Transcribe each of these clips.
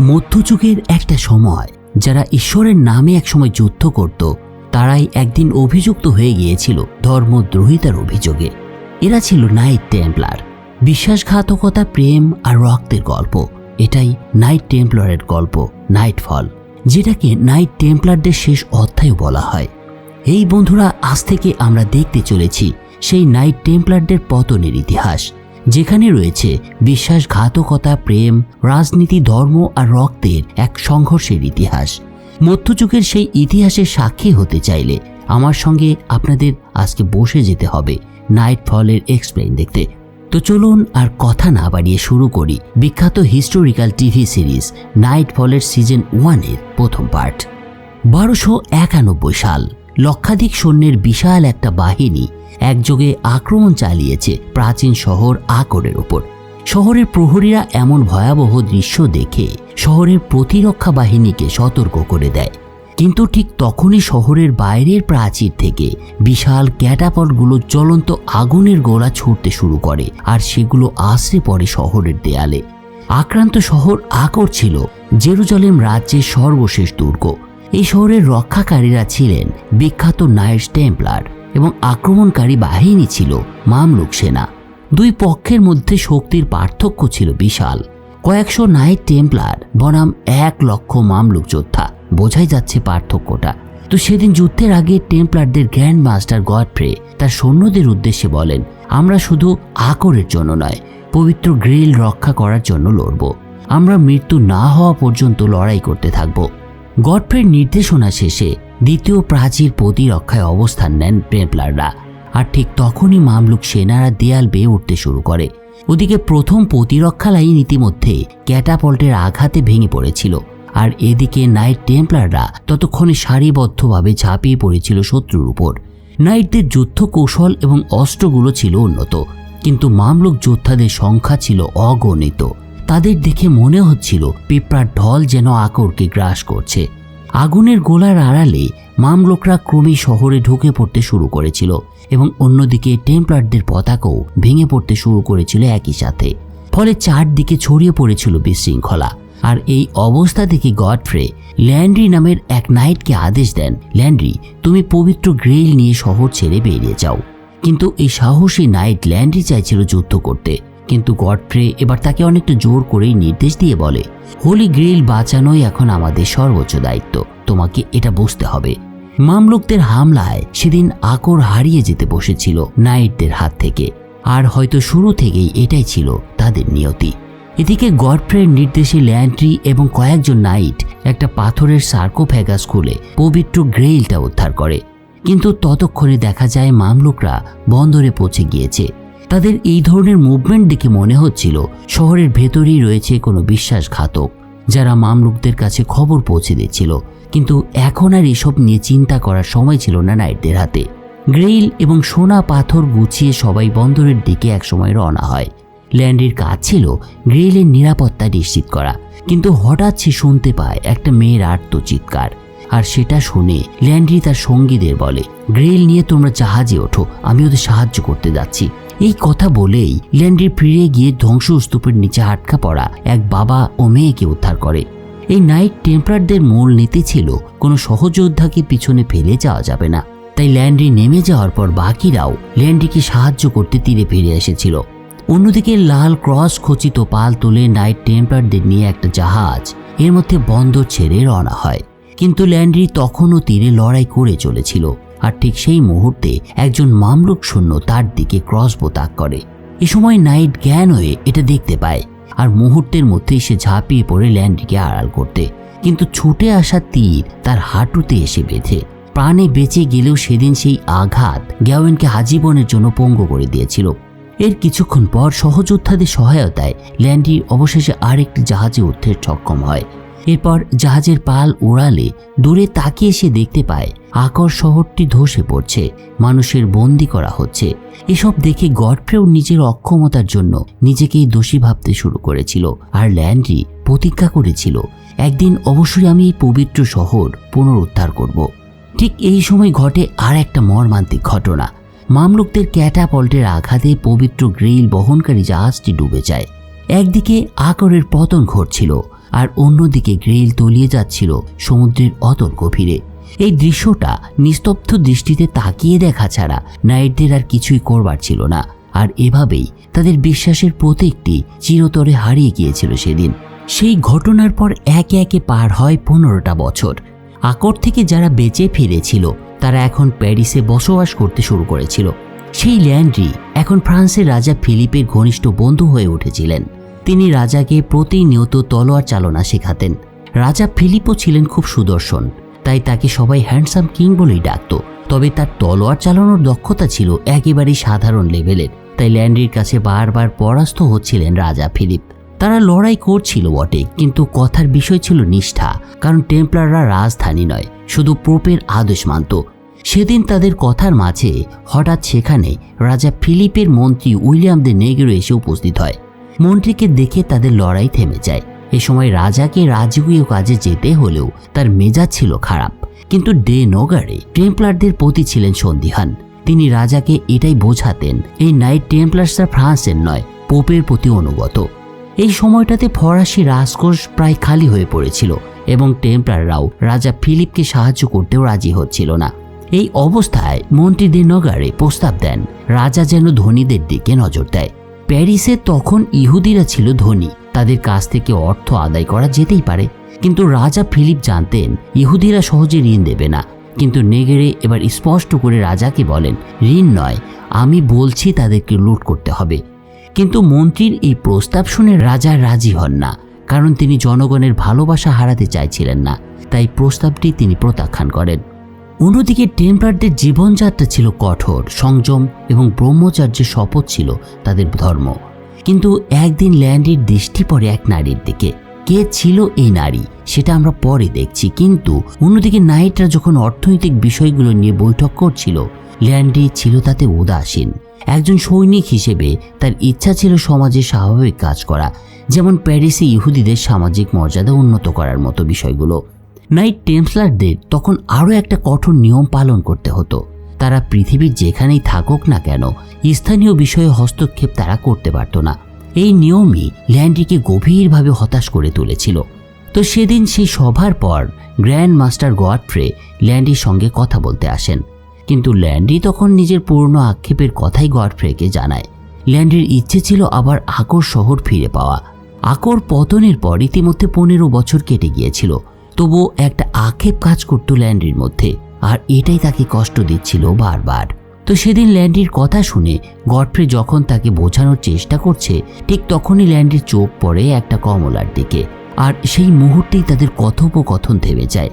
মধ্যযুগের একটা সময় যারা ঈশ্বরের নামে একসময় যুদ্ধ করত তারাই একদিন অভিযুক্ত হয়ে গিয়েছিল ধর্মদ্রোহিতার অভিযোগে। এরা ছিল নাইট টেম্পলার। বিশ্বাসঘাতকতা, প্রেম আর রক্তের গল্প। এটাই নাইট টেম্পলারের গল্প, নাইটফল, যেটাকে নাইট টেম্পলারদের শেষ অধ্যায়ও বলা হয়। এই বন্ধুরা, আজ থেকে আমরা দেখতে চলেছি সেই নাইট টেম্পলারদের পতনের ইতিহাস, যেখানে রয়েছে বিশ্বাসঘাতকতা, প্রেম, রাজনীতি, ধর্ম আর রক্তের এক সংঘর্ষের ইতিহাস। মধ্যযুগের সেই ইতিহাসের সাক্ষী হতে চাইলে আমার সঙ্গে আপনাদের আজকে বসে যেতে হবে নাইটফলের এক্সপ্লেইন দেখতে। তো চলুন আর কথা না বাড়িয়ে শুরু করি বিখ্যাত হিস্টোরিক্যাল টিভি সিরিজ নাইটফলের সিজন 1-এর প্রথম পার্ট। 1291 সাল, লক্ষাধিক সৈন্যের বিশাল একটা বাহিনী একযোগে আক্রমণ চালিয়েছে প্রাচীন শহর আকরের উপর। শহরের প্রহরীরা এমন ভয়াবহ দৃশ্য দেখে শহরের প্রতিরক্ষা বাহিনীকে সতর্ক করে দেয়। কিন্তু ঠিক তখনই শহরের বাইরের প্রাচীর থেকে বিশাল ক্যাটাপল্টগুলো জ্বলন্ত আগুনের গোলা ছুটতে শুরু করে, আর সেগুলো আশ্রে পড়ে শহরের দেয়ালে। আক্রান্ত শহর আকর ছিল জেরুজালেম রাজ্যের সর্বশেষ দুর্গ। এই শহরের রক্ষাকারীরা ছিলেন বিখ্যাত নাইটস টেম্পলার এবং আক্রমণকারী বাহিনী ছিল মামলুক সেনা। দুই পক্ষের মধ্যে শক্তির পার্থক্য ছিল বিশাল। কয়েকশো নাইট টেম্পলার বনাম 1 লক্ষ মামলুক যোদ্ধা, বোঝাই যাচ্ছে পার্থক্যটা। তো সেদিন যুদ্ধের আগে টেম্পলারদের গ্র্যান্ড মাস্টার গডফ্রে তার সৈন্যদের উদ্দেশ্যে বলেন, আমরা শুধু আকরের জন্য নয়, পবিত্র গ্রেইল রক্ষা করার জন্য লড়ব। আমরা মৃত্যু না হওয়া পর্যন্ত লড়াই করতে থাকব। গডফ্রের নির্দেশনা শেষে দ্বিতীয় প্রাচীর প্রতিরক্ষায় অবস্থান নেন টেম্পলাররা, আর ঠিক তখনই মামলুক সেনারা দেয়াল বেয়ে উঠতে শুরু করে। ওদিকে প্রথম প্রতিরক্ষা লাইন ইতিমধ্যে ক্যাটাপল্টের আঘাতে ভেঙে পড়েছিল, আর এদিকে নাইট টেম্পলাররা ততক্ষণে সারিবদ্ধভাবে ঝাঁপিয়ে পড়েছিল শত্রুর উপর। নাইটদের যুদ্ধ কৌশল এবং অস্ত্রগুলো ছিল উন্নত, কিন্তু মামলুক যোদ্ধাদের সংখ্যা ছিল অগণিত। তাদের দেখে মনে হচ্ছিল পিঁপড়ার ঢল যেন আকরকে গ্রাস করছে। আগুনের গোলার আড়ালে মামলুকরা ক্রমেই শহরে ঢুকে পড়তে শুরু করেছিল, এবং অন্যদিকে টেম্পলারদের পতাকাও ভেঙে পড়তে শুরু করেছিল একই সাথে। ফলে চারদিকে ছড়িয়ে পড়েছিল বিশৃঙ্খলা। আর এই অবস্থা দেখে গডফ্রে ল্যান্ড্রি নামের এক নাইটকে আদেশ দেন, ল্যান্ড্রি, তুমি পবিত্র গ্রেইল নিয়ে শহর ছেড়ে বেরিয়ে যাও। কিন্তু এই সাহসী নাইট ল্যান্ড্রি চাইছিল যুদ্ধ করতে, কিন্তু গডফ্রে এবার তাকে অনেকটা জোর করেই নির্দেশ দিয়ে বলে, হোলি গ্রেইল বাঁচানোই এখন আমাদের সর্বোচ্চ দায়িত্ব, তোমাকে এটা বুঝতে হবে। মামলুকদের হামলায় সেদিন আকর হারিয়ে যেতে বসেছিল নাইটদের হাত থেকে, আর হয়তো শুরু থেকেই এটাই ছিল তাদের নিয়তি। এদিকে গডফ্রের নির্দেশে ল্যান্ড্রি এবং কয়েকজন নাইট একটা পাথরের সার্কোফ্যাগাস খুলে পবিত্র গ্রেইলটা উদ্ধার করে। কিন্তু ততক্ষণে দেখা যায় মামলুকরা বন্দরে পৌঁছে গিয়েছে। তাদের এই ধরনের মুভমেন্ট দেখে মনে হচ্ছিল শহরের ভেতরেই রয়েছে কোনো বিশ্বাসঘাতক, যারা মামলুকদের কাছে খবর পৌঁছে দিচ্ছিল। কিন্তু এখন আর এসব নিয়ে চিন্তা করার সময় ছিল না নাইটদের হাতে। গ্রেইল এবং সোনা পাথর গুছিয়ে সবাই বন্দরের দিকে একসময় রওনা হয়। ল্যান্ড্রির কাজ ছিল গ্রেইলের নিরাপত্তা নিশ্চিত করা, কিন্তু হঠাৎ সে শুনতে পায় একটা মেয়ের আর্তচিৎকার। আর সেটা শুনে ল্যান্ড্রি তার সঙ্গীদের বলে, গ্রেইল নিয়ে তোমরা জাহাজে ওঠো, আমি ওদের সাহায্য করতে যাচ্ছি। এই কথা বলেই ল্যান্ড্রি ফিরে গিয়ে ধ্বংসস্তূপের নিচে আটকা পড়া এক বাবা ও মেয়েকে উদ্ধার করে। এই নাইট টেম্পলারদের মূল নীতি ছিল কোনো সহযোদ্ধাকে পিছনে ফেলে যাওয়া যাবে না। তাই ল্যান্ড্রি নেমে যাওয়ার পর বাকিরাও ল্যান্ড্রিকে সাহায্য করতে তীরে ফিরে এসেছিল। অন্যদিকে লাল ক্রস খচিত পাল তুলে নাইট টেম্পলারদের নিয়ে একটা জাহাজ এর মধ্যে বন্দর ছেড়ে রওনা হয়। কিন্তু ল্যান্ড্রি তখনও তীরে লড়াই করে চলেছিল, আর ঠিক সেই মুহূর্তে একজন মামলুক সৈন্য তার দিকে ক্রসবো তাক করে। এ সময় নাইট জ্ঞান হয়ে এটা দেখতে পায়, আর মুহূর্তের মধ্যেই সে ঝাঁপিয়ে পড়ে ল্যান্ড্রিকে আড়াল করতে। কিন্তু ছুটে আসা তীর তার হাঁটুতে এসে বেঁধে। প্রাণে বেঁচে গেলেও সেদিন সেই আঘাত গ্যাওয়েনকে আজীবনের জন্য পঙ্গু করে দিয়েছিল। এর কিছুক্ষণ পর সহযোদ্ধাদের সহায়তায় ল্যান্ড্রি অবশেষে আরেকটি জাহাজে উঠতে সক্ষম হয়। এরপর জাহাজের পাল উড়ালে দূরে তাকিয়ে সে দেখতে পায় আকর শহরটি ধসে পড়ছে, মানুষের বন্দি করা হচ্ছে। এসব দেখে গডফ্রেও নিজের অক্ষমতার জন্য নিজেকেই দোষী ভাবতে শুরু করেছিল, আর ল্যান্ড্রি প্রতিজ্ঞা করেছিল, একদিন অবশ্যই আমি এই পবিত্র শহর পুনরুদ্ধার করব। ঠিক এই সময় ঘটে আর একটা মর্মান্তিক ঘটনা। মামলুকদের ক্যাটাপল্টের আঘাতে পবিত্র গ্রেইল বহনকারী জাহাজটি ডুবে যায়। একদিকে আকরের পতন ঘটছিল, আর অন্যদিকে গ্রিল তলিয়ে যাচ্ছিল সমুদ্রের অতল গভীরে। এই দৃশ্যটা নিস্তব্ধ দৃষ্টিতে তাকিয়ে দেখা ছাড়া নাইটদের আর কিছুই করবার ছিল না। আর এভাবেই তাদের বিশ্বাসের প্রতীকটি চিরতরে হারিয়ে গিয়েছিল সেদিন। সেই ঘটনার পর একে একে পার হয় 15টা বছর। আকর থেকে যারা বেঁচে ফিরেছিল তারা এখন প্যারিসে বসবাস করতে শুরু করেছিল। সেই ল্যান্ড্রি এখন ফ্রান্সের রাজা ফিলিপের ঘনিষ্ঠ বন্ধু হয়ে উঠেছিলেন। তিনি রাজাকে প্রতিনিয়ত তলোয়ার চালনা শেখাতেন। রাজা ফিলিপও ছিলেন খুব সুদর্শন, তাই তাকে সবাই হ্যান্ডসাম কিং বলেই ডাকত। তবে তার তলোয়ার চালানোর দক্ষতা ছিল একেবারেই সাধারণ লেভেলের, তাই ল্যান্ড্রির কাছে বারবার পরাস্ত হচ্ছিলেন রাজা ফিলিপ। তারা লড়াই করছিল বটে, কিন্তু কথার বিষয় ছিল নিষ্ঠা, কারণ টেম্পলাররা রাজধানী নয়, শুধু পোপের আদেশ মানত। সেদিন তাদের কথার মাঝে হঠাৎ সেখানে রাজা ফিলিপের মন্ত্রী উইলিয়াম দ্য নেগ্রো এসে উপস্থিত হয়। মন্ত্রীকে দেখে তাদের লড়াই থেমে যায়। এ সময় রাজাকে রাজকীয় কাজে যেতে হলেও তার মেজাজ ছিল খারাপ, কিন্তু ডে নোগারে টেম্পলারদের প্রতি ছিলেন সন্দিহান। তিনি রাজাকে এটাই বোঝাতেন এই নাইট টেম্পলার্সরা ফ্রান্সের নয়, পোপের প্রতি অনুগত। এই সময়টাতে ফরাসি রাজকোষ প্রায় খালি হয়ে পড়েছিল এবং টেম্পলাররাও রাজা ফিলিপকে সাহায্য করতেও রাজি হচ্ছিল না। এই অবস্থায় মন্ত্রী ডে নোগারে প্রস্তাব দেন রাজা যেন ধনীদের দিকে নজর দেয়। প্যারিসে তখন ইহুদিরা ছিল ধনী, তাদের কাছ থেকে অর্থ আদায় করা যেতেই পারে, কিন্তু রাজা ফিলিপ জানতেন ইহুদিরা সহজে ঋণ দেবে না। কিন্তু নেগেরে এবার স্পষ্ট করে রাজাকে বলেন, ঋণ নয়, আমি বলছি তাদেরকে লুট করতে হবে। কিন্তু মন্ত্রীর এই প্রস্তাব শুনে রাজা রাজি হন না, কারণ তিনি জনগণের ভালোবাসা হারাতে চাইছিলেন না, তাই প্রস্তাবটি তিনি প্রত্যাখ্যান করেন। অন্যদিকে টেম্পলারদের জীবনযাত্রা ছিল কঠোর, সংযম এবং ব্রহ্মচর্যের শপথ ছিল তাদের ধর্ম। কিন্তু একদিন ল্যান্ড্রির দৃষ্টি পড়ে এক নারীর দিকে। কে ছিল এই নারী সেটা আমরা পরে দেখছি, কিন্তু অন্যদিকে নাইটরা যখন অর্থনৈতিক বিষয়গুলো নিয়ে বৈঠক করছিল, ল্যান্ড্রি ছিল তাতে উদাসীন। একজন সৈনিক হিসেবে তার ইচ্ছা ছিল সমাজে স্বাভাবিক কাজ করা, যেমন প্যারিসে ইহুদিদের সামাজিক মর্যাদা উন্নত করার মতো বিষয়গুলো। নাইট টেম্পলারদের তখন আরও একটা কঠোর নিয়ম পালন করতে হতো। তারা পৃথিবীর যেখানেই থাকুক না কেন স্থানীয় বিষয়ে হস্তক্ষেপ তারা করতে পারত না। এই নিয়মই ল্যান্ড্রিকে গভীরভাবে হতাশ করে তুলেছিল। তো সেদিন সেই সভার পর গ্র্যান্ড মাস্টার গডফ্রে ল্যান্ড্রির সঙ্গে কথা বলতে আসেন, কিন্তু ল্যান্ড্রি তখন নিজের পুরনো আক্ষেপের কথাই গডফ্রেকে জানায়। ল্যান্ড্রির ইচ্ছে ছিল আবার আকর শহর ফিরে পাওয়া। আকর পতনের পর ইতিমধ্যে 15 বছর কেটে গিয়েছিল, তবুও একটা আক্ষেপ কাজ করত ল্যান্ড্রির মধ্যে, আর এটাই তাকে কষ্ট দিচ্ছিল বারবার। তো সেদিন ল্যান্ড্রির কথা শুনে গডফ্রে যখন তাকে বোঝানোর চেষ্টা করছে, ঠিক তখনই ল্যান্ড্রির চোখ পড়ে একটা কমলার দিকে, আর সেই মুহূর্তেই তাদের কথোপকথন থেমে যায়।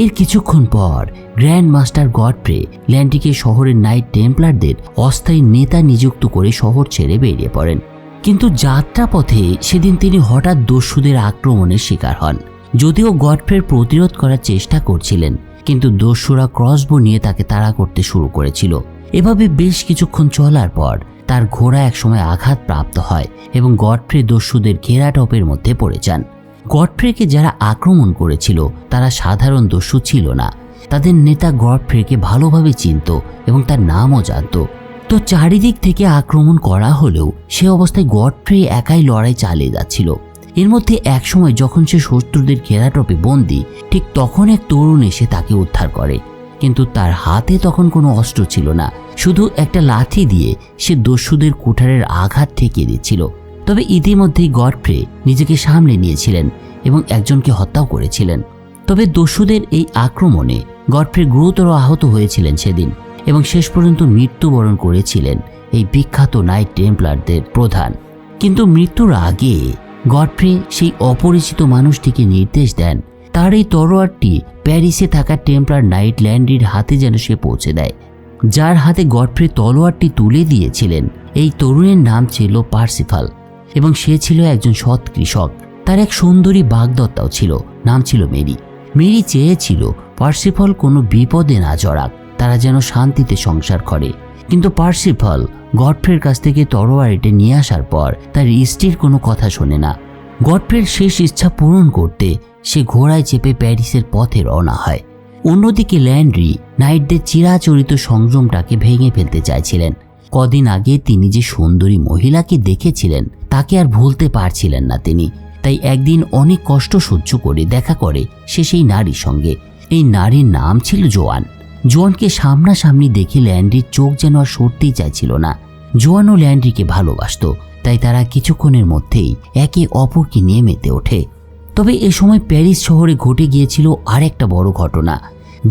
এর কিছুক্ষণ পর গ্র্যান্ড মাস্টার গডফ্রে ল্যান্ড্রিকে শহরের নাইট টেম্পলারদের অস্থায়ী নেতা নিযুক্ত করে শহর ছেড়ে বেরিয়ে পড়েন। কিন্তু যাত্রাপথে সেদিন তিনি হঠাৎ দস্যুদের আক্রমণের শিকার হন। যদিও গডফ্রের প্রতিরোধ করার চেষ্টা করছিলেন, কিন্তু দস্যুরা ক্রসবো নিয়ে তাকে তাড়া করতে শুরু করেছিল। এভাবে বেশ কিছুক্ষণ চলার পর তার ঘোড়া একসময় আঘাতপ্রাপ্ত হয় এবং গডফ্রে দস্যুদের ঘেরাটপের মধ্যে পড়ে যান। গডফ্রেকে যারা আক্রমণ করেছিল তারা সাধারণ দস্যু ছিল না, তাদের নেতা গডফ্রেকে ভালোভাবে চিনত এবং তার নামও জানত। তো চারিদিক থেকে আক্রমণ করা হলেও সে অবস্থায় গডফ্রে একাই লড়াই চালিয়ে যাচ্ছিল। এর মধ্যে একসময় যখন সে শত্রুদের ঘেরাটপে বন্দী, ঠিক তখন এক তরুণ এসে তাকে উদ্ধার করে, কিন্তু তার হাতে তখন কোনো অস্ত্র ছিল না, শুধু একটা লাঠি দিয়ে সে দস্যুদের কুঠারের আঘাত ঠেকিয়ে দিচ্ছিল। তবে ইতিমধ্যেই গডফ্রে নিজেকে সামলে নিয়েছিলেন এবং একজনকে হত্যাও করেছিলেন। তবে দস্যুদের এই আক্রমণে গডফ্রে গুরুতর আহত হয়েছিলেন সেদিন এবং শেষ পর্যন্ত মৃত্যুবরণ করেছিলেন এই বিখ্যাত নাইট টেম্পলারদের প্রধান। কিন্তু মৃত্যুর আগে গডফ্রে সেই অপরিচিত মানুষটিকে নির্দেশ দেন তার এই তরোয়ারটি প্যারিসে থাকা টেম্পলার নাইট ল্যান্ড্রির হাতে যেন সে পৌঁছে দেয়। যার হাতে গডফ্রে তলোয়ারটি তুলে দিয়েছিলেন এই তরুণের নাম ছিল পার্সিফাল এবং সে ছিল একজন সৎ কৃষক। তার এক সুন্দরী বাগদত্তাও ছিল, নাম ছিল মেরি। মেরি চেয়েছিল পার্সিফল কোনো বিপদে না জড়াক, তারা যেন শান্তিতে সংসার করে। কিন্তু পার্সিফল গডফ্রের কাছ থেকে তরোয়ারটি নিয়ে আসার পর তার স্ত্রীর কোনো কথা শোনে না। গডফ্রের শেষ ইচ্ছা পূরণ করতে সে ঘোড়ায় চেপে প্যারিসের পথে রওনা হয়। অন্যদিকে ল্যান্ড্রি নাইটদের চিরাচরিত সংযমটাকে ভেঙে ফেলতে চাইছিলেন। কদিন আগে তিনি যে সুন্দরী মহিলাকে দেখেছিলেন তাকে আর ভুলতে পারছিলেন না তিনি। তাই একদিন অনেক কষ্ট সহ্য করে দেখা করে সে সেই নারীর সঙ্গে। এই নারীর নাম ছিল জোয়ান। জোয়ানকে সামনাসামনি দেখে ল্যান্ড্রির চোখ যেন আর সরতেই চাইছিল না। জোয়ানও ল্যান্ড্রিকে ভালোবাসত, তাই তারা কিছুক্ষণের মধ্যেই একে অপরকে নিয়ে মেতে ওঠে। তবে এ সময় প্যারিস শহরে ঘটে গিয়েছিল আর একটা বড় ঘটনা।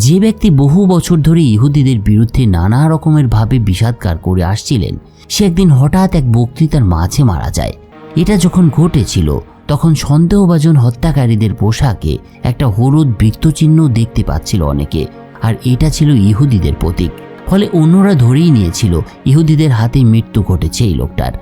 যে ব্যক্তি বহু বছর ধরে ইহুদিদের বিরুদ্ধে নানা রকমের ভাবে বিষাদগার করে আসছিলেন, সে একদিন হঠাৎ এক বক্তৃতার মাঝে মারা যায়। এটা যখন ঘটেছিল তখন সন্দেহভাজন হত্যাকারীদের পোশাকে একটা হলুদ বৃত্তচিহ্ন দেখতে পাচ্ছিল অনেকে, আর এটা ছিল ইহুদিদের প্রতীক। ফলে অন্যরা ধরেই নিয়েছিল ইহুদিদের হাতে মৃত্যু ঘটেছে এই লোকটার।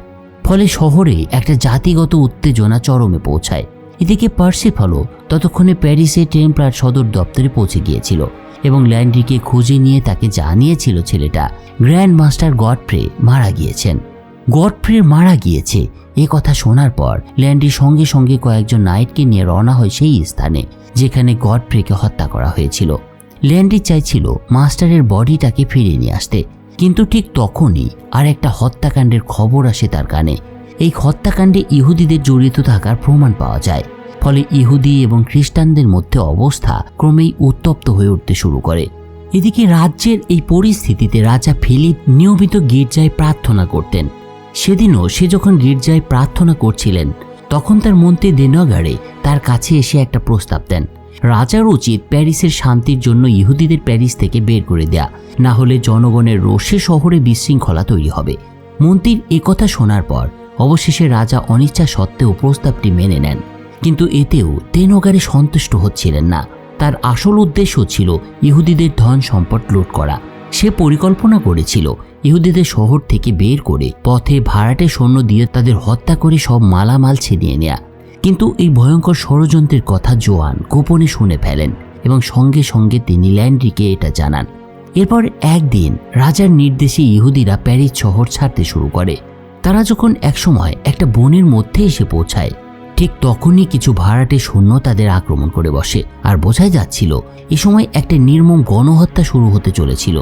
ফলে শহরে একটা জাতিগত উত্তেজনা চরমে পৌঁছায়। এদিকে পার্সিফালও ততক্ষণে প্যারিসে টেম্পলার সদর দপ্তরে পৌঁছে গিয়েছিল এবং ল্যান্ড্রিকে খুঁজে নিয়ে তাকে জানিয়েছিল ছেলেটা গ্র্যান্ড মাস্টার গডফ্রে মারা গিয়েছেন। গডফ্রে মারা গিয়েছে এ কথা শোনার পর ল্যান্ড্রি সঙ্গে সঙ্গে কয়েকজন নাইটকে নিয়ে রওনা হয় সেই স্থানে যেখানে গডফ্রেকে হত্যা করা হয়েছিল। ল্যান্ড্রি চাইছিল মাস্টারের বডিটাকে ফিরিয়ে নিয়ে আসতে, কিন্তু ঠিক তখনই আর একটা হত্যাকাণ্ডের খবর আসে তার কানে। এই হত্যাকাণ্ডে ইহুদিদের জড়িত থাকার প্রমাণ পাওয়া যায়। ফলে ইহুদি এবং খ্রিস্টানদের মধ্যে অবস্থা ক্রমেই উত্তপ্ত হয়ে উঠতে শুরু করে। এদিকে রাজ্যের এই পরিস্থিতিতে রাজা ফিলিপ নিয়মিত গির্জায় প্রার্থনা করতেন। সেদিনও সে যখন গির্জায় প্রার্থনা করছিলেন, তখন তার মন্ত্রী দেনগারে তার কাছে এসে একটা প্রস্তাব দেন। রাজার উচিত প্যারিসের শান্তির জন্য ইহুদিদের প্যারিস থেকে বের করে দেয়া, না হলে জনগণের রোষে শহরে বিশৃঙ্খলা তৈরি হবে। মন্ত্রীর একথা শোনার পর অবশেষে রাজা অনিচ্ছা সত্ত্বেও প্রস্তাবটি মেনে নেন, কিন্তু এতেও দেনগারে সন্তুষ্ট হচ্ছিলেন না। তার আসল উদ্দেশ্য ছিল ইহুদিদের ধন সম্পদ লুট করা। সে পরিকল্পনা করেছিল ইহুদিদের শহর থেকে বের করে পথে ভাড়াটে সৈন্য দিয়ে তাদের হত্যা করে সব মালামাল ছিনিয়ে নেয়া। কিন্তু এই ভয়ঙ্কর ষড়যন্ত্রের কথা জোয়ান গোপনে শুনে ফেলেন এবং সঙ্গে সঙ্গে তিনি ল্যান্ড্রিকে এটা জানান। এরপর একদিন রাজার নির্দেশে ইহুদিরা প্যারিস শহর ছাড়তে শুরু করে। তারা যখন একসময় একটা বনের মধ্যে এসে পৌঁছায়, ঠিক তখনই কিছু ভাড়াটে সৈন্য তাদের আক্রমণ করে বসে। আর বোঝাই যাচ্ছিল এ সময় একটা নির্মম গণহত্যা শুরু হতে চলেছিল।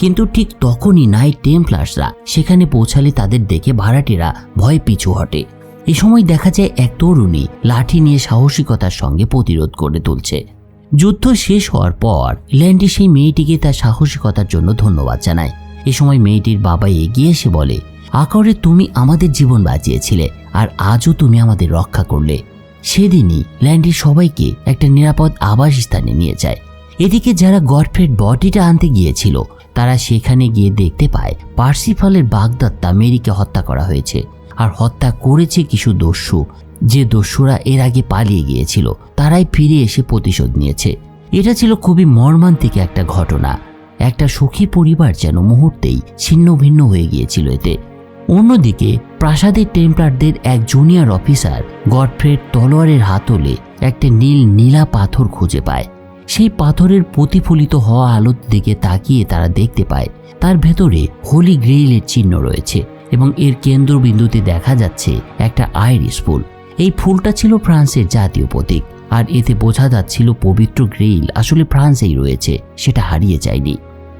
কিন্তু ঠিক তখনই নাইট টেম্পলার্সরা সেখানে পৌঁছালে তাদের দেখে ভাড়াটেরা ভয়ে পিছু হটে। এ সময় দেখা যায় এক তরুণী লাঠি নিয়ে সাহসিকতার সঙ্গে প্রতিরোধ করে তুলছে। যুদ্ধ শেষ হওয়ার পর ল্যান্ড্রি সেই মেয়েটিকে তার সাহসিকতার জন্য ধন্যবাদ জানায়। এ সময় মেয়েটির বাবা এগিয়ে এসে বলে, আকরে তুমি আমাদের জীবন বাঁচিয়েছিলে, আর আজও তুমি আমাদের রক্ষা করলে। সেদিনই ল্যান্ড্রি সবাইকে একটা নিরাপদ আবাসস্থানে নিয়ে যায়। এদিকে যারা গডফ্রের বডিটা আনতে গিয়েছিল, তারা সেখানে গিয়ে দেখতে পায় পার্সিফালের বাগদত্তা মেরিকে হত্যা করা হয়েছে, আর হত্যা করেছে কিছু দস্যু। যে দস্যুরা এর আগে পালিয়ে গিয়েছিল, তারাই ফিরে এসে প্রতিশোধ নিয়েছে। এটা ছিল খুবই মর্মান্তিক একটা ঘটনা। একটা সুখী পরিবার যেন মুহূর্তেই ছিন্ন ভিন্ন হয়ে গিয়েছিল এতে। অন্যদিকে প্রাসাদের টেম্পলারদের এক জুনিয়র অফিসার গডফ্রের তলোয়ারের হাতলে একটা নীলা পাথর খুঁজে পায়। সেই পাথরের প্রতিফলিত হওয়া আলোর দিকে তাকিয়ে তারা দেখতে পায় তার ভেতরে হোলি গ্রেইলের চিহ্ন রয়েছে এবং এর কেন্দ্রবিন্দুতে দেখা যাচ্ছে একটা আইরিশ ফুল। এই ফুলটা ছিল ফ্রান্সের জাতীয় প্রতীক, আর এতে বোঝা যাচ্ছিল পবিত্র গ্রেইল আসলে ফ্রান্সেই রয়েছে, সেটা হারিয়ে যায়নি।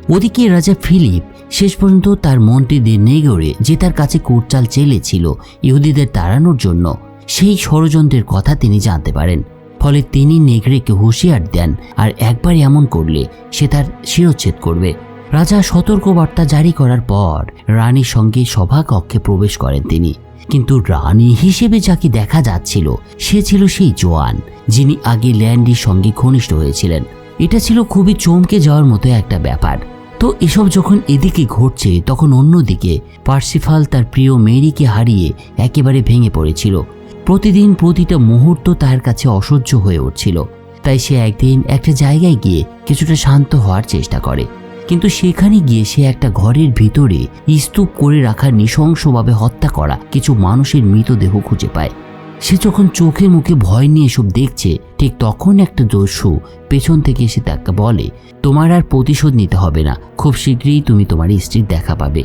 ওদিকে রাজা ফিলিপ শেষ পর্যন্ত তার মন্ত্রী দেনগারে যে তার কাছে কোটচাল চেলেছিল ইহুদিদের তাড়ানোর জন্য, সেই ষড়যন্ত্রের কথা তিনি জানতে পারেন। ফলে তিনি নেগরেকে হুঁশিয়ার দেন, আর একবার এমন করলে সে তার শিরচ্ছেদ করবে। রাজা সতর্কবার্তা জারি করার পর রানীর সঙ্গে সভাকক্ষে প্রবেশ করেন তিনি। কিন্তু রানী হিসেবে যাকে দেখা যাচ্ছিল সে ছিল সেই জোয়ান, যিনি আগে ল্যান্ড্রির সঙ্গে ঘনিষ্ঠ হয়েছিলেন। এটা ছিল খুবই চমকে যাওয়ার মতো একটা ব্যাপার। তো এসব যখন এদিকে ঘটছে, তখন অন্যদিকে পার্সিফাল তার প্রিয় মেরিকে হারিয়ে একেবারে ভেঙে পড়েছিল। প্রতিদিন প্রতিটা মুহূর্ত তার কাছে অসহ্য হয়ে উঠছিল। তাই সে একদিন একটা জায়গায় গিয়ে কিছুটা শান্ত হওয়ার চেষ্টা করে, কিন্তু সেখানে গিয়ে সে একটা ঘরের ভিতরে স্তূপ করে রাখা নৃশংসভাবে হত্যা করা কিছু মানুষের মৃতদেহ খুঁজে পায়। সে যখন চোখে মুখে ভয় নিয়ে এসব দেখছে, ঠিক তখন একটা দস্যু পেছন থেকে এসে তাকে বলে, তোমার আর প্রতিশোধ নিতে হবে না, খুব শীঘ্রই তুমি তোমার স্ত্রীর দেখা পাবে।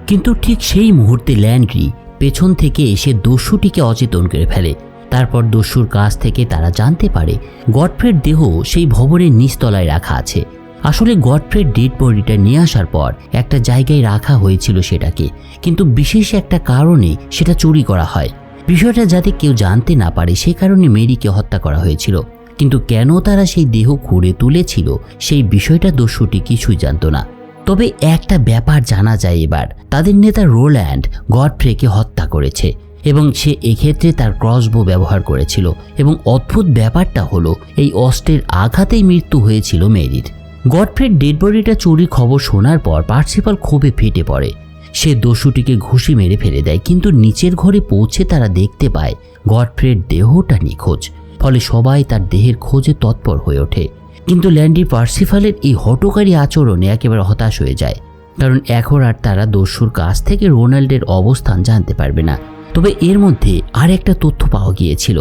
কিন্তু ঠিক সেই মুহূর্তে ল্যান্ড্রি পেছন থেকে এসে দস্যুটিকে অচেতন করে ফেলে। তারপর দস্যুর কাছ থেকে তারা জানতে পারে গডফ্রের দেহ সেই ভবনের নিচতলায় রাখা আছে। আসলে গডফ্রের ডেড বডিটা নিয়ে আসার পর একটা জায়গায় রাখা হয়েছিল সেটাকে, কিন্তু বিশেষ একটা কারণে সেটা চুরি করা হয়। বিষয়টা যাতে কেউ জানতে না পারে সে কারণে মেরিকে হত্যা করা হয়েছিল। কিন্তু কেন তারা সেই দেহ খুঁড়ে তুলেছিল সেই বিষয়টা দস্যুটি কিছুই জানত না। তবে একটা ব্যাপার জানা যায় এবার, তাদের নেতা রোল্যান্ড গডফ্রেকে হত্যা করেছে এবং সে এক্ষেত্রে তার ক্রসবো ব্যবহার করেছিল এবং অদ্ভুত ব্যাপারটা হলো এই অস্ত্রের আঘাতেই মৃত্যু হয়েছিল মেরির। গডফ্রের ডেড বডিটা চুরির খবর শোনার পর পার্সিফাল ক্ষোভে ফেটে পড়ে। সে দস্যুটিকে ঘুষি মেরে ফেলে দেয়, কিন্তু নিচের ঘরে পৌঁছে তারা দেখতে পায় গডফ্রের দেহটা নিখোঁজ। ফলে সবাই তার দেহের খোঁজে তৎপর হয়ে ওঠে। কিন্তু ল্যান্ডি পার্সিফালের এই হঠকারী আচরণে একেবারে হতাশ হয়ে যায়, কারণ এখন আর তারা দস্যুর কাছ থেকে রোনাল্ডের অবস্থান জানতে পারবে না। তবে এর মধ্যে আর একটা তথ্য পাওয়া গিয়েছিল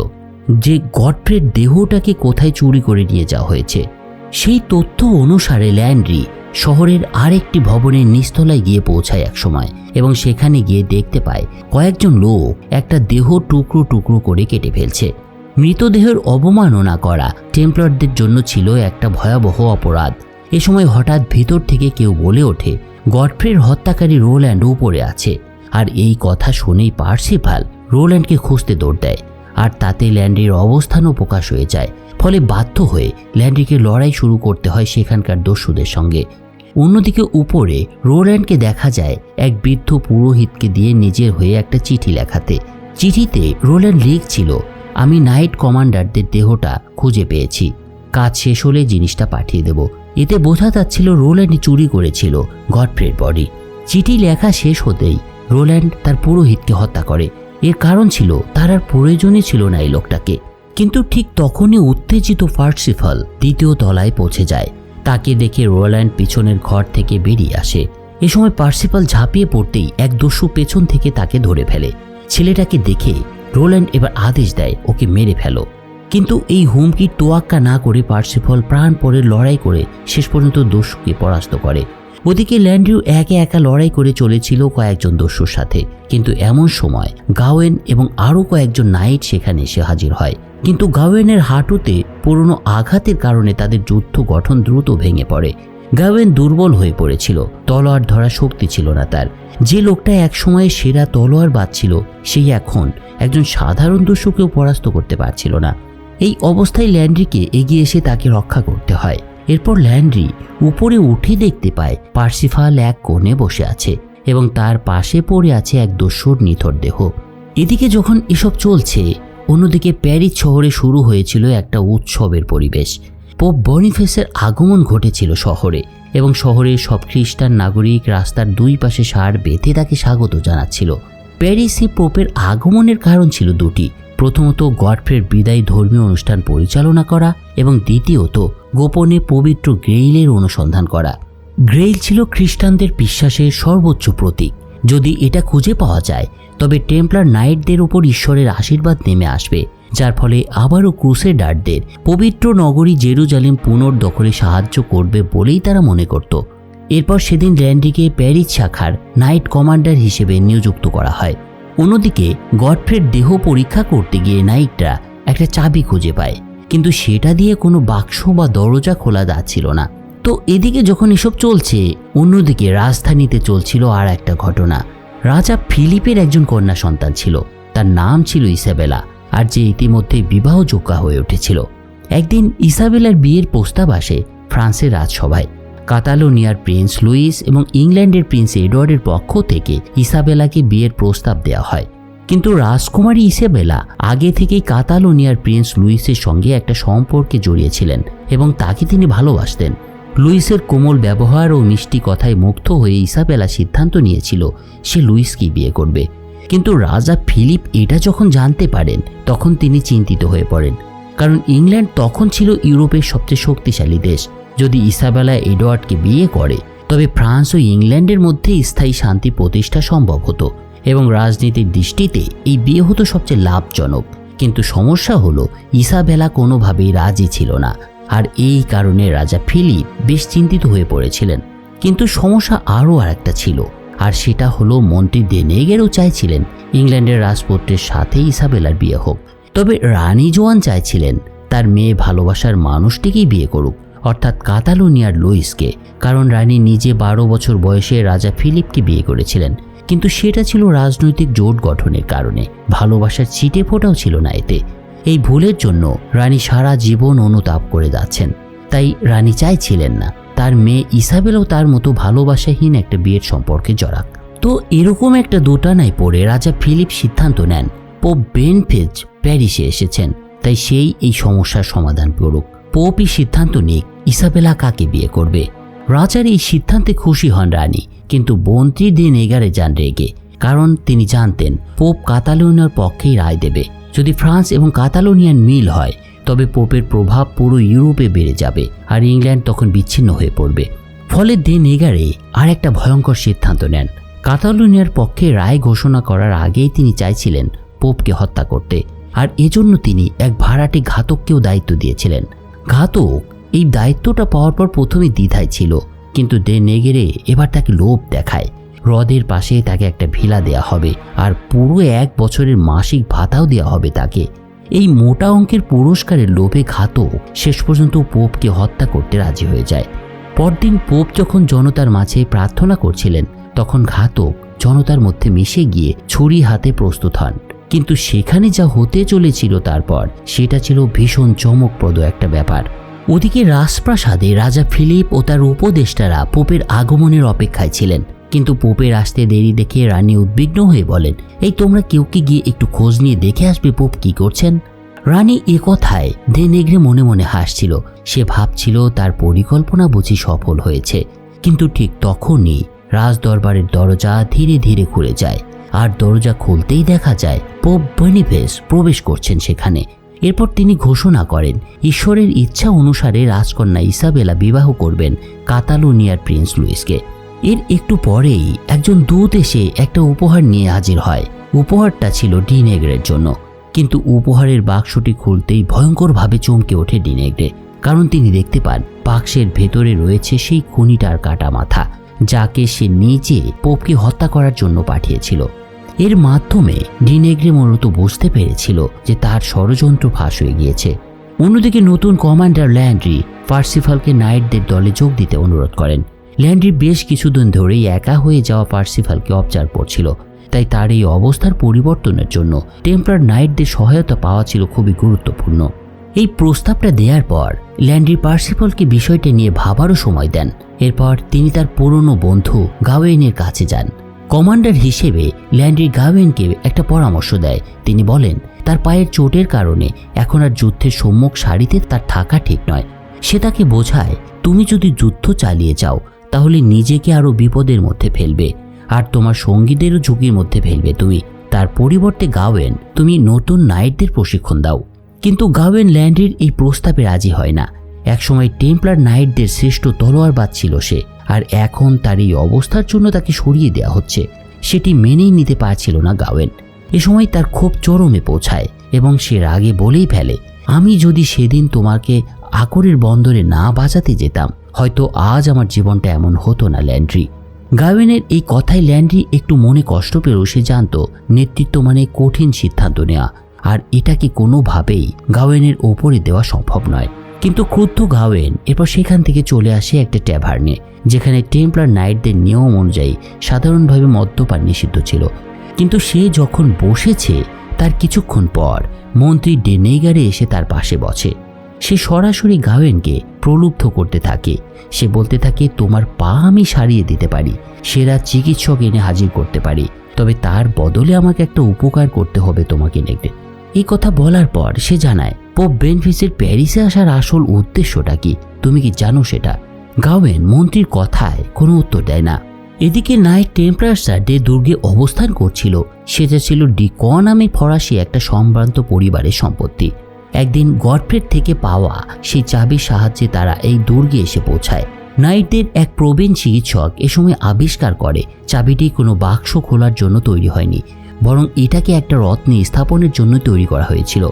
যে গডফ্রের দেহটাকে কোথায় চুরি করে নিয়ে যাওয়া হয়েছে। সেই তথ্য অনুসারে ল্যান্ডি শহরের আরেকটি ভবনের নিচতলায় গিয়ে পৌঁছায় একসময় এবং সেখানে গিয়ে দেখতে পায় কয়েকজন লোক একটা দেহ টুকরো টুকরো করে কেটে ফেলছে। মৃতদেহের অবমাননা করা টেম্পলারদের জন্য ছিল একটা ভয়াবহ অপরাধ। এ সময় হঠাৎ ভিতর থেকে কেউ বলে ওঠে গডফ্রের হত্যাকারী রোল্যান্ড উপরে আছে। আর এই কথা শুনেই পার্সিফাল রোল্যান্ডকে খুঁজতে দৌড় দেয়, আর তাতে ল্যান্ডির অবস্থানও প্রকাশ হয়ে যায়। ফলে বাধ্য হয়ে ল্যান্ডিকে লড়াই শুরু করতে হয় সেখানকার দস্যুদের সঙ্গে। অন্যদিকে উপরে রোল্যান্ডকে দেখা যায় এক বৃদ্ধ পুরোহিতকে দিয়ে নিজের হয়ে একটা চিঠি লেখাতে। চিঠিতে রোল্যান্ড লিখছিল, আমি নাইট কমান্ডারদের দেহটা খুঁজে পেয়েছি, কাজ শেষ হলে জিনিসটা পাঠিয়ে দেব। এতে বোঝা যাচ্ছিল রোল্যান্ড চুরি করেছিল গডফ্রের বডি। চিঠি লেখা শেষ হতেই রোল্যান্ড তার পুরোহিতকে হত্যা করে। এর কারণ ছিল তার আর প্রয়োজনই ছিল না এই লোকটাকে। কিন্তু ঠিক তখনই উত্তেজিত পার্সিফাল দ্বিতীয় তলায় পৌঁছে যায়। তাকে দেখে রোল্যান্ড পিছনের ঘর থেকে বেরিয়ে আসে। এ সময় পার্সিফাল ঝাঁপিয়ে পড়তেই এক দস্যু পেছন থেকে তাকে ধরে ফেলে। ছেলেটাকে দেখে রোল্যান্ড এবার আদেশ দেয় ওকে মেরে ফেলো। কিন্তু এই হুমকির তোয়াক্কা না করে পার্সিফাল প্রাণপণে লড়াই করে শেষ পর্যন্ত দস্যুকে পরাস্ত করে। ওদিকে ল্যান্ড্রিউ একা একা লড়াই করে চলেছিল কয়েকজন দস্যুর সাথে। কিন্তু এমন সময় গাওয়েন এবং আরও কয়েকজন নাইট সেখানে এসে হাজির হয়। কিন্তু গাওয়েনের হাঁটুতে পুরনো আঘাতের কারণে তাদের যুদ্ধ গঠন দ্রুত ভেঙে পড়ে। গাওয়েন দুর্বল হয়ে পড়েছিল, তলোয়ার ধরা শক্তি ছিল না তার। যে লোকটা একসময় সেরা তলোয়ার বাঁধছিল সেই এখন একজন সাধারণ দস্যুকেও পরাস্ত করতে পারছিল না। এই অবস্থায় ল্যান্ড্রিকে এগিয়ে এসে তাকে রক্ষা করতে হয়। এরপর ল্যান্ড্রি উপরে উঠে দেখতে পায় পার্সিফাল এক কোণে বসে আছে এবং তার পাশে পড়ে আছে এক দস্যুর নিথর দেহ। এদিকে যখন এসব চলছে, অন্যদিকে প্যারিস শহরে শুরু হয়েছিল একটা উৎসবের পরিবেশ। পোপ বনিফেসের আগমন ঘটেছিল শহরে এবং শহরের সব খ্রিস্টান নাগরিক রাস্তার দুই পাশে ষাঁড় বেঁধে তাকে স্বাগত জানাচ্ছিল। প্যারিসে পোপের আগমনের কারণ ছিল দুটি। প্রথমত গডফ্রের বিদায়ী ধর্মীয় অনুষ্ঠান পরিচালনা করা এবং দ্বিতীয়ত গোপনে পবিত্র গ্রেইলের অনুসন্ধান করা। গ্রেইল ছিল খ্রিস্টানদের বিশ্বাসের সর্বোচ্চ প্রতীক। যদি এটা খুঁজে পাওয়া যায় তবে টেম্পলার নাইটদের উপর ঈশ্বরের আশীর্বাদ নেমে আসবে, যার ফলে আবারও ক্রুসেডারদের পবিত্র নগরী জেরুজালেম পুনর্দখলে সাহায্য করবে বলেই তারা মনে করত। এরপর সেদিন ল্যান্ডিকে প্যারিস শাখার নাইট কমান্ডার হিসেবে নিযুক্ত করা হয়। অন্যদিকে গডফ্রের দেহ পরীক্ষা করতে গিয়ে নাইটরা একটা চাবি খুঁজে পায়, কিন্তু সেটা দিয়ে কোনো বাক্স বা দরজা খোলা যাচ্ছিল না। তো এদিকে যখন এসব চলছে, অন্যদিকে রাজধানীতে চলছিল আর একটা ঘটনা। রাজা ফিলিপের একজন কন্যা সন্তান ছিল, তার নাম ছিল ইসাবেলা, আর যে ইতিমধ্যে বিবাহযোগ্যা হয়ে উঠেছিল। একদিন ইসাবেলার বিয়ের প্রস্তাব আসে ফ্রান্সের রাজসভায়। কাতালোনিয়ার প্রিন্স লুইস এবং ইংল্যান্ডের প্রিন্স এডওয়ার্ডের পক্ষ থেকে ইসাবেলাকে বিয়ের প্রস্তাব দেওয়া হয়। কিন্তু রাজকুমারী ইসাবেলা আগে থেকেই কাতালোনিয়ার প্রিন্স লুইসের সঙ্গে একটা সম্পর্কে জড়িয়েছিলেন এবং তাকে তিনি ভালোবাসতেন। লুইসের কোমল ব্যবহার ও মিষ্টি কথায় মুগ্ধ হয়ে ইসাবেলা সিদ্ধান্ত নিয়েছিল সে লুইসকে বিয়ে করবে। কিন্তু রাজা ফিলিপ এটা যখন জানতে পারেন তখন তিনি চিন্তিত হয়ে পড়েন, কারণ ইংল্যান্ড তখন ছিল ইউরোপের সবচেয়ে শক্তিশালী দেশ। যদি ইসাবেলা এডওয়ার্ডকে বিয়ে করে তবে ফ্রান্স ও ইংল্যান্ডের মধ্যে স্থায়ী শান্তি প্রতিষ্ঠা সম্ভব হতো এবং রাজনীতির দৃষ্টিতে এই বিয়ে হতো সবচেয়ে লাভজনক। কিন্তু সমস্যা হলো ইসাবেলা কোনোভাবেই রাজি ছিল না, আর এই কারণে রাজা ফিলিপ বেশ চিন্তিত হয়ে পড়েছিলেন। কিন্তু সমস্যা আরও আরেকটা ছিল, আর সেটা হলো মন্ত্রী দেনেগেরও চাইছিলেন ইংল্যান্ডের রাজপুত্রের সাথে ইসাবেলার বিয়ে হোক। তবে রানী জোয়ান চাইছিলেন তার মেয়ে ভালোবাসার মানুষটিকেই বিয়ে করুক, অর্থাৎ কাতালোনিয়ার লুইসকে, কারণ রানী নিজে 12 বছর বয়সে রাজা ফিলিপকে বিয়ে করেছিলেন। কিন্তু সেটা ছিল রাজনৈতিক জোট গঠনের কারণে, ভালোবাসার ছিটে ফোঁটাও ছিল না এতে। এই ভুলের জন্য রানী সারা জীবন অনুতাপ করে যাচ্ছেন। তাই রানী চাইছিলেন না তার মেয়ে ইসাবেলও তার মতো ভালোবাসাহীন একটা বিয়ের সম্পর্কে জড়াক। তো এরকম একটা দোটানায় পড়ে রাজা ফিলিপ সিদ্ধান্ত নেন পোপ বেনিফিস প্যারিসে এসেছেন, তাই সেই এই সমস্যার সমাধান করুক। পোপই সিদ্ধান্ত নিক ইসাবেলা কাকে বিয়ে করবে। রাজার এই সিদ্ধান্তে খুশি হন রানী, কিন্তু মন্ত্রী ডে নেগারে যান রেগে, কারণ তিনি জানতেন পোপ কাতালোনিয়ার পক্ষেই রায় দেবে। যদি ফ্রান্স এবং কাতালোনিয়ার মিল হয় তবে পোপের প্রভাব পুরো ইউরোপে বেড়ে যাবে আর ইংল্যান্ড তখন বিচ্ছিন্ন হয়ে পড়বে। ফলে ডে নেগারে আর একটা ভয়ঙ্কর সিদ্ধান্ত নেন। কাতালোনিয়ার পক্ষে রায় ঘোষণা করার আগেই তিনি চাইছিলেন পোপকে হত্যা করতে, আর এজন্য তিনি এক ভাড়াটে ঘাতককেও দায়িত্ব দিয়েছিলেন। ঘাতক এই দায়িত্বটা পাওয়ার পর প্রথমে দ্বিধায় ছিল, কিন্তু ডে নেগেরে এবার তাকে লোভ দেখায়। হ্রদের পাশে তাকে একটা ভিলা দেয়া হবে আর পুরো 1 বছরের মাসিক ভাতাও দেওয়া হবে তাকে। এই মোটা অঙ্কের পুরস্কারের লোভে ঘাতক শেষ পর্যন্ত পোপকে হত্যা করতে রাজি হয়ে যায়। পরদিন পোপ যখন জনতার মাঝে প্রার্থনা করছিলেন তখন ঘাতক জনতার মধ্যে মিশে গিয়ে ছুরি হাতে প্রস্তুত হন। কিন্তু সেখানে যা হতে চলেছিল তারপর সেটা ছিল ভীষণ চমকপ্রদ একটা ব্যাপার। ওদিকে রাজপ্রাসাদে রাজা ফিলিপ ও তার উপদেষ্টারা পোপের আগমনের অপেক্ষায় ছিলেন, কিন্তু পোপের আসতে দেরি দেখে রানী উদ্বিগ্ন হয়ে বলেন, এই তোমরা কেউ কি গিয়ে একটু খোঁজ নিয়ে দেখে আসবে পোপ কি করছেন। রানী এ কথায় ডে নেগরে মনে মনে হাসছিল। সে ভাবছিল তার পরিকল্পনা বুঝি সফল হয়েছে। কিন্তু ঠিক তখনই রাজদরবারের দরজা ধীরে ধীরে খুলে যায়, আর দরজা খুলতেই দেখা যায় পোপ বেনিফিস প্রবেশ করছেন সেখানে। এরপর তিনি ঘোষণা করেন ঈশ্বরের ইচ্ছা অনুসারে রাজকন্যা ইসাবেলা বিবাহ করবেন কাতালোনিয়ার প্রিন্স লুইসকে। এর একটু পরেই একজন দূত এসে একটা উপহার নিয়ে হাজির হয়। উপহারটা ছিল ডি নেগরের জন্য, কিন্তু উপহারের বাক্সটি খুলতেই ভয়ঙ্করভাবে চমকে ওঠে ডি নেগরে, কারণ তিনি দেখতে পান বাক্সের ভেতরে রয়েছে সেই খুনিটার কাটা মাথা, যাকে সে নিজে পোপকে হত্যা করার জন্য পাঠিয়েছিল। এর মাধ্যমে ডি নেগরে মূলত বুঝতে পেরেছিল যে তার ষড়যন্ত্র ফাঁস হয়ে গিয়েছে। অন্যদিকে নতুন কমান্ডার ল্যান্ড্রি পার্সিফালকে নাইটদের দলে যোগ দিতে অনুরোধ করেন। ল্যান্ড্রি বেশ কিছুদিন ধরেই একা হয়ে যাওয়া পার্সিফালকে অবজার্ভ করছিল, তাই তার এই অবস্থার পরিবর্তনের জন্য টেম্পলার নাইটদের সহায়তা পাওয়া ছিল খুবই গুরুত্বপূর্ণ। এই প্রস্তাবটা দেওয়ার পর ল্যান্ড্রি পার্সিফালকে বিষয়টা নিয়ে ভাবারও সময় দেন। এরপর তিনি তার পুরনো বন্ধু গাওয়েনের কাছে যান। কমান্ডার হিসেবে ল্যান্ড্রি গাওয়েনকে একটা পরামর্শ দেয়। তিনি বলেন তার পায়ের চোটের কারণে এখন আর যুদ্ধের সম্মুখ সারিতে তার থাকা ঠিক নয়। সে তাকে বোঝায় তুমি যদি যুদ্ধ চালিয়ে যাও তাহলে নিজেকে আরো বিপদের মধ্যে ফেলবে, আর তোমার সঙ্গীদেরও ঝুঁকির মধ্যে ফেলবে তুমি। তার পরিবর্তে গাওয়েন তুমি নতুন নাইটদের প্রশিক্ষণ দাও। কিন্তু গাওয়েন ল্যান্ড্রির এই প্রস্তাবে রাজি হয় না। একসময় টেম্পলার নাইটদের শ্রেষ্ঠ তলোয়ারবাজ ছিল সে, আর এখন তার এই অবস্থার জন্য তাকে সরিয়ে দেওয়া হচ্ছে। সেটি মেনেই নিতে পারছিল না গাওয়েন। এ সময় তার ক্ষোভ চরমে পৌঁছায় এবং সে রাগে বলেই ফেলে, আমি যদি সেদিন তোমাকে আকরের বন্দরে না বাঁচাতে যেতাম হয়তো আজ আমার জীবনটা এমন হতো না ল্যান্ড্রি। গাওয়েনের এই কথায় ল্যান্ড্রি একটু মনে কষ্ট পেলেও সে জানত নেতৃত্ব মানে কঠিন সিদ্ধান্ত নেওয়া, আর এটাকে কোনোভাবেই গাওয়েনের ওপরে দেওয়া সম্ভব নয়। কিন্তু ক্রুদ্ধ গাওয়েন এরপর সেখান থেকে চলে আসে একটা ট্যাভার্নে, যেখানে টেম্পলার নাইটদের নিয়ম অনুযায়ী সাধারণভাবে মদ্যপান নিষিদ্ধ ছিল। কিন্তু সে যখন বসেছে তার কিছুক্ষণ পর মন্ত্রী ডে নেগারে এসে তার পাশে বসে। সে সরাসরি গাওয়েনকে প্রলুব্ধ করতে থাকে। সে বলতে থাকে তোমার পা আমি সারিয়ে দিতে পারি, সেরা চিকিৎসক এনে হাজির করতে পারি, তবে তার বদলে আমাকে একটা উপকার করতে হবে তোমাকে নেগড়ে। এই কথা বলার পর সে জানায় পোপ বেনিফিসের প্যারিসে আসার আসল উদ্দেশ্যটা কি, তুমি কি জানো সেটা? গাওয়েন মন্ত্রীর কথায় কোনো উত্তর দেয় না। এদিকে নাইট টেম্পলার্সরা ডে দুর্গে অবস্থান করছিল। সেটা ছিল ডিকো নামে ফরাসি একটা সম্ভ্রান্ত পরিবারের সম্পত্তি। একদিন গডফ্রেড থেকে পাওয়া সেই চাবির সাহায্যে তারা এই দুর্গে এসে পৌঁছায়। নাইটদের এক প্রবীণ চিকিৎসক এ সময় আবিষ্কার করে চাবিটি কোনো বাক্স খোলার জন্য তৈরি হয়নি, বরং এটাকে একটা রত্নে স্থাপনের জন্য তৈরি করা হয়েছিল।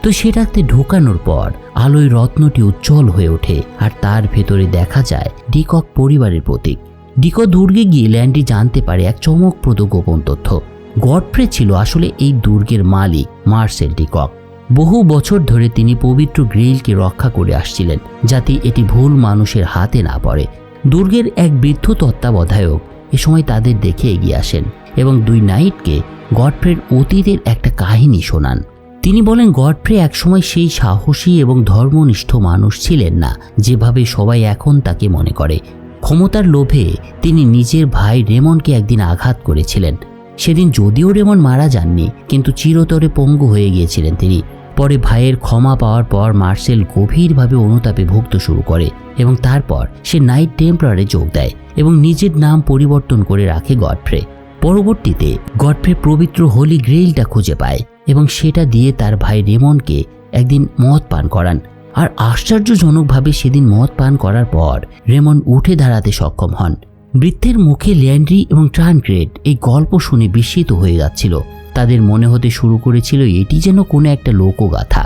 তো সেটাতে ঢোকানোর পর আলোয় রত্নটি উজ্জ্বল হয়ে ওঠে, আর তার ভেতরে দেখা যায় ডিকক পরিবারের প্রতীক। ডিকো দুর্গে গিয়ে ল্যান্ড্রি জানতে পারে এক চমকপ্রদ গোপন তথ্য। গডফ্রে ছিল আসলে এই দুর্গের মালিক মার্সেল ডিকক। বহু বছর ধরে তিনি পবিত্র গ্রেইলকে রক্ষা করে আসছিলেন যাতে এটি ভুল মানুষের হাতে না পড়ে। দুর্গের এক বৃদ্ধ তত্ত্বাবধায়ক এ সময় তাদের দেখে এগিয়ে আসেন এবং দুই নাইটকে গডফ্রের অতীতের একটা কাহিনী শোনান। তিনি বলেন গডফ্রে একসময় সেই সাহসী এবং ধর্মনিষ্ঠ মানুষ ছিলেন না যেভাবে সবাই এখন তাকে মনে করে। ক্ষমতার লোভে তিনি নিজের ভাই রেমনকে একদিন আঘাত করেছিলেন। সেদিন যদিও রেমন মারা যাননি, কিন্তু চিরতরে পঙ্গু হয়ে গিয়েছিলেন তিনি। পরে ভাইয়ের ক্ষমা পাওয়ার পর মার্সেল গভীরভাবে অনুতাপে ভুগতে শুরু করে এবং তারপর সে নাইট টেম্পলারে যোগ দেয় এবং নিজের নাম পরিবর্তন করে রাখে গডফ্রে। পরবর্তীতে গডফ্রে পবিত্র হোলি গ্রেইলটা খুঁজে পায় এবং সেটা দিয়ে তার ভাই রেমনকে একদিন মদ পান করান। আর আশ্চর্যজনকভাবে সেদিন মদ পান করার পর রেমন উঠে দাঁড়াতে সক্ষম হন। বৃদ্ধের মুখে ল্যান্ড্রি এবং ট্রানক্রেড এই গল্প শুনে বিস্মিত হয়ে যাচ্ছিল। তাদের মনে হতে শুরু করেছিল এটি যেন কোনো একটা লোকগাথা।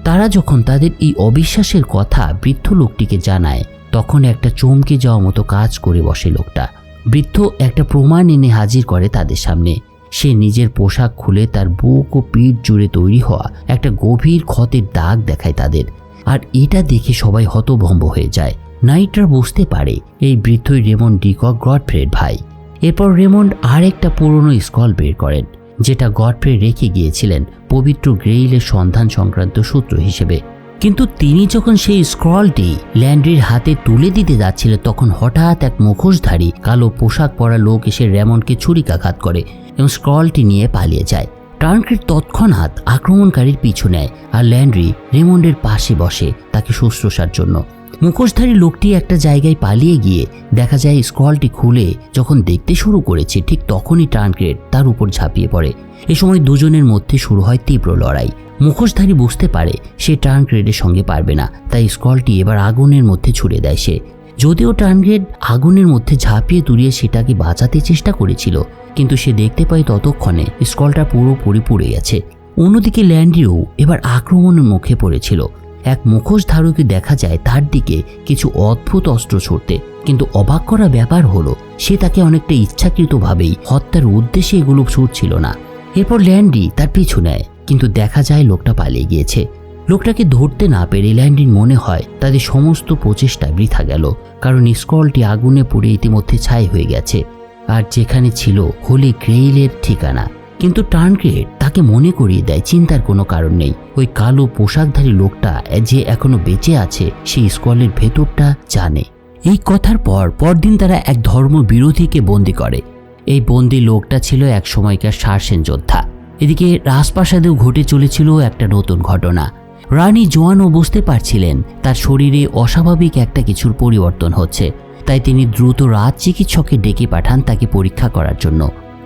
তারা যখন তাদের এই অবিশ্বাসের কথা বৃদ্ধ লোকটিকে জানায়, তখন একটা চমকে যাওয়া মতো কাজ করে বসে লোকটা। বৃদ্ধ একটা প্রমাণ এনে হাজির করে তাদের সামনে। সে নিজের পোশাক খুলে তার বুক ও পিঠ জুড়ে তৈরি হওয়া একটা গভীর ক্ষতের দাগ দেখায় তাদের। আর এটা দেখে সবাই হতভম্ব হয়ে যায়। নাইটরা বুঝতে পারে এই বৃদ্ধই রেমন্ড ডিকক, গডফ্রের ভাই। এরপর রেমন্ড আর একটা পুরনো স্ক্রল বের করেন, যেটা গডফ্রে রেখে গিয়েছিলেন পবিত্র গ্রেইলের সন্ধান সংক্রান্ত সূত্র হিসেবে। কিন্তু তিনি যখন সেই স্ক্রলটি ল্যান্ড্রির হাতে তুলে দিতে যাচ্ছিল, তখন হঠাৎ এক মুখোশধারী কালো পোশাক পরা লোক এসে রেমন্ডকে ছুরিকাঘাত করে এবং স্ক্রলটি নিয়ে পালিয়ে যায়। ট্রানক্রেড তৎক্ষণাৎ আক্রমণকারীর পিছু নেয় আর ল্যান্ড্রি রেমন্ডের পাশে বসে তাকে শুশ্রূষার জন্য। মুখোশধারী লোকটি একটা জায়গায় পালিয়ে গিয়ে দেখা যায় স্ক্রলটি খুলে যখন দেখতে শুরু করেছে, ঠিক তখনই ট্রানক্রেড তার উপর ঝাঁপিয়ে পড়ে। এ সময় দুজনের মধ্যে শুরু হয় তীব্র লড়াই। মুখোশধারী বুঝতে পারে সে ট্রানক্রেডের সঙ্গে পারবে না, তাই স্ক্রলটি এবার আগুনের মধ্যে ছুড়ে দেয় সে। যদিও ট্রানক্রেড আগুনের মধ্যে ঝাঁপিয়ে তুলিয়ে সেটাকে বাঁচাতে চেষ্টা করেছিল, কিন্তু সে দেখতে পায় ততক্ষণে স্ক্রলটা পুরোপুরি পুড়ে গেছে। অন্যদিকে ল্যান্ড্রিও এবার আক্রমণের মুখে পড়েছিল। এক মুখোশধারীকে দেখা যায় তার দিকে কিছু অদ্ভুত অস্ত্র ছুটতে, কিন্তু অবাক করা ব্যাপার হলো সে তাকে অনেকটা ইচ্ছাকৃতভাবেই হত্যার উদ্দেশ্যে এগুলো ছুটছিল না। এরপর ল্যান্ড্রি তার পিছু নেয়, কিন্তু দেখা যায় লোকটা পালিয়ে গিয়েছে। লোকটাকে ধরতে না পেরে ল্যান্ড্রির মনে হয় তাদের সমস্ত প্রচেষ্টা বৃথা গেল, কারণ স্ক্রলটি আগুনে পুড়ে ইতিমধ্যে ছাই হয়ে গেছে আর যেখানে ছিল হোলি গ্রেইলের ঠিকানা। কিন্তু ট্রানক্রেড তাকে মনে করিয়ে দেয় চিন্তার কোনো কারণ নেই। ওই কালো পোশাকধারী লোকটা যে এখনো বেঁচে আছে সেই স্ক্রলের ভেতরটা জানে। এই কথার পরদিন তারা এক ধর্ম বিরোধীকে বন্দী করে। এই বন্দী লোকটা ছিল এক সময়কার সারসেন যোদ্ধা। এদিকে রাজপ্রাসাদেও ঘটে চলেছিল একটা নতুন ঘটনা। রানী জোয়ানও বুঝতে পারছিলেন তার শরীরে অস্বাভাবিক একটা কিছুর পরিবর্তন হচ্ছে, তাই তিনি দ্রুত রাজ চিকিৎসককে ডেকে পাঠান তাকে পরীক্ষা করার জন্য।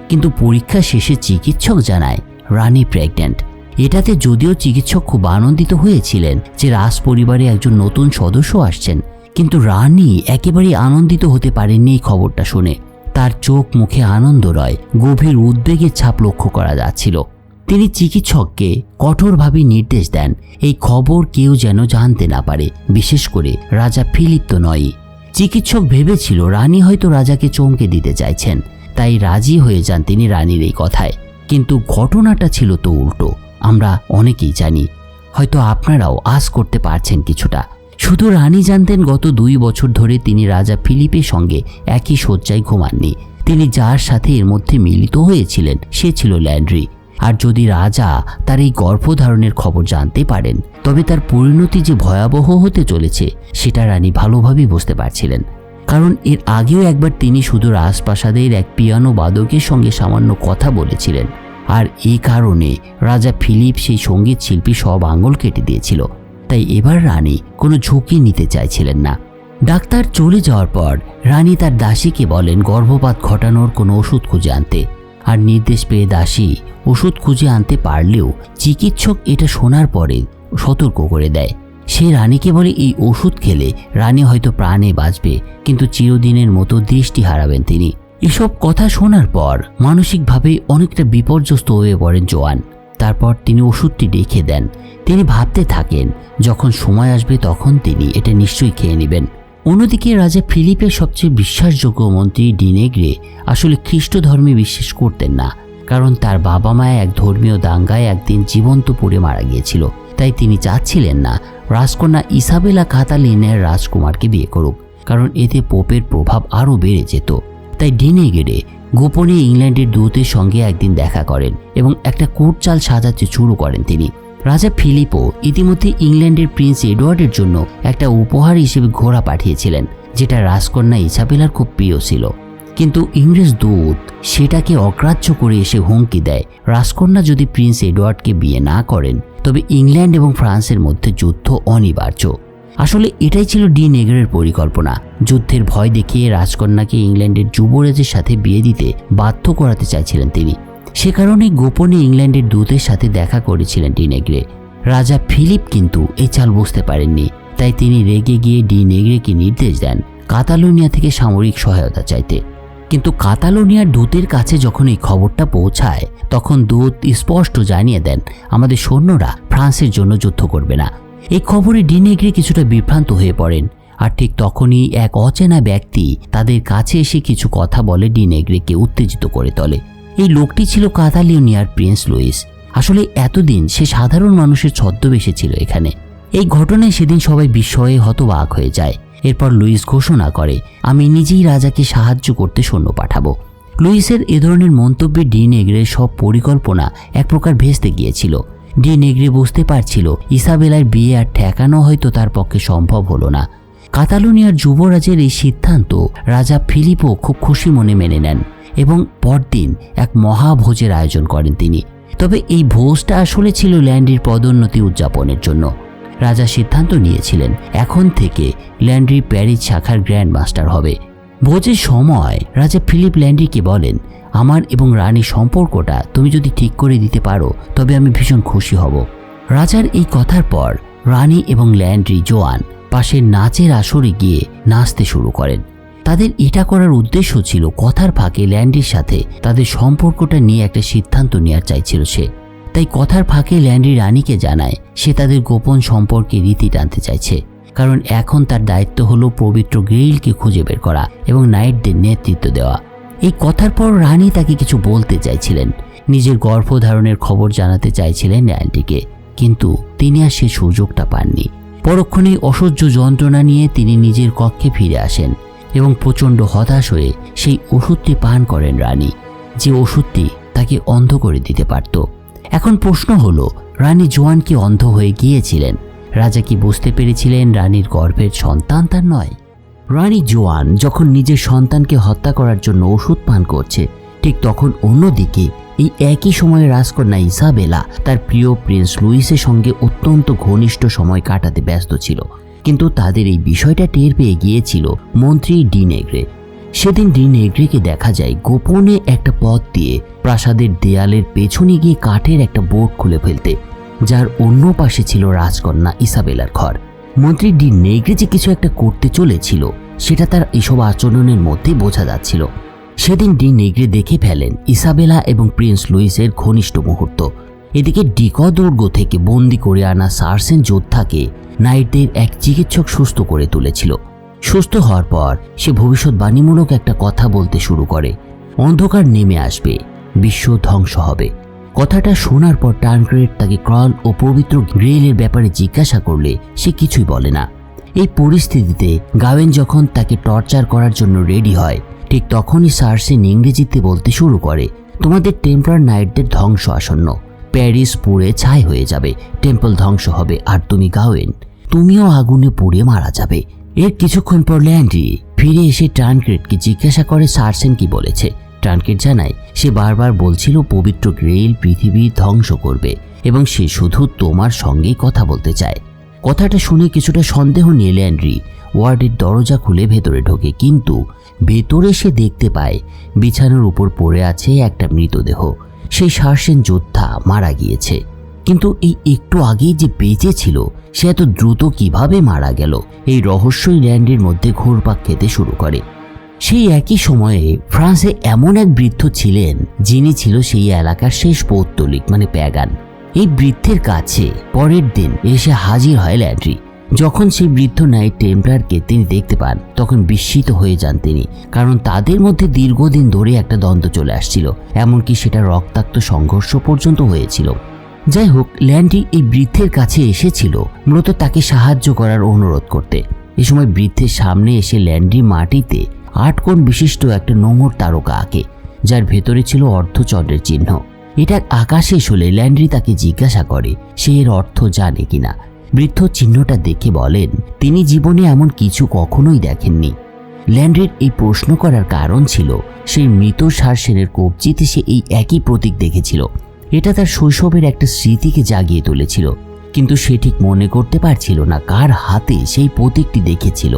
কিন্তু পরীক্ষা শেষে চিকিৎসক জানায় রানী প্রেগন্যান্ট। এটাতে যদিও চিকিৎসক খুব আনন্দিত হয়েছিলেন যে রাজ পরিবারে একজন নতুন সদস্য আসছেন, কিন্তু রানী একেবারেই আনন্দিত হতে পারেননি এই খবরটা শুনে। তার চোখ মুখে আনন্দ নয়, গভীর উদ্বেগের ছাপ লক্ষ্য করা যাচ্ছিল। তিনি চিকিৎসককে কঠোরভাবে নির্দেশ দেন এই খবর কেউ যেন জানতে না পারে, বিশেষ করে রাজা ফিলিপ তো নয়। চিকিৎসক ভেবেছিল রানী হয়তো রাজাকে চমকে দিতে চাইছেন, তাই রাজি হয়ে যান তিনি রানীর এই কথায়। কিন্তু ঘটনাটা ছিল তো উল্টো। আমরা অনেকেই জানি, হয়তো আপনারাও আশ করতে পারছেন কিছুটা। শুধু রানী জানতেন গত 2 বছর ধরে তিনি রাজা ফিলিপের সঙ্গে একই শয্যায় ঘুমাননি। তিনি যার সাথে এর মধ্যে মিলিত হয়েছিলেন সে ছিল ল্যান্ড্রি। আর যদি রাজা তার এই গর্ভধারণের খবর জানতে পারেন, তবে তার পরিণতি যে ভয়াবহ হতে চলেছে সেটা রানী ভালোভাবেই বুঝতে পারছিলেন। কারণ এর আগেও একবার তিনি শুধু রাজপ্রাসাদের এক পিয়ানো বাদকের সঙ্গে সামান্য কথা বলেছিলেন, আর এই কারণে রাজা ফিলিপ সেই সঙ্গীত শিল্পী সব আঙুল কেটে দিয়েছিল। তাই এবার রানী কোনো ঝুঁকি নিতে চাইছিলেন না। ডাক্তার চলে যাওয়ার পর রানী তার দাসীকে বলেন গর্ভপাত ঘটানোর কোনো ওষুধ খুঁজে আনতে। আর নির্দেশ পেয়ে দাসী ওষুধ খুঁজে আনতে পারলেও চিকিৎসক এটা শোনার পরে সতর্ক করে দেয়। সে রানীকে বলে এই ওষুধ খেলে রানী হয়তো প্রাণে বাঁচবে, কিন্তু চিরদিনের মতো দৃষ্টি হারাবেন তিনি। এসব কথা শোনার পর মানসিকভাবে অনেকটা বিপর্যস্ত হয়ে পড়েন জোয়ান। তারপর তিনি ওষুধটি রেখে দেন। তিনি ভাবতে থাকেন যখন সময় আসবে তখন তিনি এটা নিশ্চয়ই খেয়ে নেবেন। অন্যদিকে রাজা ফিলিপের সবচেয়ে বিশ্বাসযোগ্য মন্ত্রী ডিনেগ্রে আসলে খ্রিস্ট ধর্মে বিশ্বাস করতেন না, কারণ তার বাবা মায় এক ধর্মীয় দাঙ্গায় একদিন জীবন্ত পুড়ে মারা গিয়েছিল। তাই তিনি চাচ্ছিলেন না রাজকন্যা ইসাবেলা কাতালিনের রাজকুমারকে বিয়ে করুক, কারণ এতে পোপের প্রভাব আরও বেড়ে যেত। তাই ডিনেগরে গোপনে ইংল্যান্ডের দূতের সঙ্গে একদিন দেখা করেন এবং একটা কূটচাল সাজাতে শুরু করেন তিনি। রাজা ফিলিপও ইতিমধ্যে ইংল্যান্ডের প্রিন্স এডওয়ার্ডের জন্য একটা উপহার হিসেবে ঘোড়া পাঠিয়েছিলেন, যেটা রাজকন্যা ইসাবেলার খুব প্রিয় ছিল। কিন্তু ইংরেজ দূত সেটাকে অগ্রাহ্য করে এসে হুমকি দেয়, রাজকন্যা যদি প্রিন্স এডওয়ার্ডকে বিয়ে না করেন তবে ইংল্যান্ড এবং ফ্রান্সের মধ্যে যুদ্ধ অনিবার্য। আসলে এটাই ছিল ডিনেগরের পরিকল্পনা। যুদ্ধের ভয় দেখিয়ে রাজকন্যাকে ইংল্যান্ডের যুবরাজের সাথে বিয়ে দিতে বাধ্য করাতে চাইছিলেন তিনি। সে কারণে গোপনে ইংল্যান্ডের দূতের সাথে দেখা করেছিলেন ডিনেগরে। রাজা ফিলিপ কিন্তু এই চাল বুঝতে পারেননি, তাই তিনি রেগে গিয়ে ডিনেগরেকে নির্দেশ দেন কাতালোনিয়া থেকে সামরিক সহায়তা চাইতে। কিন্তু কাতালোনিয়ার দূতের কাছে যখন এই খবরটা পৌঁছায় তখন দূত স্পষ্ট জানিয়ে দেন আমাদের সৈন্যরা ফ্রান্সের জন্য যুদ্ধ করবে না। এই খবরে ডিনেগরে কিছুটা বিভ্রান্ত হয়ে পড়েন, আর ঠিক তখনই এক অচেনা ব্যক্তি তাদের কাছে এসে কিছু কথা বলে ডিনেগরেকে উত্তেজিত করে তোলে। এই লোকটি ছিল কাতালোনিয়ার প্রিন্স লুইস। আসলে এতদিন সে সাধারণ মানুষের ছদ্মবেশে ছিল এখানে। এই ঘটনায় সেদিন সবাই বিস্ময়ে হতবাক হয়ে যায়। এরপর লুইস ঘোষণা করে আমি নিজেই রাজাকে সাহায্য করতে সৈন্য পাঠাবো। লুইসের এ ধরনের মন্তব্যে ডিনেগরের সব পরিকল্পনা এক প্রকার ভেস্তে গিয়েছিল। ডিনেগরে বুঝতে পারছিল ইসাবেলার বিয়ে আর ঠেকানো হয়তো তার পক্ষে সম্ভব হলো না। কাতালোনিয়ার যুবরাজের এই সিদ্ধান্ত রাজা ফিলিপও খুব খুশি মনে মেনে নেন এবং পরদিন এক মহাভোজের আয়োজন করেন তিনি। তবে এই ভোজটা আসলে ছিল ল্যান্ড্রির পদোন্নতি উদযাপনের জন্য। রাজা সিদ্ধান্ত নিয়েছিলেন এখন থেকে ল্যান্ড্রি প্যারিস শাখার গ্র্যান্ড মাস্টার হবে। ভোজের সময় রাজা ফিলিপ ল্যান্ড্রিকে বলেন আমার এবং রানীর সম্পর্কটা তুমি যদি ঠিক করে দিতে পারো তবে আমি ভীষণ খুশি হব। রাজার এই কথার পর রানী এবং ল্যান্ড্রি জোয়ান পাশের নাচের আসরে গিয়ে নাচতে শুরু করেন। তাদের এটা করার উদ্দেশ্য ছিল কথার ফাঁকে ল্যান্ড্রির সাথে তাদের সম্পর্কটা নিয়ে একটা সিদ্ধান্ত নেওয়ার চাইছিল সে। তাই কথার ফাঁকে ল্যান্ড্রি রানীকে জানায় সে তাদের গোপন সম্পর্কে রীতি টানতে চাইছে, কারণ এখন তার দায়িত্ব হলো পবিত্র গ্রেইলকে খুঁজে বের করা এবং নাইটদের নেতৃত্ব দেওয়া। এই কথার পর রানী তাকে কিছু বলতে চাইছিলেন, নিজের গর্ভধারণের খবর জানাতে চাইছিলেন ল্যান্ড্রিকে, কিন্তু তিনি আর সে সুযোগটা পাননি। পরক্ষণেই অসহ্য যন্ত্রণা নিয়ে তিনি নিজের কক্ষে ফিরে আসেন এবং প্রচণ্ড হতাশ হয়ে সেই ওষুধটি পান করেন রানী, যে ওষুধটি তাকে অন্ধ করে দিতে পারত। এখন প্রশ্ন হলো রানী জোয়ান কি অন্ধ হয়ে গিয়েছিলেন? রাজা কি বুঝতে পেরেছিলেন রানীর গর্ভের সন্তান তার নয়? রানী জোয়ান যখন নিজের সন্তানকে হত্যা করার জন্য ওষুধ পান করছে, ঠিক তখন অন্যদিকে এই একই সময়ে রাজকন্যা ইসাবেলা তার প্রিয় প্রিন্স লুইসের সঙ্গে অত্যন্ত ঘনিষ্ঠ সময় কাটাতে ব্যস্ত ছিল। কিন্তু তাদের এই বিষয়টা টের পেয়ে গিয়েছিল মন্ত্রী ডিনেগরে। সেদিন ডিনেগরেকে দেখা যায় গোপনে একটা পথ দিয়ে প্রাসাদের দেয়ালের পেছনে গিয়ে কাঠের একটা বোর্ড খুলে ফেলতে, যার অন্য পাশে ছিল রাজকন্যা ইসাবেলার ঘর। মন্ত্রী ডিনেগরে যে কিছু একটা করতে চলেছিল সেটা তার এসব আচরণের মধ্যেই বোঝা যাচ্ছিল। সেদিন ডিনেগরে দেখে ফেলেন ইসাবেলা এবং প্রিন্স লুইসের ঘনিষ্ঠ মুহূর্ত। এদিকে ডিকো দুর্গ থেকে বন্দি করে আনা সার্সেন যোদ্ধাকে নাইটদের এক চিকিৎসক সুস্থ করে তুলেছিল। সুস্থ হওয়ার পর সে ভবিষ্যৎবাণীমূলক একটা কথা বলতে শুরু করে, অন্ধকার নেমে আসবে, বিশ্ব ধ্বংস হবে। কথাটা শোনার পর টানক্রেড তাকে ক্রল ও পবিত্র গ্রেইলের ব্যাপারে জিজ্ঞাসা করলে সে কিছুই বলে না। এই পরিস্থিতিতে গাওয়েন যখন তাকে টর্চার করার জন্য রেডি হয়, ঠিক তখনই সার্সেন ইংরেজিতে বলতে শুরু করে তোমাদের টেম্পলার নাইটদের ধ্বংস আসন্ন, প্যারিস পুড়ে ছাই হয়ে যাবে, টেম্পল ধ্বংস হবে, আর তুমি গাওয়েন তুমিও আগুনে পুড়ে মারা যাবে। এর কিছুক্ষণ পর ল্যান্ড্রি ফিরে এসে টানক্রেডকে জিজ্ঞাসা করে সার্সেন কি বলেছে। টানক্রেড জানায় সে বারবার বলছিল পবিত্র গ্রেইল পৃথিবী ধ্বংস করবে এবং সে শুধু তোমার সঙ্গেই কথা বলতে চায়। কথাটা শুনে কিছুটা সন্দেহ নিয়ে ল্যান্ড্রি ওয়ার্ডের দরজা খুলে ভেতরে ঢোকে, কিন্তু ভেতরে সে দেখতে পায় বিছানার উপর পড়ে আছে একটা মৃতদেহ। সেই সার্সেন যোদ্ধা মারা গিয়েছে, কিন্তু এই একটু আগেই যে বেঁচে ছিল সে এত দ্রুত কিভাবে মারা গেল, এই রহস্যই ল্যান্ড্রির মধ্যে ঘুরপাক খেতে শুরু করে। সেই একই সময়ে ফ্রান্সে এমন এক বৃদ্ধ ছিলেন যিনি ছিল সেই এলাকার শেষ পৌত্তলিক মানে প্যাগান। এই বৃদ্ধের কাছে পরের দিন এসে হাজির হয় ল্যান্ড্রি। যখন সেই বৃদ্ধ নাইট টেম্পলারকে তিনি দেখতে পান তখন বিস্মিত হয়ে যান তিনি, কারণ তাদের মধ্যে দীর্ঘদিন ধরে একটা দ্বন্দ্ব চলে আসছিল, এমনকি সেটা রক্তাক্ত সংঘর্ষ পর্যন্ত হয়েছিল। যাই হোক, ল্যান্ড্রি এই বৃদ্ধের কাছে এসেছিল মূলত তাকে সাহায্য করার অনুরোধ করতে। এ সময় বৃদ্ধের সামনে এসে ল্যান্ড্রি মাটিতে 8 কোণ বিশিষ্ট একটা নোঙর তারকা আঁকে, যার ভেতরে ছিল অর্ধচন্দ্রের চিহ্ন। এটা আঁকা শেষ হলে ল্যান্ড্রি তাকে জিজ্ঞাসা করে সে এর অর্থ জানে কিনা। বৃদ্ধ চিহ্নটা দেখে বলেন তিনি জীবনে এমন কিছু কখনোই দেখেননি। ল্যান্ড্রির এই প্রশ্ন করার কারণ ছিল সেই মৃত সারসেনের কবজিতে সে এই একই প্রতীক দেখেছিল। এটা তার শৈশবের একটা স্মৃতিকে জাগিয়ে তুলেছিল, কিন্তু সে ঠিক মনে করতে পারছিল না কার হাতে সেই প্রতীকটি দেখেছিল।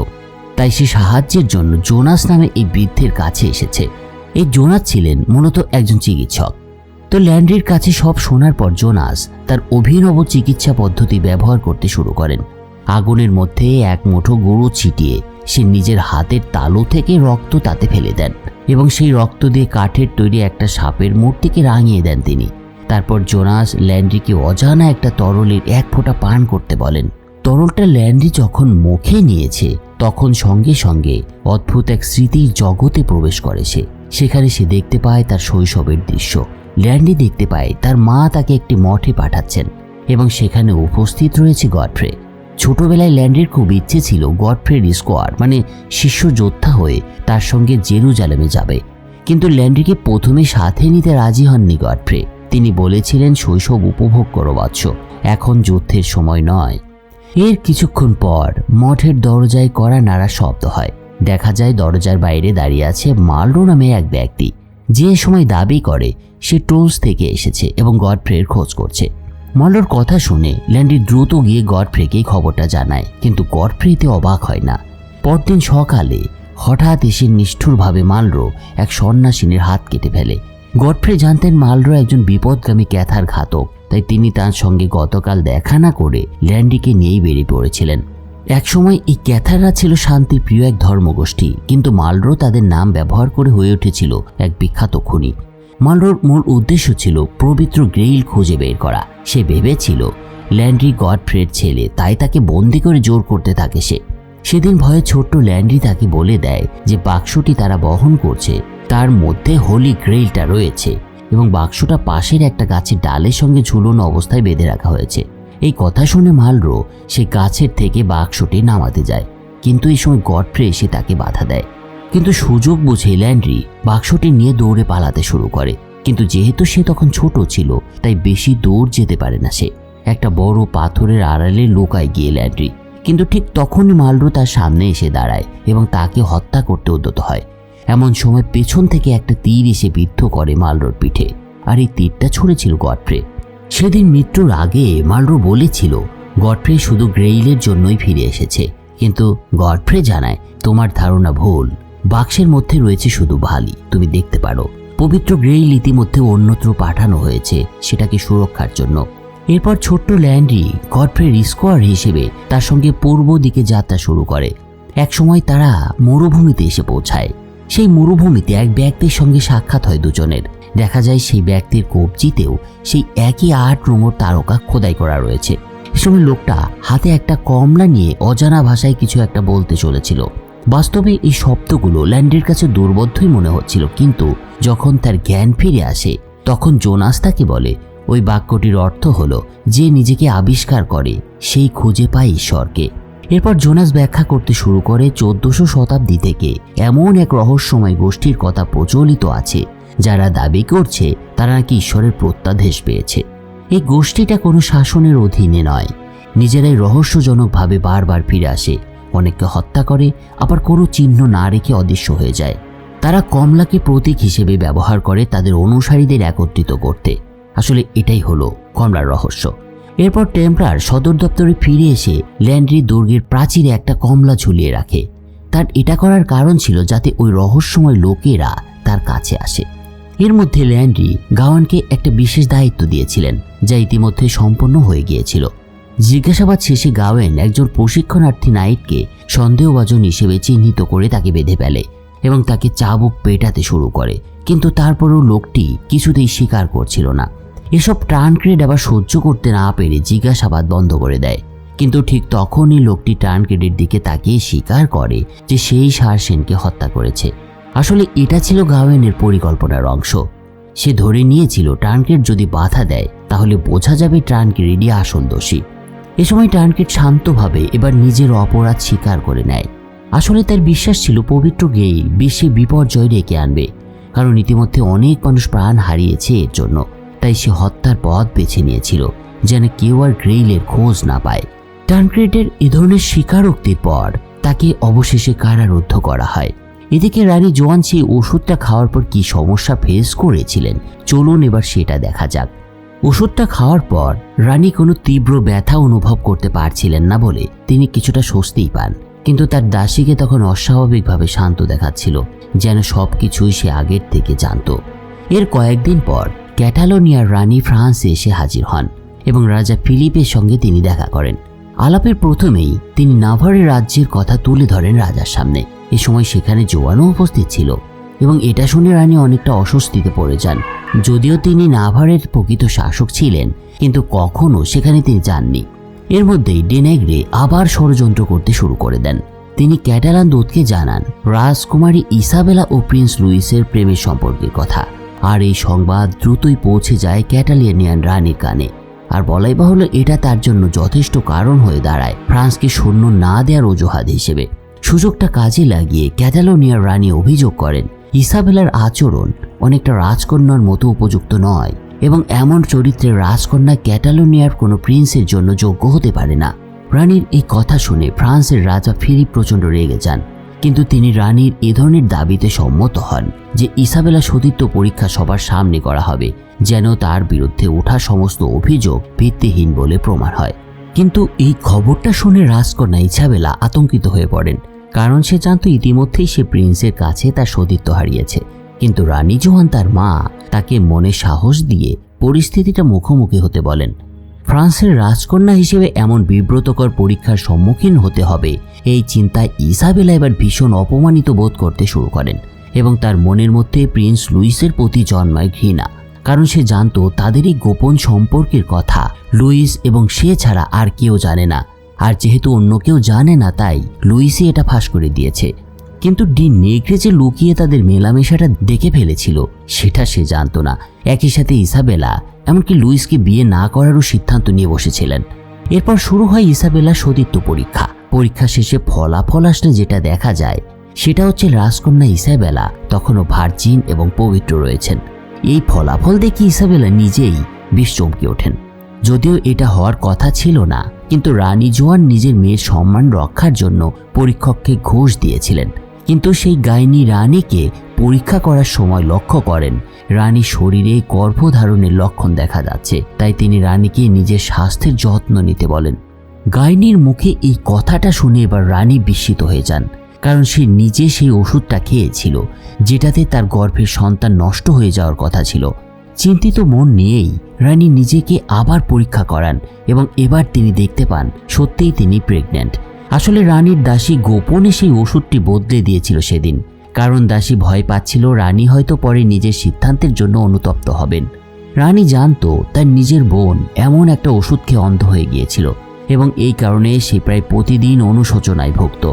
তাই সে সাহায্যের জন্য জোনাস নামে এই বৃদ্ধের কাছে এসেছে। এই জোনাস ছিলেন মূলত একজন চিকিৎসক। তো ল্যান্ড্রির কাছে সব শোনার পর জোনাস তার অভিনব চিকিৎসা পদ্ধতি ব্যবহার করতে শুরু করেন। আগুনের মধ্যে এক মুঠো গুঁড়ো ছিটিয়ে সে নিজের হাতের তালু থেকে রক্ত তাতে ফেলে দেন এবং সেই রক্ত দিয়ে কাঠের তৈরি একটা সাপের মূর্তিকে রাঙিয়ে দেন তিনি। তারপর জোনাস ল্যান্ড্রিকে অজানা একটা তরলের 1 ফোঁটা পান করতে বলেন। তরলটা ল্যান্ড্রি যখন মুখে নিয়েছে তখন সঙ্গে সঙ্গে অদ্ভুত এক স্মৃতির জগতে প্রবেশ করে সে। সেখানে সে দেখতে পায় তার শৈশবের দৃশ্য। ল্যান্ড্রি দেখতে পায় তার মা তাকে একটি মঠে পাঠাচ্ছেন এবং সেখানে উপস্থিত রয়েছে গডফ্রে। ছোটবেলায় ল্যান্ড্রির খুব ইচ্ছে ছিল গডফ্রের স্কোয়াড মানে শিষ্য যোদ্ধা হয়ে তার সঙ্গে জেরুজালেমে যাবে, কিন্তু ল্যান্ড্রিকে প্রথমে সাথে নিতে রাজি হননি গডফ্রে। তিনি বলেছিলেন শৈশব উপভোগ করো বৎস, এখন যুদ্ধের সময় নয়। এর কিছুক্ষণ পর মঠের দরজায় কড়া নাড়া শব্দ হয়। দেখা যায় দরজার বাইরে দাঁড়িয়ে আছে মালরো নামে এক ব্যক্তি, যে সময় দাবি করে সে টোলস থেকে এসেছে এবং গডফ্রের খোঁজ করছে। মালরোর কথা শুনে ল্যান্ড্রি দ্রুত গিয়ে গডফ্রেকে খবরটা জানায়, কিন্তু গডফ্রেতে অবাক হয় না। পরদিন সকালে হঠাৎ এসে নিষ্ঠুরভাবে মালরো এক সন্ন্যাসিনীর হাত কেটে ফেলে। গডফ্রে জানতেন মালরো একজন বিপদগামী ক্যাথার ঘাতক, তাই তিনি তার সঙ্গে গতকাল দেখা না করে ল্যান্ড্রিকে নিয়েই বেরিয়ে পড়েছিলেন। একসময় এই ক্যাথাররা ছিল শান্তিপ্রিয় এক ধর্মগোষ্ঠী, কিন্তু মালরো তাদের নাম ব্যবহার করে হয়ে উঠেছিল এক বিখ্যাত খুনি। মালরোর মূল উদ্দেশ্য ছিল পবিত্র গ্রেইল খুঁজে বের করা। সে ভেবেছিল ল্যান্ড্রি গডফ্রের ছেলে, তাই তাকে বন্দি করে জোর করতে থাকে সে। সেদিন ভয়ে ছোট্ট ল্যান্ড্রি তাকে বলে দেয় যে বাক্সটি তারা বহন করছে তার মধ্যে হোলি গ্রেইলটা রয়েছে এবং বাক্সটা পাশের একটা গাছের ডালের সঙ্গে ঝুলনো অবস্থায় বেঁধে রাখা হয়েছে। এই কথা শুনে মালরো সে গাছের থেকে বাক্সটি নামাতে যায়, কিন্তু এই সময় গডফ্রে এসে তাকে বাধা দেয়। কিন্তু সুযোগ বুঝে ল্যান্ড্রি বাক্সটি নিয়ে দৌড়ে পালাতে শুরু করে, কিন্তু যেহেতু সে তখন ছোট ছিল তাই বেশি দৌড় যেতে পারে না। সে একটা বড় পাথরের আড়ালে লুকায় গিয়ে ল্যান্ড্রি, কিন্তু ঠিক তখনই মালরো তার সামনে এসে দাঁড়ায় এবং তাকে হত্যা করতে উদ্যত হয়। এমন সময় পেছন থেকে একটা তীর এসে বিদ্ধ করে মালরোর পিঠে, আর এই তীরটা ছুঁড়েছিল গডফ্রে। সেদিন মৃত্যুর আগে মালরো বলেছিল গডফ্রে শুধু গ্রেইলের জন্যই ফিরে এসেছে, কিন্তু গডফ্রে জানায় তোমার ধারণা ভুল। বাক্সের মধ্যে রয়েছে শুধু ভালি, তুমি দেখতে পারো। পবিত্র গ্রেইল ইতিমধ্যে অন্যত্র পাঠানো হয়েছে সেটাকে সুরক্ষার জন্য। এরপর ছোট্ট ল্যান্ড্রি গডফ্রের স্কোয়াড হিসেবে তার সঙ্গে পূর্ব দিকে যাত্রা শুরু করে। একসময় তারা মরুভূমিতে এসে পৌঁছায়। সেই মরুভূমিতে এক ব্যক্তির সঙ্গে সাক্ষাৎ হয় দুজনের। দেখা যায় সেই ব্যক্তির কবজিতেও সেই একই 8 রঙের তারকা খোদাই করা রয়েছে। এ সময় লোকটা হাতে একটা কমলা নিয়ে অজানা ভাষায় কিছু একটা বলতে চলেছিল। বাস্তবে এই শব্দগুলো ল্যান্ড্রির কাছে দুর্বোধ্যই মনে হচ্ছিল, কিন্তু যখন তার জ্ঞান ফিরে আসে তখন জোনাস তাকে বলে ওই বাক্যটির অর্থ হলো যে নিজেকে আবিষ্কার করে সেই খুঁজে পায় ঈশ্বরকে। এরপর জোনাস ব্যাখ্যা করতে শুরু করে 1400 শতাব্দী থেকে এমন এক রহস্যময় গোষ্ঠীর কথা প্রচলিত আছে যারা দাবি করছে তারা নাকি ঈশ্বরের প্রত্যাদেশ পেয়েছে। এই গোষ্ঠীটা কোনো শাসনের অধীনে নয়, নিজেরাই রহস্যজনকভাবে বারবার ফিরে আসে, অনেককে হত্যা করে, আবার কোনো চিহ্ন না রেখে অদৃশ্য হয়ে যায়। তারা কমলাকে প্রতীক হিসেবে ব্যবহার করে তাদের অনুসারীদের একত্রিত করতে। আসলে এটাই হলো কমলার রহস্য। এরপর টেম্পলার সদর দপ্তরে ফিরে এসে ল্যান্ড্রি দুর্গের প্রাচীরে একটা কমলা ঝুলিয়ে রাখে। তার এটা করার কারণ ছিল যাতে ওই রহস্যময় লোকেরা তার কাছে আসে। এর মধ্যে ল্যান্ড্রি গাওয়ানকে একটা বিশেষ দায়িত্ব দিয়েছিলেন, যা ইতিমধ্যে সম্পন্ন হয়ে গিয়েছিল। জিজ্ঞাসাবাদ শেষে গাওয়েন একজন প্রশিক্ষণার্থী নাইটকে সন্দেহভাজন হিসেবে চিহ্নিত করে তাকে বেঁধে ফেলে এবং তাকে চাবুক পেটাতে শুরু করে, কিন্তু তারপরেও লোকটি কিছুতেই স্বীকার করছিল না। এসব ট্রানক্রেড আবার সহ্য করতে না পেরে জিজ্ঞাসাবাদ বন্ধ করে দেয়, কিন্তু ঠিক তখনই লোকটি ট্রানক্রেডের দিকে তাকিয়ে স্বীকার করে যে সেই সারসেনকে হত্যা করেছে। আসলে এটা ছিল গাওয়েনের পরিকল্পনার অংশ। সে ধরে নিয়েছিল ট্রানক্রেড যদি বাধা দেয় তাহলে বোঝা যাবে ট্রানক্রেডই আসল দোষী। এ সময় ট্রানক্রেড শান্তভাবে এবার নিজের অপরাধ স্বীকার করে নেয়। আসলে তার বিশ্বাস ছিল পবিত্র গেইল বিশ্বে বিপর্যয় ডেকে আনবে, কারণ ইতিমধ্যে অনেক মানুষ প্রাণ হারিয়েছে এর জন্য। তাই সে হত্যার পথ বেছে নিয়েছিল যেন কেউ আর গ্রেইলের খোঁজ না পায়। টানক্রেডের এ ধরনের স্বীকারোক্তির পর তাকে অবশেষে কারারুদ্ধ করা হয়। এদিকে রানী জোয়ান সেই ওষুধটা খাওয়ার পর কি সমস্যা ফেস করেছিলেন, চলুন এবার সেটা দেখা যাক। ওষুধটা খাওয়ার পর রানী কোনো তীব্র ব্যথা অনুভব করতে পারছিলেন না বলে তিনি কিছুটা স্বস্তিই পান, কিন্তু তার দাসীকে তখন অস্বাভাবিকভাবে শান্ত দেখাচ্ছিল, যেন সবকিছুই সে আগের থেকে জানত। এর কয়েকদিন পর ক্যাটালোনিয়ার রানী ফ্রান্সে এসে হাজির হন এবং রাজা ফিলিপের সঙ্গে তিনি দেখা করেন। আলাপের প্রথমেই তিনি নাভারের রাজ্যের কথা তুলে ধরেন রাজার সামনে। এ সময় সেখানে জোয়ানও উপস্থিত ছিল এবং এটা শুনে রানী অনেকটা অস্বস্তিতে পড়ে যান। যদিও তিনি নাভারের প্রকৃত শাসক ছিলেন, কিন্তু কখনো সেখানে তিনি যাননি। এর মধ্যেই ডেনেগ্রে আবার ষড়যন্ত্র করতে শুরু করে দেন। তিনি ক্যাটালান দূতকে জানান রাজকুমারী ইসাবেলা ও প্রিন্স লুইসের প্রেমের সম্পর্কের কথা, আর এই সংবাদ দ্রুতই পৌঁছে যায় ক্যাটালিয়ানিয়ান রানীর কানে। আর বলাই বাহুল্য এটা তার জন্য যথেষ্ট কারণ হয়ে দাঁড়ায় ফ্রান্সকে সৈন্য না দেওয়ার অজুহাত হিসেবে। সুযোগটা কাজে লাগিয়ে ক্যাটালোনিয়ার রানী অভিযোগ করেন ইসাবেলার আচরণ অনেকটা রাজকন্যার মতো উপযুক্ত নয় এবং এমন চরিত্রের রাজকন্যা ক্যাটালোনিয়ার কোনো প্রিন্সের জন্য যোগ্য হতে পারে না। রানীর এই কথা শুনে ফ্রান্সের রাজা ফিলিপ প্রচণ্ড রেগে যান, কিন্তু তিনি রানীর এ ধরনের দাবিতে সম্মত হন যে ইসাবেলা সতীত্ব পরীক্ষা সবার সামনে করা হবে, যেন তার বিরুদ্ধে ওঠা সমস্ত অভিযোগ ভিত্তিহীন বলে প্রমাণ হয়। কিন্তু এই খবরটা শুনে রাজকন্যা ইসাবেলা আতঙ্কিত হয়ে পড়েন, কারণ সে জানত ইতিমধ্যেই সে প্রিন্সের কাছে তার সতীত্ব হারিয়েছে। কিন্তু রানী জোয়ান তার মা তাকে মনে সাহস দিয়ে পরিস্থিতিটা মুখোমুখি হতে বলেন। ফ্রান্সের রাজকন্যা হিসেবে এমন বিব্রতকর পরীক্ষার সম্মুখীন হতে হবে এই চিন্তায় ইসাবেলা এবার ভীষণ অপমানিত বোধ করতে শুরু করেন এবং তার মনের মধ্যে প্রিন্স লুইসের প্রতি জন্মায় ঘৃণা, কারণ সে জানত তাদের এই গোপন সম্পর্কের কথা লুইস এবং সে ছাড়া আর কেউ জানে না। আর যেহেতু অন্য কেউ জানে না, তাই লুইসই এটা ফাঁস করে দিয়েছে। কিন্তু ডেনেগ্রে যে লুকিয়ে তাদের মেলামেশাটা দেখে ফেলেছিল সেটা সে জানত না। একই সাথে ইসাবেলা এমনকি লুইসকে বিয়ে না করারও সিদ্ধান্ত নিয়ে বসেছিলেন। এরপর শুরু হয় ইসাবেলার সতীত্ব পরীক্ষা। পরীক্ষা শেষে ফলাফল আসলে যেটা দেখা যায় সেটা হচ্ছে রাজকন্যা ইসাবেলা তখনও ভার্জিন এবং পবিত্র রয়েছেন। এই ফলাফল দেখে ইসাবেলা নিজেই বেশ চমকে ওঠেন। যদিও এটা হওয়ার কথা ছিল না, কিন্তু রানী জোয়ান নিজের মেয়ের সম্মান রক্ষার জন্য পরীক্ষককে ঘুষ দিয়েছিলেন। কিন্তু সেই গাইনি রানীকে পরীক্ষা করার সময় লক্ষ্য করেন রানীর শরীরে গর্ভধারণের লক্ষণ দেখা যাচ্ছে, তাই তিনি রানীকে নিজের স্বাস্থ্যের যত্ন নিতে বলেন। গাইনির মুখে এই কথাটা শুনে এবার রানী বিস্মিত হয়ে যান, কারণ সে নিজে সেই ওষুধটা খেয়েছিল যেটাতে তার গর্ভের সন্তান নষ্ট হয়ে যাওয়ার কথা ছিল। চিন্তিত মন নিয়েই রানী নিজেকে আবার পরীক্ষা করান এবং এবার তিনি দেখতে পান সত্যিই তিনি প্রেগন্যান্ট। আসলে রানীর দাসী গোপনে সেই ওষুধটি বদলে দিয়েছিল সেদিন, কারণ দাসী ভয় পাচ্ছিল রানী হয়তো পরে নিজের সিদ্ধান্তের জন্য অনুতপ্ত হবেন। রানী জানতো তার নিজের বোন এমন একটা ওষুধ খেয়ে অন্ধ হয়ে গিয়েছিল এবং এই কারণে সে প্রায় প্রতিদিন অনুশোচনায় ভুগত।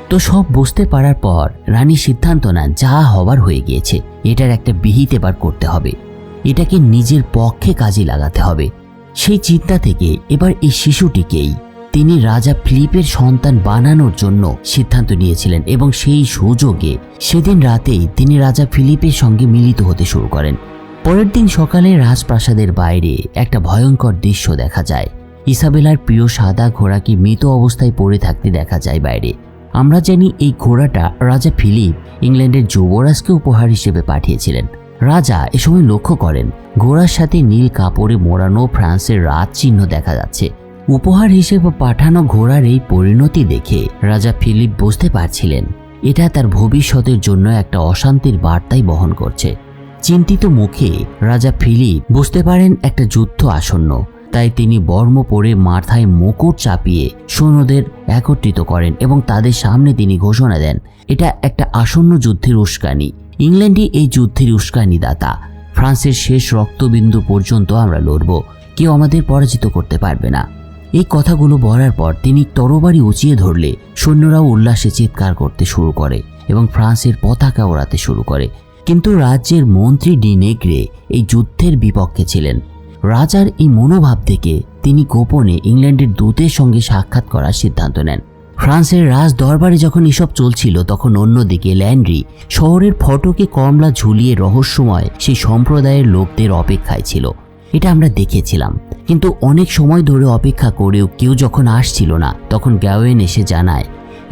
তো সব বুঝতে পারার পর রানী সিদ্ধান্ত নেন যা হবার হয়ে গিয়েছে, এটার একটা বিহিত এবার করতে হবে, এটাকে নিজের পক্ষে কাজে লাগাতে হবে। সেই চিন্তা থেকে এবার এই শিশুটিকেই তিনি রাজা ফিলিপের সন্তান বানানোর জন্য সিদ্ধান্ত নিয়েছিলেন এবং সেই সুযোগে সেদিন রাতেই তিনি রাজা ফিলিপের সঙ্গে মিলিত হতে শুরু করেন। পরের দিন সকালে রাজপ্রাসাদের বাইরে একটা ভয়ঙ্কর দৃশ্য দেখা যায়। ইসাবেলার প্রিয় সাদা ঘোড়াকে মৃত অবস্থায় পড়ে থাকতে দেখা যায় বাইরে। আমরা জানি এই ঘোড়াটা রাজা ফিলিপ ইংল্যান্ডের যুবরাজকে উপহার হিসেবে পাঠিয়েছিলেন। রাজা এ সময় লক্ষ্য করেন ঘোড়ার সাথে নীল কাপড়ে মোড়ানো ফ্রান্সের রাজ চিহ্ন দেখা যাচ্ছে। উপহার হিসেবে পাঠানো ঘোড়ার এই পরিণতি দেখে রাজা ফিলিপ বুঝতে পারছিলেন এটা তার ভবিষ্যতের জন্য একটা অশান্তির বার্তাই বহন করছে। চিন্তিত মুখে রাজা ফিলিপ বুঝতে পারেন একটা যুদ্ধ আসন্ন, তাই তিনি বর্ম পরে মাথায় মুকুট চাপিয়ে সৈন্যদের একত্রিত করেন এবং তাদের সামনে তিনি ঘোষণা দেন এটা একটা আসন্ন যুদ্ধের উস্কানি। ইংল্যান্ডে এই যুদ্ধের উস্কানি দাতা, ফ্রান্সের শেষ রক্তবিন্দু পর্যন্ত আমরা লড়ব, কেউ আমাদের পরাজিত করতে পারবে না। এই কথাগুলো বলার পর তিনি তরবারি উঁচিয়ে ধরলে সৈন্যরাও উল্লাসে চিৎকার করতে শুরু করে এবং ফ্রান্সের পতাকা ওড়াতে শুরু করে। কিন্তু রাজ্যের মন্ত্রী ডেনেগ্রে এই যুদ্ধের বিপক্ষে ছিলেন। রাজার এই মনোভাব থেকে তিনি গোপনে ইংল্যান্ডের দূতের সঙ্গে সাক্ষাৎ করার সিদ্ধান্ত নেন। ফ্রান্সের রাজ দরবারে যখন এসব চলছিল তখন অন্যদিকে ল্যান্ড্রি শহরের ফটকে কমলা ঝুলিয়ে রহস্যময় সেই সম্প্রদায়ের লোকদের অপেক্ষায় ছিল। এটা আমরা দেখেছিলাম, কিন্তু অনেক সময় ধরে অপেক্ষা করেও কেউ যখন আসছিল না তখন গ্যাওয়েন এসে জানায়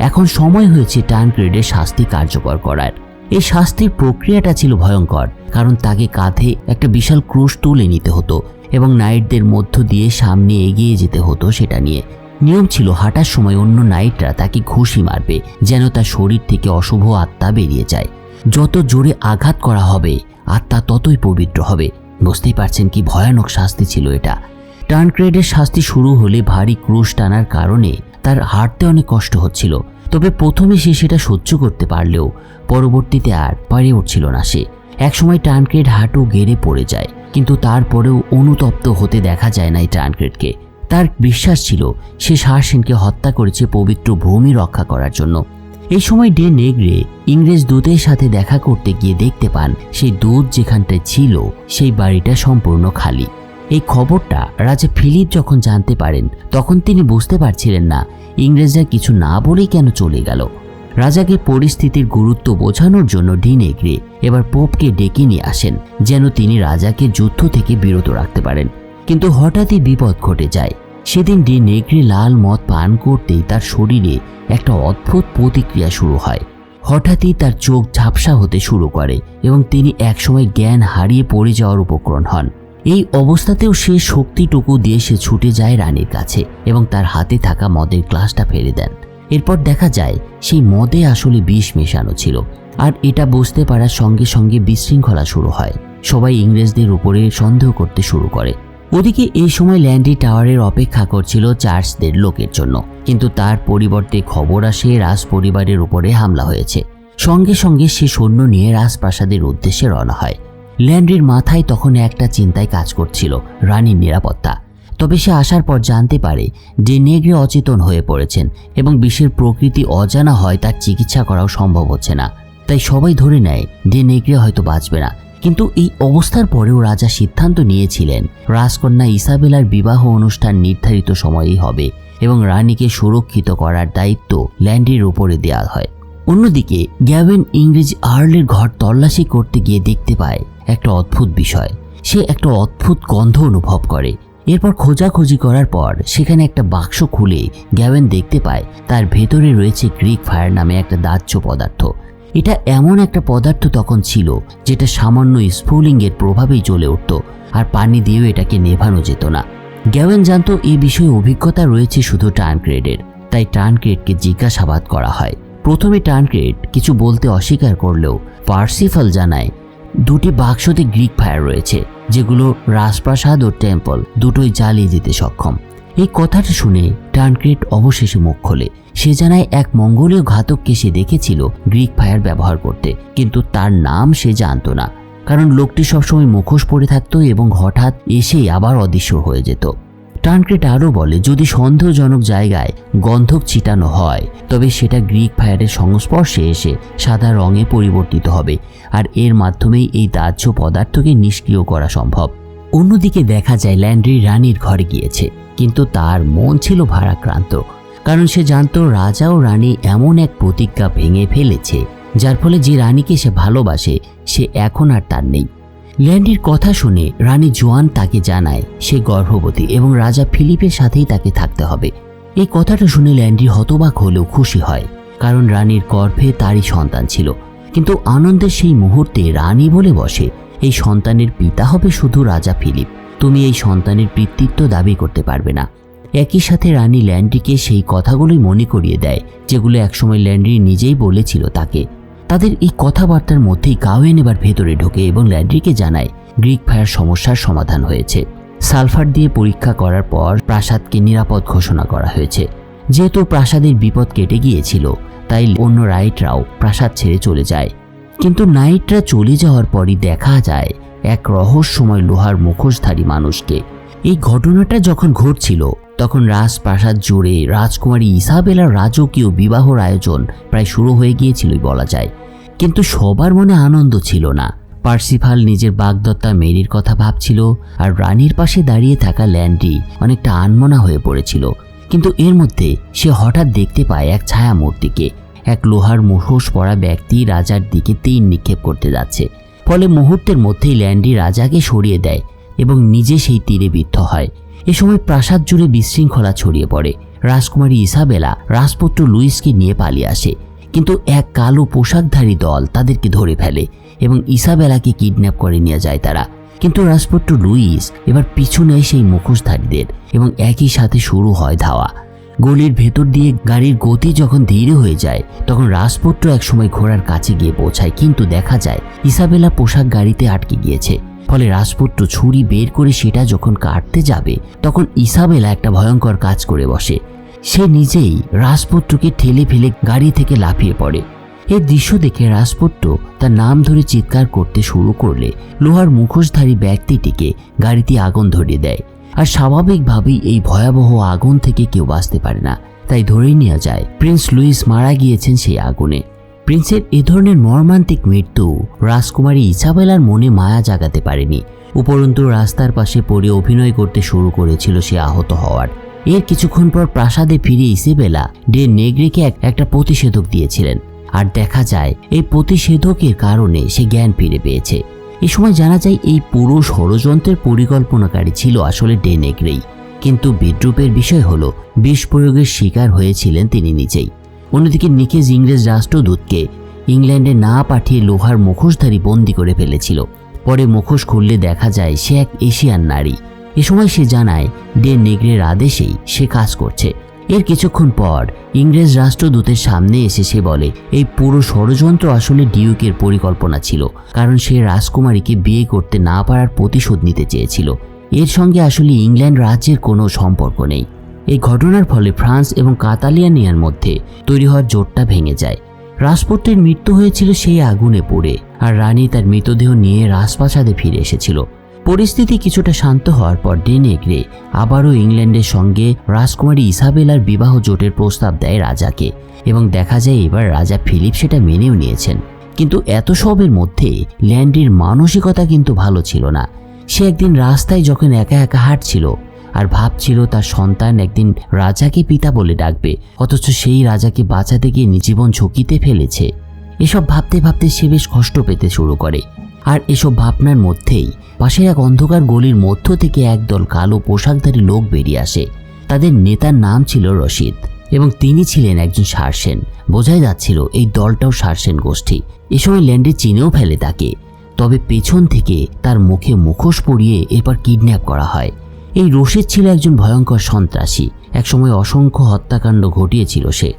এখন সময় হয়েছে টানক্রেডের শাস্তি কার্যকর করার। এই শাস্তির প্রক্রিয়াটা ছিল ভয়ঙ্কর, কারণ তাকে কাঁধে একটা বিশাল ক্রুশ তুলে নিতে হতো এবং নাইটদের মধ্য দিয়ে সামনে এগিয়ে যেতে হতো। সেটা নিয়ে নিয়ম ছিল হাঁটার সময় অন্য নাইটরা তাকে ঘুষি মারবে যেন তার শরীর থেকে অশুভ আত্মা বেরিয়ে যায়। যত জোরে আঘাত করা হবে আত্মা ততই পবিত্র হবে। বুঝতেই পারছেন কি ভয়ানক শাস্তি ছিল এটা। টানক্রেডের শাস্তি শুরু হলে ভারী ক্রুশ টানার কারণে তার হাঁটতে অনেক কষ্ট হচ্ছিল। তবে প্রথমে সে সেটা সহ্য করতে পারলেও পরবর্তীতে আর পারে উঠছিল না সে। একসময় টানক্রেড হাঁটু গেড়ে পড়ে যায়, কিন্তু তারপরেও অনুতপ্ত হতে দেখা যায় না এই টানক্রেডকে। তার বিশ্বাস ছিল সে শার্সেনকে হত্যা করেছে পবিত্র ভূমি রক্ষা করার জন্য। এই সময় ডে নেগ্রে ইংরেজ দূতের সাথে দেখা করতে গিয়ে দেখতে পান সেই দূত যেখানটায় ছিল সেই বাড়িটা সম্পূর্ণ খালি। এই খবরটা রাজা ফিলিপ যখন জানতে পারেন তখন তিনি বুঝতে পারছিলেন না ইংরেজরা কিছু না বলেই কেন চলে গেল। রাজাকে পরিস্থিতির গুরুত্ব বোঝানোর জন্য ডি নেগ্রে এবার পোপকে ডেকে নিয়ে আসেন যেন তিনি রাজাকে যুদ্ধ থেকে বিরত রাখতে পারেন। কিন্তু হঠাৎই বিপদ ঘটে যায়। সেদিন ডি নেগ্রে লাল মদ পান করতেই তার শরীরে একটা অদ্ভুত প্রতিক্রিয়া শুরু হয়। হঠাৎই তার চোখ ঝাপসা হতে শুরু করে এবং তিনি একসময় জ্ঞান হারিয়ে পড়ে যাওয়ার উপক্রম হন। এই অবস্থাতেও সে শক্তিটুকু দিয়ে সে ছুটে যায় রানীর কাছে এবং তার হাতে থাকা মদের গ্লাসটা ফেলে দেন। এরপর দেখা যায় সেই মদে আসলে বিষ মেশানো ছিল, আর এটা বুঝতে পারার সঙ্গে সঙ্গে বিশৃঙ্খলা শুরু হয়। সবাই ইংরেজদের উপরে সন্দেহ করতে শুরু করে। ওদিকে এই সময় ল্যান্ডি টাওয়ারের অপেক্ষা করছিল চার্চদের লোকের জন্য, কিন্তু তার পরিবর্তে খবর আসে রাজ পরিবারের উপরে হামলা হয়েছে। সঙ্গে সঙ্গে সে সৈন্য নিয়ে রাজপ্রাসাদের উদ্দেশ্যে রওনা হয়। ল্যান্ড্রির মাথায় তখন একটা চিন্তায় কাজ করছিল, রানীর নিরাপত্তা। তবে সে আসার পর জানতে পারে ডে নেগ্রে অচেতন হয়ে পড়েছেন এবং বিষের প্রকৃতি অজানা হয়, তার চিকিৎসা করাও সম্ভব হচ্ছে না। তাই সবাই ধরে নেয় ডে নেগ্রে হয়তো বাঁচবে না। কিন্তু এই অবস্থার পরেও রাজা সিদ্ধান্ত নিয়েছিলেন রাজকন্যা ইসাবেলার বিবাহ অনুষ্ঠান নির্ধারিত সময়েই হবে এবং রানীকে সুরক্ষিত করার দায়িত্ব ল্যান্ড্রির উপরে দেওয়া হয়। অন্যদিকে গ্যাওয়েন ইংরেজ আর্লের ঘর তল্লাশি করতে গিয়ে দেখতে পায় একটা অদ্ভুত বিষয়। সে একটা অদ্ভুত গন্ধ অনুভব করে। এরপর খোঁজাখুঁজি করার পর সেখানে একটা বাক্স খুলে গ্যাওয়েন দেখতে পায় তার ভেতরে রয়েছে গ্রিক ফায়ার নামে একটা দাহ্য পদার্থ। এটা এমন একটা পদার্থ তখন ছিল যেটা সামান্য স্ফুলিঙ্গের প্রভাবেই জ্বলে উঠত, আর পানি দিয়েও এটাকে নেভানো যেত না। গ্যাওয়েন জানতো এই বিষয়ে অভিজ্ঞতা রয়েছে শুধু টানক্রেডের, তাই টানক্রেডকে জিজ্ঞাসাবাদ করা হয়। প্রথমে টানক্রেড কিছু বলতে অস্বীকার করলেও পার্সিফাল জানায় দুটি বাক্সতে গ্রিক ফায়ার রয়েছে, যেগুলো রাজপ্রাসাদ ও টেম্পল দুটোই জ্বালিয়ে দিতে সক্ষম। এই কথাটা শুনে টানক্রেড অবশেষে মুখ খোলে। সে জানায় এক মঙ্গোলীয় ঘাতককে সে দেখেছিল গ্রিক ফায়ার ব্যবহার করতে, কিন্তু তার নাম সে জানতো না, কারণ লোকটি সবসময় মুখোশ পরে থাকতো এবং হঠাৎ এসেই আবার অদৃশ্য হয়ে যেত। টানক্রেড আরও বলে যদি সন্দেহজনক জায়গায় গন্ধক ছিটানো হয় তবে সেটা গ্রিক ফায়ারের সংস্পর্শে এসে সাদা রঙে পরিবর্তিত হবে, আর এর মাধ্যমেই এই দাহ্য পদার্থকে নিষ্ক্রিয় করা সম্ভব। অন্যদিকে দেখা যায় ল্যান্ড্রি রানীর ঘরে গিয়েছে, কিন্তু তার মন ছিল ভারাক্রান্ত, কারণ সে জানতো রাজা ও রানী এমন এক প্রতিজ্ঞা ভেঙে ফেলেছে যার ফলে যে রানীকে সে ভালোবাসে সে এখন আর তার নেই। ল্যান্ড্রির কথা শুনে রানী জোয়ান তাকে জানায় সে গর্ভবতী এবং রাজা ফিলিপের সাথেই তাকে থাকতে হবে। এই কথাটা শুনে ল্যান্ড্রি হতবাক হলেও খুশি হয়, কারণ রানীর গর্ভে তারই সন্তান ছিল। কিন্তু আনন্দের সেই মুহূর্তে রানী বলে বসে এই সন্তানের পিতা হবে শুধু রাজা ফিলিপ, তুমি এই সন্তানের পিতৃত্ব দাবি করতে পারবে না। একই সাথে রানী ল্যান্ড্রিকে সেই কথাগুলোই মনে করিয়ে দেয় যেগুলো একসময় ল্যান্ড্রি নিজেই বলেছিল তাকে। তাদের এই কথাবার্তার মধ্যেই গাওয়েন এবার ভেতরে ঢোকে এবং ল্যান্ড্রিকে জানায় গ্রিক ফায়ার সমস্যার সমাধান হয়েছে। সালফার দিয়ে পরীক্ষা করার পর প্রাসাদকে নিরাপদ ঘোষণা করা হয়েছে। যেহেতু প্রাসাদের বিপদ কেটে গিয়েছিল তাই অন্য রাইটরাও প্রাসাদ ছেড়ে চলে যায়। কিন্তু নাইটরা চলে যাওয়ার পরই দেখা যায় এক রহস্যময় লোহার মুখোশধারী মানুষকে। এই ঘটনাটা যখন ঘটছিল তখন রাজপ্রাসাদ জুড়ে রাজকুমারী ইসাবেলার রাজকীয় বিবাহর আয়োজন প্রায় শুরু হয়ে গিয়েছিলই বলা যায়। কিন্তু সবার মনে আনন্দ ছিল না। পার্সিফাল নিজের বাগদত্তা মেরির কথা ভাবছিল, আর রানীর পাশে দাঁড়িয়ে থাকা ল্যান্ড্রি অনেকটা আনমনা হয়ে পড়েছিল। কিন্তু এর মধ্যে সে হঠাৎ দেখতে পায় এক ছায়া মূর্তিকে। এক লোহার মুখোশ পরা ব্যক্তি রাজার দিকে তীর নিক্ষেপ করতে যাচ্ছে। ফলে মুহূর্তের মধ্যেই ল্যান্ডি রাজাকে সরিয়ে দেয় এবং নিজে সেই তীরে বিদ্ধ হয়। এ সময় প্রাসাদ জুড়ে বিশৃঙ্খলা ছড়িয়ে পড়ে। রাজকুমারী ইসাবেলা রাজপুত্র লুইসকে নিয়ে পালিয়ে আসে, কিন্তু এক কালো পোশাকধারী দল তাদেরকে ধরে ফেলে এবং ইসাবেলাকে কিডন্যাপ করে নিয়ে যায় তারা। কিন্তু রাজপুত্র লুইস এবার পিছু নেয় সেই মুখোশধারীদের এবং একই সাথে শুরু হয় ধাওয়া। গলির ভেতর দিয়ে গাড়ির গতি যখন ধীরে হয়ে যায় তখন রাজপুত্র একসময় ঘোড়ার কাছে গিয়ে পৌঁছায়, কিন্তু দেখা যায় ইসাবেলা পোশাক গাড়িতে আটকে গিয়েছে। ফলে রাজপুত্র ছুরি বের করে সেটা যখন কাটতে যাবে তখন ইসাবেলা একটা ভয়ঙ্কর কাজ করে বসে। সে নিজেই রাজপুত্রকে ঠেলে ফেলে গাড়ি থেকে লাফিয়ে পড়ে। এই দৃশ্য দেখে রাজপুত্র তার নাম ধরে চিৎকার করতে শুরু করলে লোহার মুখোশধারী ব্যক্তিটিকে গাড়িতে আগুন ধরিয়ে দেয়। আর স্বাভাবিকভাবেই এই ভয়াবহ আগুন থেকে কেউ বাঁচতে পারে না, তাই ধরেই নেওয়া যায় প্রিন্স লুইস মারা গিয়েছেন সেই আগুনে। প্রিন্সের এ ধরনের মর্মান্তিক মৃত্যু রাজকুমারী ইসাবেলার মনে মায়া জাগাতে পারেনি। উপরন্তু রাস্তার পাশে পড়ে অভিনয় করতে শুরু করেছিল সে আহত হওয়ার। এর কিছুক্ষণ পর প্রাসাদে ফিরে ইসাবেলা ডে নেগ্রেকে একটা প্রতিষেধক দিয়েছিলেন, আর দেখা যায় এই প্রতিষেধকের কারণে সে জ্ঞান ফিরে পেয়েছে। এ সময় জানা যায় এই পুরো ষড়যন্ত্রের পরিকল্পনাকারী ছিল আসলে ডে নেগ্রেই, কিন্তু বিদ্রুপের বিষয় হলো বিষ প্রয়োগের শিকার হয়েছিলেন তিনি নিজেই। অন্যদিকে নিকেজ ইংরেজ রাষ্ট্রদূতকে ইংল্যান্ডে না পাঠিয়ে লোহার মুখোশধারী বন্দি করে ফেলেছিল। পরে মুখোশ খুললে দেখা যায় সে এক এশিয়ান নারী। এ সময় সে জানায় ডে নেগ্রের আদেশেই সে কাজ করছে। এর কিছুক্ষণ পর ইংরেজ রাষ্ট্রদূতের সামনে এসে সে বলে এই পুরো ষড়যন্ত্র আসলে ডিউকের পরিকল্পনা ছিল, কারণ সে রাজকুমারীকে বিয়ে করতে না পারার প্রতিশোধ নিতে চেয়েছিল। এর সঙ্গে আসলে ইংল্যান্ড রাজ্যের কোনো সম্পর্ক নেই। এই ঘটনার ফলে ফ্রান্স এবং কাতালিয়ানিয়ার মধ্যে তৈরি হওয়ার জোটটা ভেঙে যায়। রাজপুত্রের মৃত্যু হয়েছিল সেই আগুনে পড়ে, আর রানী তার মৃতদেহ নিয়ে রাজপ্রাসাদে ফিরে এসেছিল। পরিস্থিতি কিছুটা শান্ত হওয়ার পর ডে নেগ্রে আবারও ইংল্যান্ডের সঙ্গে রাজকুমারী ইসাবেলার বিবাহ জোটের প্রস্তাব দেয় রাজাকে, এবং দেখা যায় এবার রাজা ফিলিপ সেটা মেনেও নিয়েছেন। কিন্তু এত সবের মধ্যে ল্যান্ডির মানসিকতা কিন্তু ভালো ছিল না। সে একদিন রাস্তায় যখন একা একা হাঁটছিল আর ভাবছিল তার সন্তান একদিন রাজাকে পিতা বলে ডাকবে, অথচ সেই রাজাকে বাঁচাতে গিয়ে জীবন ঝুঁকিতে ফেলেছে। এসব ভাবতে ভাবতে সে বেশ কষ্ট পেতে শুরু করে। আর এসব ভাবনার মধ্যেই পাশের এক অন্ধকার গলির মধ্য থেকে একদল কালো পোশাকধারী লোক বেরিয়ে আসে। তাদের নেতার নাম ছিল রশিদ এবং তিনি ছিলেন একজন সার্সেন। বোঝাই যাচ্ছিল এই দলটাও সার্সেন গোষ্ঠী। এ সময় ল্যান্ডে চিনেও ফেলে তাকে, তবে পেছন থেকে তার মুখে মুখোশ পরিয়ে এরপর কিডন্যাপ করা হয়। এই রশিদ ছিল একজন ভয়ঙ্কর সন্ত্রাসী, একসময় অসংখ্য হত্যাকাণ্ড ঘটিয়েছিল সে।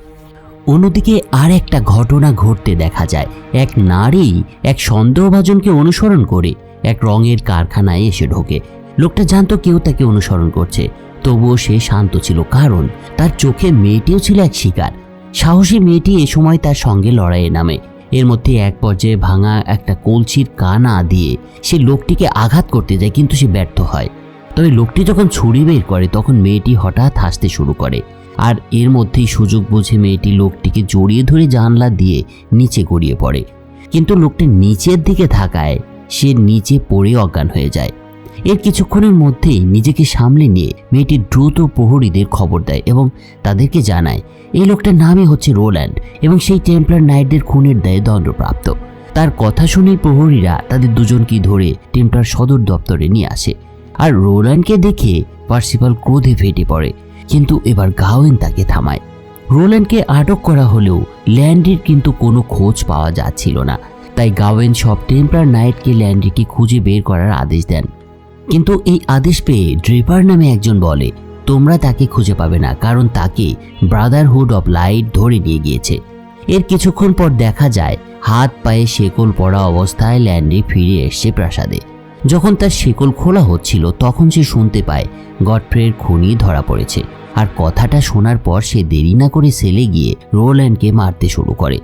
অন্যদিকে আর একটা ঘটনা ঘটতে দেখা যায়। এক নারী এক সন্দেহভাজনকে অনুসরণ করে এক রঙের কারখানায় এসে ঢোকে। লোকটা জানতো কেউ তাকে অনুসরণ করছে, তবুও সে শান্ত ছিল, কারণ তার চোখে মেয়েটিও ছিল এক শিকার। সাহসী মেয়েটি এ সময় তার সঙ্গে লড়াইয়ে নামে। এর মধ্যে এক পর্যায়ে ভাঙা একটা কলসির কানা দিয়ে সে লোকটিকে আঘাত করতে যায়, কিন্তু সে ব্যর্থ হয়। তবে লোকটি যখন ছুরি বের করে তখন মেয়েটি হঠাৎ হাসতে শুরু করে, আর এর মধ্যেই সুযোগ বুঝে মেয়েটি লোকটিকে জড়িয়ে ধরে জানলা দিয়ে নিচে গড়িয়ে পড়ে। কিন্তু লোকটি নিচের দিকে থাকায় সে নিচে পড়ে অজ্ঞান হয়ে যায়। এর কিছুক্ষণের মধ্যেই নিজেকে সামলে নিয়ে মেয়েটি দ্রুত প্রহরীদের খবর দেয় এবং তাদেরকে জানায় এই লোকটার নামই হচ্ছে রোল্যান্ড এবং সেই টেম্পলার নাইটদের খুনের দায়ে দণ্ডপ্রাপ্ত। তার কথা শুনে প্রহরীরা তাদের দুজনকেই ধরে টেম্পলার সদর দপ্তরে নিয়ে আসে। আর রোল্যান্ডকে দেখে পার্সিফাল ক্রোধে ফেটে পড়ে, কিন্তু এবার গাওয়েন তাকে থামায়। রোল্যান্ডকে আটক করা হলেও ল্যান্ডির কিন্তু কোনো খোঁজ পাওয়া যাচ্ছিল না, তাই গাওয়েন সব টেম্পলার নাইটকে ল্যান্ডিকে খুঁজে বের করার আদেশ দেন। কিন্তু এই আদেশ পেয়ে ড্রেপার নামে একজন বলে তোমরা তাকে খুঁজে পাবে না, কারণ তাকে ব্রাদারহুড অফ লাইট ধরে নিয়ে গিয়েছে। এর কিছুক্ষণ পর দেখা যায় হাত পায়ে শেকল পড়া অবস্থায় ল্যান্ডি ফিরে এসছে প্রাসাদে। যখন তার শেকল খোলা হচ্ছিল তখন সে শুনতে পায় গডফ্রের খুনি ধরা পড়েছে, আর কথাটা শোনার পর সে দেরি না করে সেলে গিয়ে রোল্যান্ডকে মারতে শুরু করে।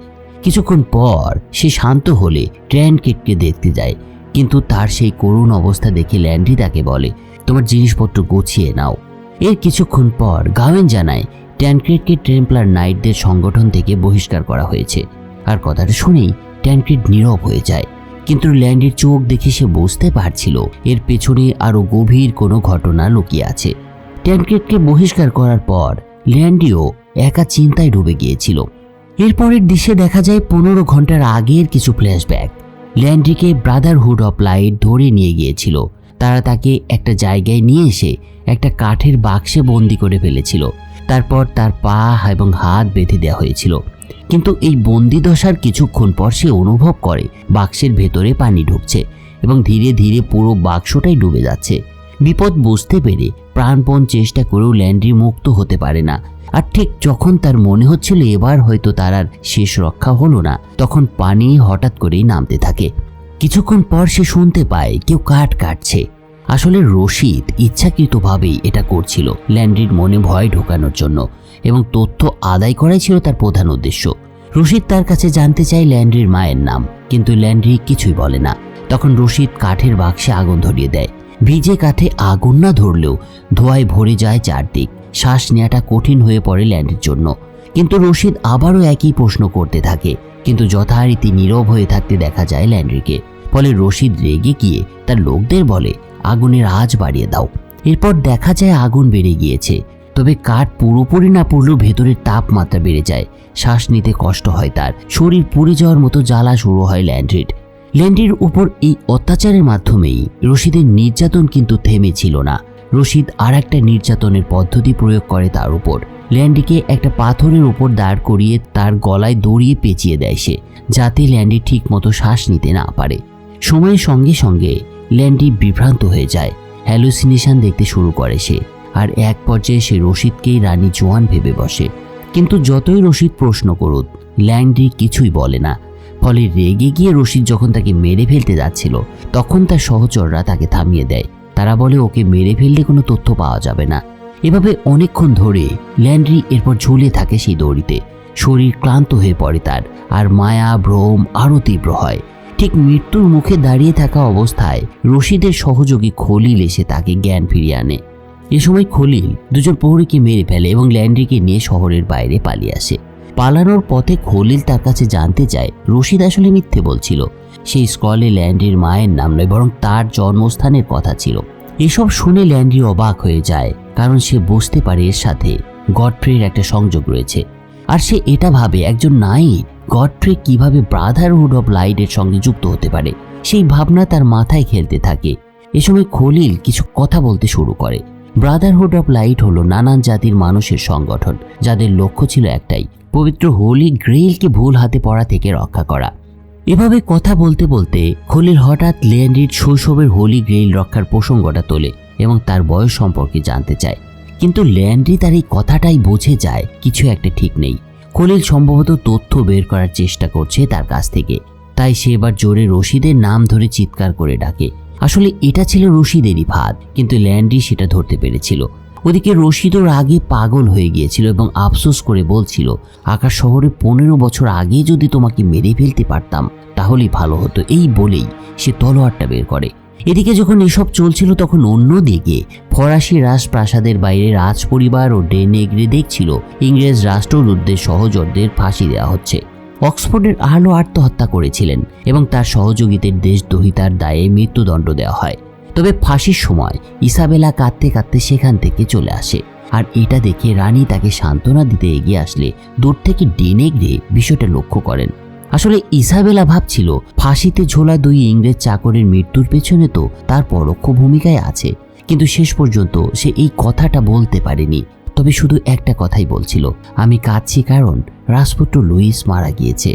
কিছুক্ষণ পর সে শান্ত হলে ট্যানক্রেডকে দেখতে যায়, কিন্তু তার সেই করুণ অবস্থা দেখে ল্যান্ডি তাকে বলে তোমার জিনিসপত্র গুছিয়ে নাও। এর কিছুক্ষণ পর গাওয়েন জানায় ট্যানক্রেডকে টেম্পলার নাইটদের সংগঠন থেকে বহিষ্কার করা হয়েছে। আর কথাটা শুনেই ট্যানক্রেড নীরব হয়ে যায়, কিন্তু ল্যান্ডির চোখ দেখে সে বুঝতে পারছিল এর পেছনে আরো গভীর কোনো ঘটনা লুকিয়ে আছে। ট্যানক্রেডকে বহিষ্কার করার পর ল্যান্ডিও একা চিন্তায় ডুবে গিয়েছিল। এরপরের দৃশ্যে দেখা যায় 15 ঘন্টার আগের কিছু ফ্ল্যাশব্যাক। ল্যান্ডিকে ব্রাদারহুড অফ লাইট ধরে নিয়ে গিয়েছিল। তারা তাকে একটা জায়গায় নিয়ে এসে একটা কাঠের বাক্সে বন্দি করে ফেলেছিল। তারপর তার পা এবং হাত বেঁধে দেওয়া হয়েছিল। কিন্তু এই বন্দিদশার কিছুক্ষণ পর সে অনুভব করে বাক্সের ভেতরে পানি ঢুকছে এবং ধীরে ধীরে পুরো বাক্সটাই ডুবে যাচ্ছে। বিপদ বুঝতে পেরে প্রাণপণ চেষ্টা করেও ল্যান্ডি মুক্ত হতে পারে না। আর ঠিক যখন তার মনে হচ্ছিল এবার হয়তো তার আর শেষ রক্ষা হলো না, তখন পানি হঠাৎ করেই নামতে থাকে। কিছুক্ষণ পর সে শুনতে পায় কেউ কাঠ কাটছে। আসলে রশিদ ইচ্ছাকৃতভাবেই এটা করছিল ল্যান্ডির মনে ভয় ঢোকানোর জন্য, এবং তথ্য আদায় করাই ছিল তার প্রধান উদ্দেশ্য। রশিদ তার কাছে জানতে চায় ল্যান্ডির মায়ের নাম, কিন্তু ল্যান্ডি কিছুই বলে না। তখন রশিদ কাঠের বাক্সে আগুন ধরিয়ে দেয়। ভিজে কাঠে আগুন না ধরলেও ধোঁয়ায় ভরে যায় চারদিক। শ্বাস নেওয়াটা কঠিন হয়ে পড়ে ল্যান্ডির জন্য। কিন্তু রশিদ আবারও একই প্রশ্ন করতে থাকে, কিন্তু যথারীতি নীরব হয়ে থাকতে দেখা যায় ল্যান্ডিকে। ফলে রশিদ রেগে গিয়ে তার লোকদের বলে আগুনের আঁচ বাড়িয়ে দাও। এরপর দেখা যায় আগুন বেড়ে গিয়েছে, তবে কাঠ পুরোপুরি না পড়লেও ভেতরের তাপমাত্রা বেড়ে যায়। শ্বাস নিতে কষ্ট হয় তার, শরীর পুড়ে যাওয়ার মতো জ্বালা শুরু হয় ল্যান্ডির উপর। এই অত্যাচারের মাধ্যমেই রশিদের নির্যাতন কিন্তু থেমেছিল না। রশিদ আর একটা নির্যাতনের পদ্ধতি প্রয়োগ করে তার উপর। ল্যান্ডিকে একটা পাথরের উপর দাঁড় করিয়ে তার গলায় দড়িয়ে পেঁচিয়ে দেয় সে, যাতে ল্যান্ডি ঠিক মতো শ্বাস নিতে না পারে। সময়ের সঙ্গে সঙ্গে ল্যান্ডি বিভ্রান্ত হয়ে যায়, হ্যালুসিনেশন দেখতে শুরু করে সে। আর এক পর্যায়ে সে রশিদকেই রানী জোয়ান ভেবে বসে। কিন্তু যতই রশিদ প্রশ্ন করুক, ল্যান্ডি কিছুই বলে না। ফলে রেগে গিয়ে রশিদ যখন তাকে মেরে ফেলতে যাচ্ছিল, তখন তার সহচররা তাকে থামিয়ে দেয়। তারা বলে ওকে মেরে ফেললে কোনো তথ্য পাওয়া যাবে না। এভাবে অনেকক্ষণ ধরে ল্যান্ডি এরপর ঝুলে থাকে সেই দড়িতে। শরীর ক্লান্ত হয়ে পড়ে তার, আর মায়া ভ্রম আরও তীব্র হয়। ঠিক মৃত্যুর মুখে দাঁড়িয়ে থাকা অবস্থায় রশিদের সহযোগী খলিল এসে তাকে জ্ঞান ফিরিয়ে আনে। এ সময় খলিল দুজন প্রহরীকে মেরে ফেলে এবং ল্যান্ডিকে নিয়ে শহরের বাইরে পালিয়ে আসে। পালানোর পথে খলিল তার কাছে জানতে চায় রশিদ আসলে মিথ্যে বলছিল। সেই স্কলে ল্যান্ডির মায়ের নাম নয়, বরং তার জন্মস্থানের কথা ছিল। এসব শুনে ল্যান্ডি অবাক হয়ে যায়, কারণ সে বুঝতে পারে এর সাথে গডফ্রির একটা সংযোগ রয়েছে। আর সে এটা ভাবে একজন নাইট গডফ্রি কিভাবে ব্রাদারহুড অফ লাইটের সঙ্গে যুক্ত হতে পারে। সেই ভাবনা তার মাথায় খেলতে থাকে। এ সময় খলিল কিছু কথা বলতে শুরু করে। ব্রাদারহুড অফ লাইট হলো নানান জাতির মানুষের সংগঠন, যাদের লক্ষ্য ছিল একটাই, পবিত্র হোলি গ্রেইলকে ভুল হাতে পড়া থেকে রক্ষা করা। এভাবে কথা বলতে বলতে খলিল হঠাৎ ল্যান্ডির শৈশবের হোলি গ্রেইল রক্ষার প্রসঙ্গটা তোলে এবং তার বয়স সম্পর্কে জানতে চায়। কিন্তু ল্যান্ডি তার এই কথাটাই বুঝে যায় কিছু একটা ঠিক নেই। খলিল সম্ভবত তথ্য বের করার চেষ্টা করছে তার কাছ থেকে। তাই সে এবার জোরে রশিদের নাম ধরে চিৎকার করে ডাকে। আসলে এটা ছিল রশিদেরই ফাঁদ, কিন্তু ল্যান্ডি সেটা ধরতে পেরেছিল। ওদিকে রশিদও রাগে পাগল হয়ে গিয়েছিল এবং আফসোস করে বলছিল, আকাশ শহরে 15 বছর আগে যদি তোমাকে মেরে ফেলতে পারতাম তাহলেই ভালো হতো। এই বলেই সে তলোয়ারটা বের করে। এদিকে যখন এসব চলছিল, তখন অন্যদিকে ফরাসি রাজপ্রাসাদের বাইরে রাজ পরিবার ও ডেনেগ্রে দেখছিল ইংরেজ রাষ্ট্রদূতদের সহচরদের ফাঁসি দেওয়া হচ্ছে। অক্সফোর্ডের আর্লো আত্মহত্যা করেছিলেন এবং তার সহযোগীদের দেশদ্রোহিতার দায়ে মৃত্যুদণ্ড দেওয়া হয়। তবে ফাঁসির সময় ইসাবেলা কাঁদতে কাঁদতে সেখান থেকে চলে আসে। আর এটা দেখে রানী তাকে সান্ত্বনা দিতে এগিয়ে আসলে দূর থেকে ডেনেগ্রে বিষয়টা লক্ষ্য করেন। আসলে ইসাবেলা ভাবছিল ফাঁসিতে ঝোলা 2 ইংরেজ চাকরের মৃত্যুর পেছনে তো তার পরোক্ষ ভূমিকায় আছে, কিন্তু শেষ পর্যন্ত সে এই কথাটা বলতে পারেনি। তবে শুধু একটা কথাই বলছিল, আমি কাঁদছি কারণ রাজপুত্র লুইস মারা গিয়েছে।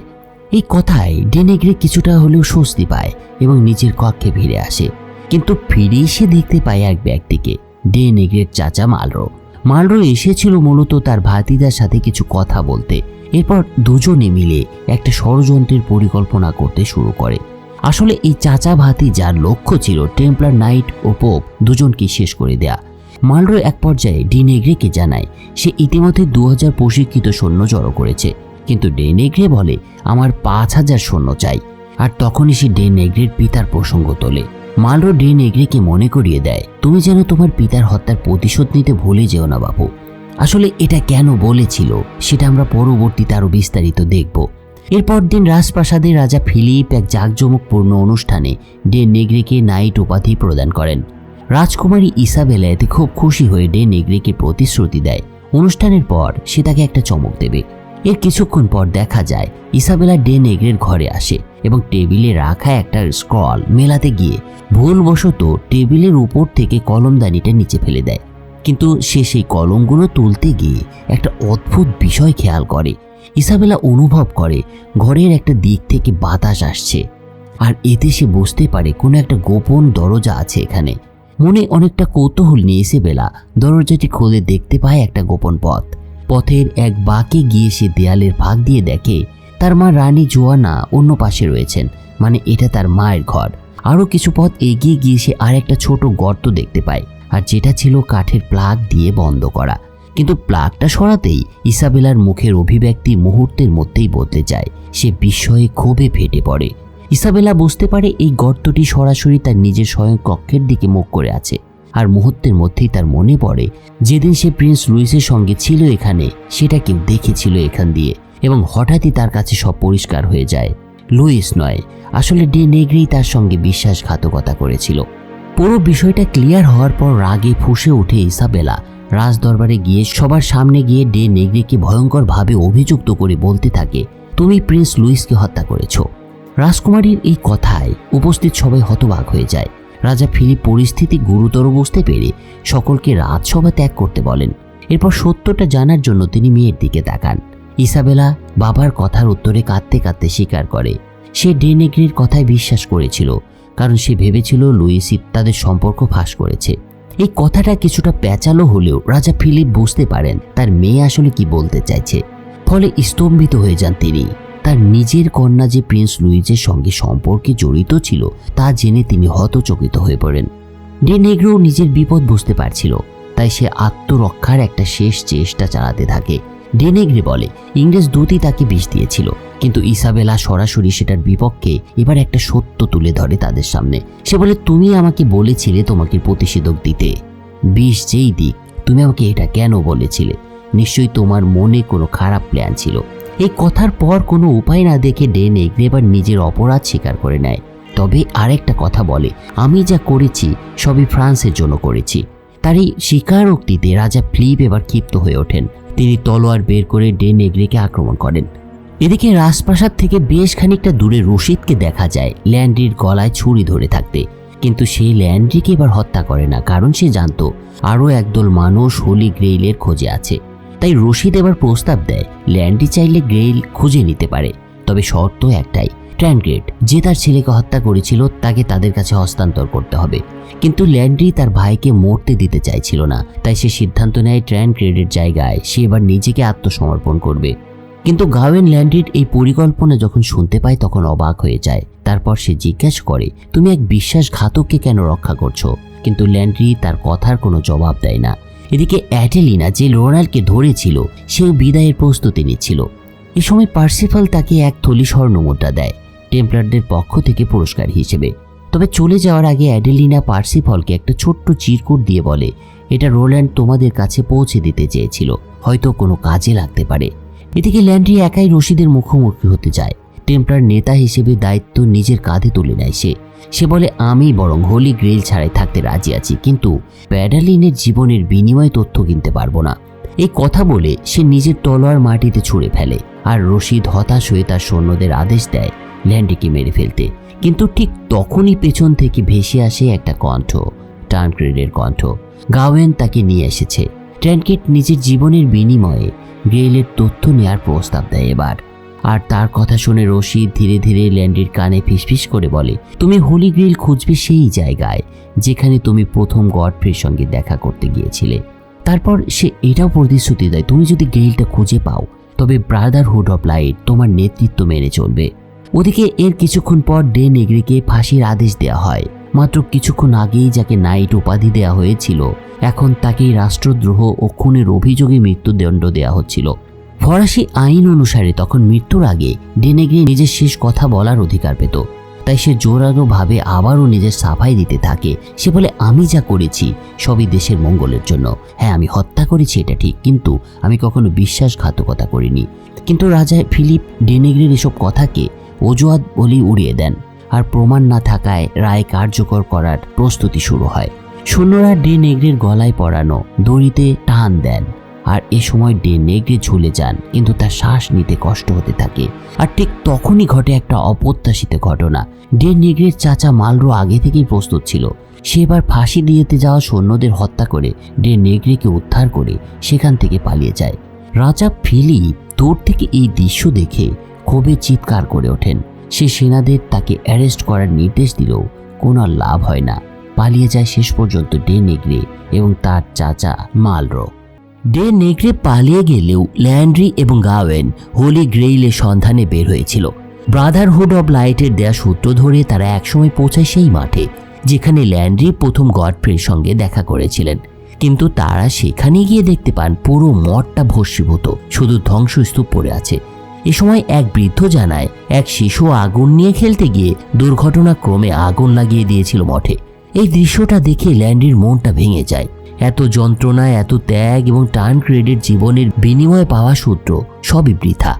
এই কথায় ডেনেগ্রে কিছুটা হলেও স্বস্তি পায় এবং নিজের কক্ষে ফিরে আসে। কিন্তু ফিরে এসে দেখতে পায় এক ব্যক্তিকে, ডেনেগ্রের চাচা মালরো এসেছিল মূলত তার ভাতিজার সাথে কিছু কথা বলতে। এরপর দুজনে মিলে একটা ষড়যন্ত্রের পরিকল্পনা করতে শুরু করে। আসলে এই চাচা ভাতিজার লক্ষ্য ছিল টেম্পলার নাইট ও পোপ দুজনকে শেষ করে দেয়া। মালরো এক পর্যায়ে ডেনেগ্রেকে জানায় সে ইতিমধ্যে 2000 প্রশিক্ষিত সৈন্য জড়ো করেছে, কিন্তু ডেনেগ্রে বলে আমার 5000 সৈন্য চাই। আর তখনই সে ডেনেগ্রের পিতার প্রসঙ্গ তোলে। মালরো ডেনেগ্রেকে মনে করিয়ে দেয়, তুমি যেন তোমার পিতার হত্যার প্রতিশোধ নিতে ভুলে যেও না বাবু। আসলে এটা কেন বলেছিল সেটা আমরা পরবর্তীতে আরো বিস্তারিত দেখব। এরপর দিন রাজপ্রাসাদে রাজা ফিলিপ এক জাঁকজমকপূর্ণ অনুষ্ঠানে ডেনেগ্রেকে নাইট উপাধি প্রদান করেন। রাজকুমারী ইসাবেলা এতে খুব খুশি হয়ে ডেনেগ্রেকে প্রতিশ্রুতি দেয় অনুষ্ঠানের পর সে তাকে একটা চমক দেবে। এর কিছুক্ষণ পর দেখা যায় ইসাবেলা ডে নেগ্রের ঘরে আসে এবং টেবিলে রাখা একটা স্ক্রল মেলাতে গিয়ে ভুলবশত টেবিলের উপর থেকে কলমদানিটা নিচে ফেলে দেয়। কিন্তু সে সেই কলমগুলো তুলতে গিয়ে একটা অদ্ভুত বিষয় খেয়াল করে। ইসাবেলা অনুভব করে ঘরের একটা দিক থেকে বাতাস আসছে, আর এতে সে বুঝতে পারে কোনো একটা গোপন দরজা আছে এখানে। মনে অনেকটা কৌতূহল নিয়ে ইসাবেলা দরজাটি খুলে দেখতে পায় একটা গোপন পথ। পথের এক বাঁকে গিয়ে সে দেয়ালের ফাঁক দিয়ে দেখে তার মা রানী জোয়ানা অন্য পাশে রয়েছেন, মানে এটা তার মায়ের ঘর। আরও কিছু পথ এগিয়ে গিয়ে সে আর একটা ছোট গর্ত দেখতে পায়, আর যেটা ছিল কাঠের প্লাগ দিয়ে বন্ধ করা। কিন্তু প্লাগটা সরাতেই ইসাবেলার মুখের অভিব্যক্তি মুহূর্তের মধ্যেই বদলে যায়। সে বিস্ময়ে ক্ষোভে ফেটে পড়ে। ইসাবেলা বুঝতে পারে এই গর্তটি সরাসরি তার নিজের স্বয়ং কক্ষের দিকে মুখ করে আছে। আর মুহূর্তের মধ্যেই তার মনে পড়ে যেদিন সে প্রিন্স লুইসের সঙ্গে ছিল এখানে, সেটা কেউ দেখেছিল এখান দিয়ে, এবং হঠাৎই তার কাছে সব পরিষ্কার হয়ে যায়। লুইস নয়, আসলে ডে নেগ্রেই তার সঙ্গে বিশ্বাসঘাতকতা করেছিল। পুরো বিষয়টা ক্লিয়ার হওয়ার পর রাগে ফুঁসে ওঠে ইসাবেলা। রাজদরবারে গিয়ে সবার সামনে গিয়ে ডে নেগ্রেকে ভয়ঙ্করভাবে অভিযুক্ত করে বলতে থাকে, তুমি প্রিন্স লুইসকে হত্যা করেছো। রাজকুমারীর এই কথায় উপস্থিত সবাই হতবাক হয়ে যায়। রাজা ফিলিপ পরিস্থিতি গুরুতর বুঝতে পেরে সকলকে রাজসভা ত্যাগ করতে বলেন। এরপর সত্যটা জানার জন্য তিনি মেয়ের দিকে তাকান। ইসাবেলা বাবার কথার উত্তরে কাঁদতে কাঁদতে স্বীকার করে সে ডে নেগ্রের কথায় বিশ্বাস করেছিল, কারণ সে ভেবেছিল লুইসই তাদের সম্পর্ক ফাঁস করেছে। এই কথাটা কিছুটা প্যাঁচালো হলেও রাজা ফিলিপ বুঝতে পারেন তার মেয়ে আসলে কি বলতে চাইছে। ফলে স্তম্ভিত হয়ে যান তিনি। তার নিজের কন্যা যে প্রিন্স লুইসের সঙ্গে সম্পর্কে জড়িত ছিল তা জেনে তিনি হতচকিত হয়ে পড়েন। ডে নেগ্রো নিজের বিপদ বুঝতে পারছিল, তাই সে আত্মরক্ষার একটা শেষ চেষ্টা চালাতে থাকে। ডে নেগ্রে বলে ইংরেজ দূতই তাকে বিষ দিয়েছিল, কিন্তু ইসাবেলা সরাসরি সেটার বিপক্ষে এবার একটা সত্য তুলে ধরে তাদের সামনে। সে বলে, তুমি আমাকে বলেছিলে তোমাকে প্রতিষেধক দিতে, বিষ যেই দিক তুমি আমাকে এটা কেন বলেছিলে? নিশ্চয়ই তোমার মনে কোনো খারাপ প্ল্যান ছিল। এই কথার পর কোনো উপায় না দেখে ডে নেগ্রে এবার নিজের অপরাধ স্বীকার করে নেয়। তবে আরেকটা কথা বলে, আমি যা করেছি সবই ফ্রান্সের জন্য করেছি। তার এই স্বীকারোক্তিতে রাজা ফিলিপ এবার ক্ষিপ্ত হয়ে ওঠেন। তিনি তলোয়ার বের করে ডে নেগ্রেকে আক্রমণ করেন। এদিকে রাজপ্রাসাদ থেকে বেশ খানিকটা দূরে রশিদকে দেখা যায় ল্যান্ড্রির গলায় ছুরি ধরে থাকতে, কিন্তু সেই ল্যান্ড্রিকে এবার হত্যা করে না, কারণ সে জানত আরও একদল মানুষ হোলি গ্রেইলের খোঁজে আছে। তাই রশিদ এবার প্রস্তাব দেয় ল্যান্ড্রি চাইলে গ্রেইল খুঁজে নিতে পারে, তবে শর্ত একটাই, ট্যানক্রেড যে তার ছেলেকে হত্যা করেছিল তাকে তাদের কাছে হস্তান্তর করতে হবে। কিন্তু ল্যান্ড্রি তার ভাইকে মরতে দিতে চাইছিল না, তাই সে সিদ্ধান্ত নেয় ট্যানক্রেডের জায়গায় সে এবার নিজেকে আত্মসমর্পণ করবে। কিন্তু গাওয়েন ল্যান্ড্রির এই পরিকল্পনা যখন শুনতে পায় তখন অবাক হয়ে যায়। তারপর সে জিজ্ঞাসা করে, তুমি এক বিশ্বাসঘাতককে কেন রক্ষা করছো? কিন্তু ল্যান্ড্রি তার কথার কোনো জবাব দেয় না। এদিকে অ্যাডেলিনা যে রোনাল্ডকে ধরেছিল সেও বিদায়ের প্রস্তুতি নিচ্ছিল। এ সময় পার্সিফাল তাকে এক থলি স্বর্ণমুদ্রা দেয় টেম্পলারদের পক্ষ থেকে পুরস্কার হিসেবে। তবে চলে যাওয়ার আগে অ্যাডেলিনা পার্সিফলকে একটা ছোট্ট চিরকুট দিয়ে বলে, এটা রোল্যান্ড তোমাদের কাছে পৌঁছে দিতে চেয়েছিল, হয়তো কোনো কাজে লাগতে পারে। এদিকে ল্যান্ড্রি একাই রশিদের মুখোমুখি হতে যায়। টেম্পলার নেতা হিসেবে দায়িত্ব নিজের কাঁধে তুলে নেয় সে বলে, আমি বরং হোলি গ্রেইল ছাড়াই থাকতে রাজি আছি, কিন্তু প্যাডালিনের জীবনের বিনিময়ে তথ্য কিনতে পারবো না। এই কথা বলে সে নিজের তলোয়ার মাটিতে ছুঁড়ে ফেলে, আর রশিদ হতাশ হয়ে তার সৈন্যদের আদেশ দেয় ল্যান্ড্রিকে মেরে ফেলতে। কিন্তু ঠিক তখনই পেছন থেকে ভেসে আসে একটা কণ্ঠ, ট্যানক্রেডের কণ্ঠ। গাওয়েন তাকে নিয়ে এসেছে। ট্যানক্রেড নিজের জীবনের বিনিময়ে গ্রেইলের তথ্য নেওয়ার প্রস্তাব দেয় এবার। আর তার কথা শুনে রশিদ ধীরে ধীরে ল্যান্ড্রির কানে ফিসফিস করে বলে, তুমি হোলি গ্রেইল খুঁজবে সেই জায়গায় যেখানে তুমি প্রথম গডফ্রির সঙ্গে দেখা করতে গিয়েছিলে। তারপর সে এটাও প্রতিশ্রুতি দেয়, তুমি যদি গ্রেইলটা খুঁজে পাও তবে ব্রাদারহুড অফ লাইট তোমার নেতৃত্ব মেনে চলবে। ওদিকে এর কিছুক্ষণ পর ডে নেগ্রিকে ফাঁসির আদেশ দেওয়া হয়। মাত্র কিছুক্ষণ আগেই যাকে নাইট উপাধি দেওয়া হয়েছিল এখন তাকেই রাষ্ট্রদ্রোহ ও খুনের অভিযোগে মৃত্যুদণ্ড দেওয়া হচ্ছিল। ফরাসি আইন অনুসারে তখন মৃত্যুর আগে ডে নেগ্রি নিজের শেষ কথা বলার অধিকার পেত। তাই সে জোরালোভাবে আবারও নিজের সাফাই দিতে থাকে। সে বলে, আমি যা করেছি সবই দেশের মঙ্গলের জন্য। হ্যাঁ, আমি হত্যা করেছি এটা ঠিক, কিন্তু আমি কখনো বিশ্বাসঘাতকতা করিনি। কিন্তু রাজা ফিলিপ ডে নেগ্রির এসব কথাকে অজুহাত বলেই উড়িয়ে দেন, আর প্রমাণ না থাকায় রায় কার্যকর করার প্রস্তুতি শুরু হয়। সৈন্যরা ডে নেগ্রির গলায় পরানো দড়িতে টান দেন, আর এ সময় ডে নেগ্রে ঝুলে যান, কিন্তু তার শ্বাস নিতে কষ্ট হতে থাকে। আর ঠিক তখনই ঘটে একটা অপ্রত্যাশিত ঘটনা। ডে নেগ্রের চাচা মালরো আগে থেকেই প্রস্তুত ছিল। সে এবার ফাঁসি দিতে যাওয়া সৈন্যদের হত্যা করে ডে নেগ্রেকে উদ্ধার করে সেখান থেকে পালিয়ে যায়। রাজা ফিলিপ দূর থেকে এই দৃশ্য দেখে ক্ষোভে চিৎকার করে ওঠেন। সে সেনাদের তাকে অ্যারেস্ট করার নির্দেশ দিলেও কোনো লাভ হয় না। পালিয়ে যায় শেষ পর্যন্ত ডে নেগ্রে এবং তার চাচা মালরো। ডে নেগ্রে পালিয়ে গেলেও ল্যান্ড্রি এবং গাওয়েন হোলি গ্রেইলের সন্ধানে বের হয়েছিল। ব্রাদারহুড অব লাইটের দেয়া সূত্র ধরে তারা একসময় পৌঁছায় সেই মাঠে যেখানে ল্যান্ড্রি প্রথম গডফ্রের সঙ্গে দেখা করেছিলেন। কিন্তু তারা সেখানে গিয়ে দেখতে পান পুরো মঠটা ভস্মীভূত, শুধু ধ্বংসস্তূপ পড়ে আছে। এ সময় এক বৃদ্ধ জানায় এক শিশু আগুন নিয়ে খেলতে গিয়ে দুর্ঘটনাক্রমে আগুন লাগিয়ে দিয়েছিল মঠে। এই দৃশ্যটা দেখে ল্যান্ড্রির মনটা ভেঙে যায়। এত যন্ত্রণা, এত ত্যাগ এবং টার্নক্রেডের জীবনের বিনিময়ে পাওয়া সূত্র সবই বৃথা।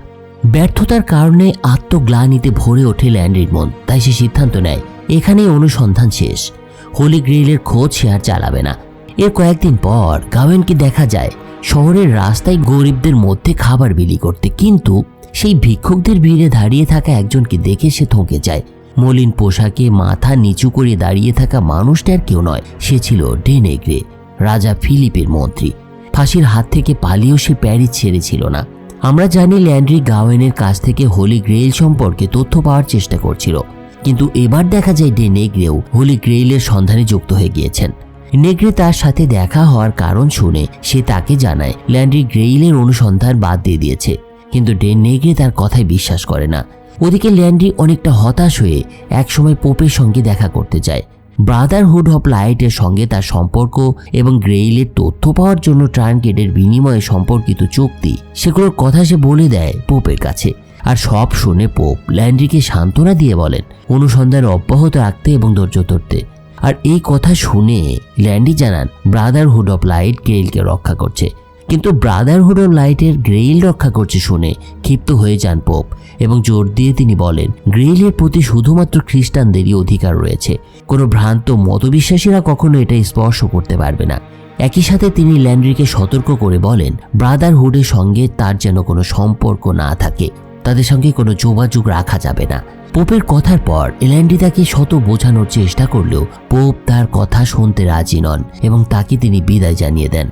ব্যর্থতার কারণে আত্মগ্লানিতে ভরে ওঠে ল্যান্ড্রির মন। তাই সে সিদ্ধান্ত নেয় এখানেই অনুসন্ধান শেষ, হোলি গ্রেইলের খোঁজ সে আর চালাবে না। এর কয়েকদিন পর গাওয়েনকে দেখা যায় শহরের রাস্তায় গরিবদের মধ্যে খাবার বিলি করতে, কিন্তু সেই ভিক্ষুকদের ভিড়ে দাঁড়িয়ে থাকা একজনকে দেখে সে থমকে যায়। মলিন পোশাকে মাথা নিচু করে দাঁড়িয়ে থাকা মানুষটা আর কেউ নয়, সে ছিল ডে নেগ্রে, রাজা ফিলিপের মন্ত্রী। ফাঁসির হাত থেকে পালিয়েও সে প্যারিস ছেড়েছিল না। আমরা জানি ল্যান্ড্রি গাওয়েনের কাছ থেকে হোলি গ্রেইল সম্পর্কে তথ্য পাওয়ার চেষ্টা করছিল, কিন্তু এবার দেখা যায় ডে নেগ্রেও হোলি গ্রেইলের সন্ধানে যুক্ত হয়ে গিয়েছেন। নেগ্রে তার সাথে দেখা হওয়ার কারণ শুনে সে তাকে জানায় ল্যান্ড্রি গ্রেইলের অনুসন্ধান বাদ দিয়ে দিয়েছে, কিন্তু ডে নেগ্রে তার কথায় বিশ্বাস করে না। ওদিকে ল্যান্ড্রি অনেকটা হতাশ হয়ে একসময় পোপের সঙ্গে দেখা করতে যায়। ব্রাদারহুড অব লাইটের সঙ্গে তার সম্পর্ক এবং গ্রেইলের তথ্য পাওয়ার জন্য ট্রানকেটের বিনিময়ে সম্পর্কিত চুক্তি, সেগুলোর কথা সে বলে দেয় পোপের কাছে। আর সব শুনে পোপ ল্যান্ড্রিকে সান্ত্বনা দিয়ে বলেন অনুসন্ধান অব্যাহত রাখতে এবং ধৈর্য ধরতে। আর এই কথা শুনে ল্যান্ড্রি জানান ব্রাদারহুড অব লাইট গ্রেইলকে রক্ষা করছে, কিন্তু ব্রাদারহুড অব লাইটের গ্রেইল রক্ষা করছে শুনে ক্ষিপ্ত হয়ে যান পোপ এবং জোর দিয়ে তিনি বলেন গ্রেইলের প্রতি শুধুমাত্র খ্রিস্টানদেরই অধিকার রয়েছে, কোনো ভ্রান্ত মতবিশ্বাসীরা কখনো এটা স্পর্শ করতে পারবে না। একই সাথে তিনি ল্যান্ড্রিকে সতর্ক করে বলেন ব্রাদারহুডের সঙ্গে তার যেন কোনো সম্পর্ক না থাকে, তাদের সঙ্গে কোনো যোগাযোগ রাখা যাবে না। পোপের কথার পর ল্যান্ড্রি তাকে শত বোঝানোর চেষ্টা করলেও পোপ তার কথা শুনতে রাজি নন এবং তাকে তিনি বিদায় জানিয়ে দেন।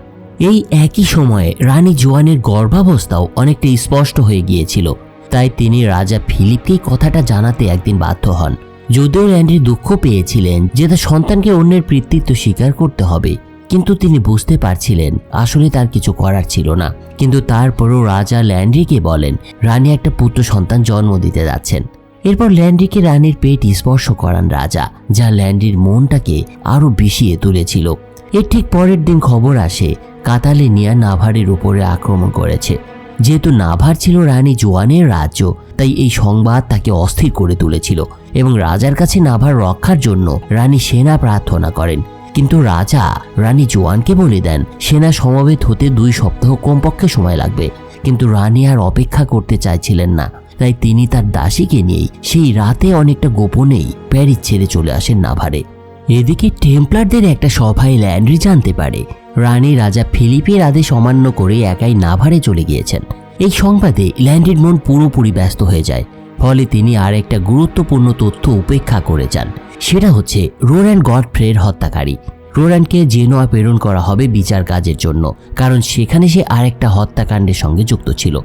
এই একই সময়ে রানী জোয়ানের গর্ভাবস্থাও অনেকটা স্পষ্ট হয়ে গিয়েছিল, তাই তিনি রাজা ফিলিপকেই কথাটা জানাতে একদিন বাধ্য হন। যদিও ল্যান্ড্রি দুঃখ পেয়েছিলেন যে তার সন্তানকে অন্যের পিতৃত্ব স্বীকার করতে হবে, কিন্তু তিনি বুঝতে পারছিলেন আসলে তার কিছু করার ছিল না। কিন্তু তারপরও রাজা ল্যান্ড্রিকে বলেন রানী একটা পুত্র সন্তান জন্ম দিতে যাচ্ছেন। এরপর ল্যান্ড্রিকে রানীর পেট স্পর্শ করান রাজা, যা ল্যান্ড্রির মনটাকে আরো বিষিয়ে তুলেছিল। এর ঠিক পরের দিন খবর আসে কাতালেনিয়া নাভারের উপরে আক্রমণ করেছে। যেহেতু নাভার ছিল রানী জোয়ানের রাজ্য, তাই এই সংবাদ তাকে অস্থির করে তুলেছিল এবং রাজার কাছে নাভার রক্ষার জন্য রানী সেনা প্রার্থনা করেন। কিন্তু রাজা রানী জোয়ানকে বলে দেন সেনা সমবেত হতে 2 সপ্তাহ কমপক্ষে সময় লাগবে। কিন্তু রানী আর অপেক্ষা করতে চাইছিলেন না, তাই তিনি তার দাসীকে নিয়েই সেই রাতে অনেকটা গোপনেই প্যারিস ছেড়ে চলে আসেন নাভারে। এদিকে টেম্পলারদের একটা সভায় ল্যান্ড্রি জানতে পারে রানী রাজা ফিলিপের আদেশ অমান্য করে একাই নাভারে চলে গিয়েছেন। এই সংবাদে ল্যান্ড্রির মন পুরোপুরি ব্যস্ত হয়ে যায়, ফলে তিনি আর একটা গুরুত্বপূর্ণ তথ্য উপেক্ষা করে যান। সেটা হচ্ছে রোল্যান্ড গডফ্রের হত্যাকারী। রোল্যান্ডকে জেনোয়া প্রেরণ করা হবে বিচার কাজের জন্য, কারণ সেখানে সে আরেকটা হত্যাকাণ্ডের সঙ্গে যুক্ত ছিল।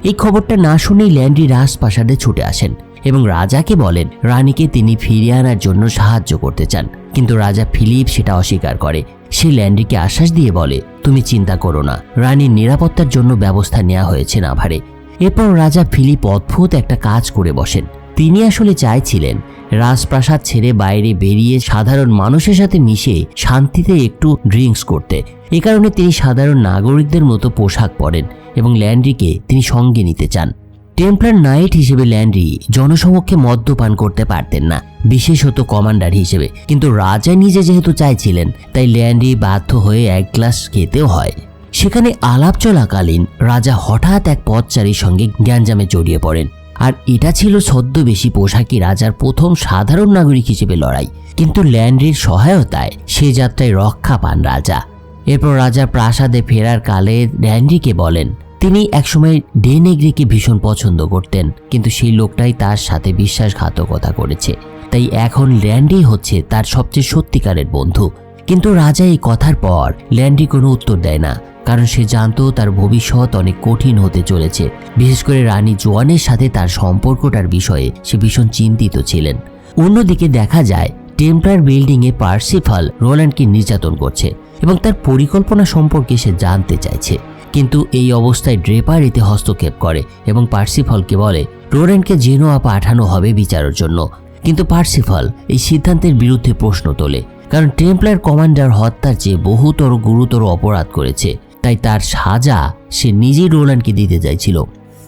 এই খবরটা না শুনেই ল্যান্ড্রি রাজপ্রাসাদে ছুটে আসেন এবং রাজাকে বলেন রানীকে তিনি ফিরিয়ে আনার জন্য সাহায্য করতে চান। কিন্তু রাজা ফিলিপ সেটা অস্বীকার করে। সে ল্যান্ড্রিকে আশ্বাস দিয়ে বলে তুমি চিন্তা করো না, রানীর নিরাপত্তার জন্য ব্যবস্থা নেওয়া হয়েছে নাভারে। এরপর রাজা ফিলিপ অদ্ভুত একটা কাজ করে বসেন। তিনি আসলে চাইছিলেন রাজপ্রাসাদ ছেড়ে বাইরে বেরিয়ে সাধারণ মানুষের সাথে মিশে শান্তিতে একটু ড্রিঙ্কস করতে। এ কারণে তিনি সাধারণ নাগরিকদের মতো পোশাক পরেন এবং ল্যান্ড্রিকে তিনি সঙ্গে নিতে চান। টেম্পলার নাইট হিসেবে ল্যান্ড্রি জনসমক্ষে মদ্যপান করতে পারতেন না, বিশেষত কমান্ডার হিসেবে। কিন্তু রাজা নিজে যেহেতু চাইছিলেন, তাই ল্যান্ড্রি বাধ্য হয়ে 1 গ্লাস খেতেও হয়। সেখানে আলাপ চলাকালীন রাজা হঠাৎ এক পথচারীর সঙ্গে গ্যাঞ্জামে জড়িয়ে পড়েন। আর এটা ছিল ছদ্মবেশী পোশাকি রাজার প্রথম সাধারণ নাগরিক হিসেবে লড়াই। কিন্তু ল্যান্ড্রির সহায়তায় সে যাত্রায় রক্ষা পান রাজা। এরপর রাজা প্রাসাদে ফেরার কালে ল্যান্ড্রিকে বলেন তিনি একসময় ডে নেগ্রিকে ভীষণ পছন্দ করতেন, কিন্তু সেই লোকটাই তার সাথে বিশ্বাসঘাতকতা করেছে, তাই এখন ল্যান্ড্রি হচ্ছে তার সবচেয়ে সত্যিকারের বন্ধু। কিন্তু রাজা এই কথার পর ল্যান্ড্রি কোনো উত্তর দেয় না, কারণ সে জানতো তার ভবিষ্যৎ অনেক কঠিন হতে চলেছে। বিশেষ করে রানী জোয়ানের সাথে তার সম্পর্কটার বিষয়ে সে ভীষণ চিন্তিত ছিলেন। অন্যদিকে দেখা যায় টেম্পলার বিল্ডিংয়ে পার্সিফাল রোল্যান্ডকে নির্যাতন করছে এবং তার পরিকল্পনা সম্পর্কে সে জানতে চাইছে। কিন্তু এই অবস্থায় ড্রেপার এতে হস্তক্ষেপ করে এবং পার্সিফালকে বলে রোল্যান্ডকে জেনোয়া পাঠানো হবে বিচারের জন্য। কিন্তু পার্সিফাল এই সিদ্ধান্তের বিরুদ্ধে প্রশ্ন তোলে, কারণ টেম্পলার কমান্ডার হত্যার চেয়ে বহুতর গুরুতর অপরাধ করেছে, তাই তার সাজা সে নিজেই রোল্যান্ডকে দিতে চাইছিল।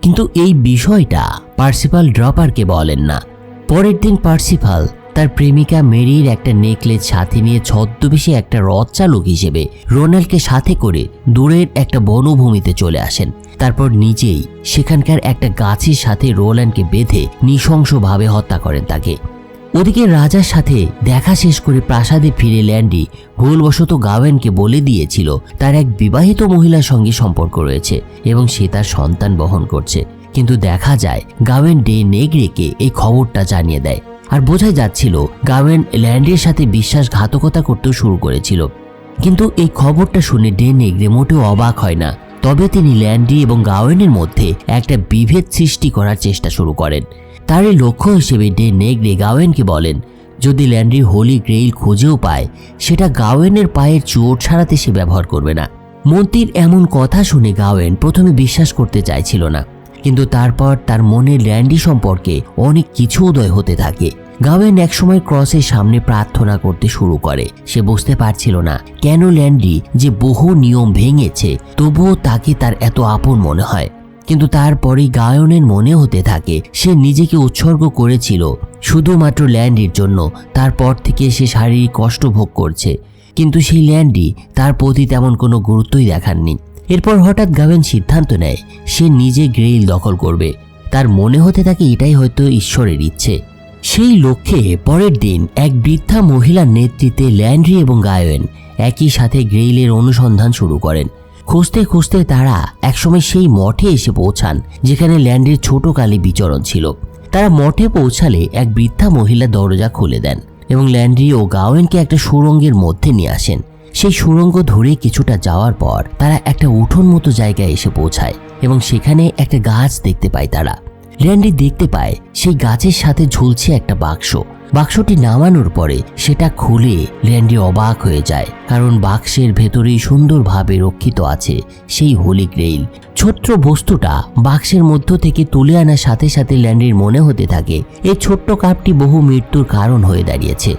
কিন্তু এই বিষয়টা পার্সিফাল ড্রপারকে বলেন না। পরের দিন পার্সিফাল তার প্রেমিকা মেরির একটা নেকলেস সাথে নিয়ে ছদ্মবেশে একটা রথ চালক হিসেবে রোনাল্ডকে সাথে করে দূরের একটা বনভূমিতে চলে আসেন। তারপর নিজেই সেখানকার একটা গাছের সাথে রোল্যান্ডকে বেঁধে নৃশংসভাবে হত্যা করেন তাকে। ওদিকে রাজার সাথে দেখা শেষ করে প্রাসাদে ফিরে ল্যান্ডি ভুলবশত গাওয়েনকে বলে দিয়েছিল তার এক বিবাহিত মহিলার সঙ্গে সম্পর্ক রয়েছে এবং সে তার সন্তান বহন করছে। কিন্তু দেখা যায় গাওয়েন ডে নেগ্রেকে এই খবরটা জানিয়ে দেয়, আর বোঝা যাচ্ছিল গাওয়েন ল্যান্ডির সাথে বিশ্বাসঘাতকতা করতে শুরু করেছিল। কিন্তু এই খবরটা শুনে ডে নেগ্রে মোটেও অবাক হয় না, তবে তিনি ল্যান্ডি এবং গাওয়েনের মধ্যে একটা বিভেদ সৃষ্টি করার চেষ্টা শুরু করেন। তারই লক্ষ্য হিসেবে ডে নেগ্রে গাওয়েনকে বলেন যদি ল্যান্ডি হোলি গ্রেইল খুঁজেও পায় সেটা গাওয়েনের পায়ের চোট সারাতে সে ব্যবহার করবে না। মন্ত্রীর এমন কথা শুনে গাওয়েন প্রথমে বিশ্বাস করতে চাইছিল না, কিন্তু তারপর তার মনে ল্যান্ডি সম্পর্কে অনেক কিছু উদয় হতে থাকে। গাওয়েন একসময় ক্রসের সামনে প্রার্থনা করতে শুরু করে। সে বুঝতে পারছিল না কেন ল্যান্ডি যে বহু নিয়ম ভেঙেছে তবুও তাকে তার এত আপন মনে হয়। কিন্তু তারপরেই গায়নের মনে হতে থাকে সে নিজেকে উৎসর্গ করেছিল শুধুমাত্র ল্যান্ডির জন্য। তারপর থেকে সে শারীরিক কষ্ট ভোগ করছে, কিন্তু সেই ল্যান্ডি তার প্রতি তেমন কোনো গুরুত্বই দেখাননি। এরপর হঠাৎ গাওয়েন সিদ্ধান্ত নেয় সে নিজে গ্রেইল দখল করবে। তার মনে হতে থাকে এটাই হয়তো ঈশ্বরের ইচ্ছে। সেই লক্ষ্যে পরের দিন এক বৃদ্ধা মহিলার নেতৃত্বে ল্যান্ড্রি এবং গাওয়েন একই সাথে গ্রেইলের অনুসন্ধান শুরু করেন। খুঁজতে খুঁজতে তারা একসময় সেই মঠে এসে পৌঁছান যেখানে ল্যান্ডের ছোটকালে বিচরণ ছিল। তারা মঠে পৌঁছালে এক বৃদ্ধা মহিলা দরজা খুলে দেন এবং ল্যান্ড্রি ও গাওয়েনকে একটা সুড়ঙ্গের মধ্যে নিয়ে আসেন। সেই সুড়ঙ্গ ধরে কিছুটা যাওয়ার পর তারা একটা উঠোন মতো জায়গায় এসে পৌঁছায় এবং সেখানে একটা গাছ দেখতে পায়। তারা ল্যান্ডি দেখতে পায় সেই গাছের সাথে ঝুলছে একটা বাক্স। বাক্সটি নামানোর পরে সেটা খুলে ল্যান্ডি অবাক হয়ে যায়, কারণ বাক্সের ভেতরেই সুন্দরভাবে রক্ষিত আছে সেই হোলি গ্রেইল। ছোট্ট বস্তুটা বাক্সের মধ্য থেকে তুলে আনার সাথে সাথে ল্যান্ডির মনে হতে থাকে এই ছোট্ট কাপটি বহু মৃত্যুর কারণ হয়ে দাঁড়িয়েছে।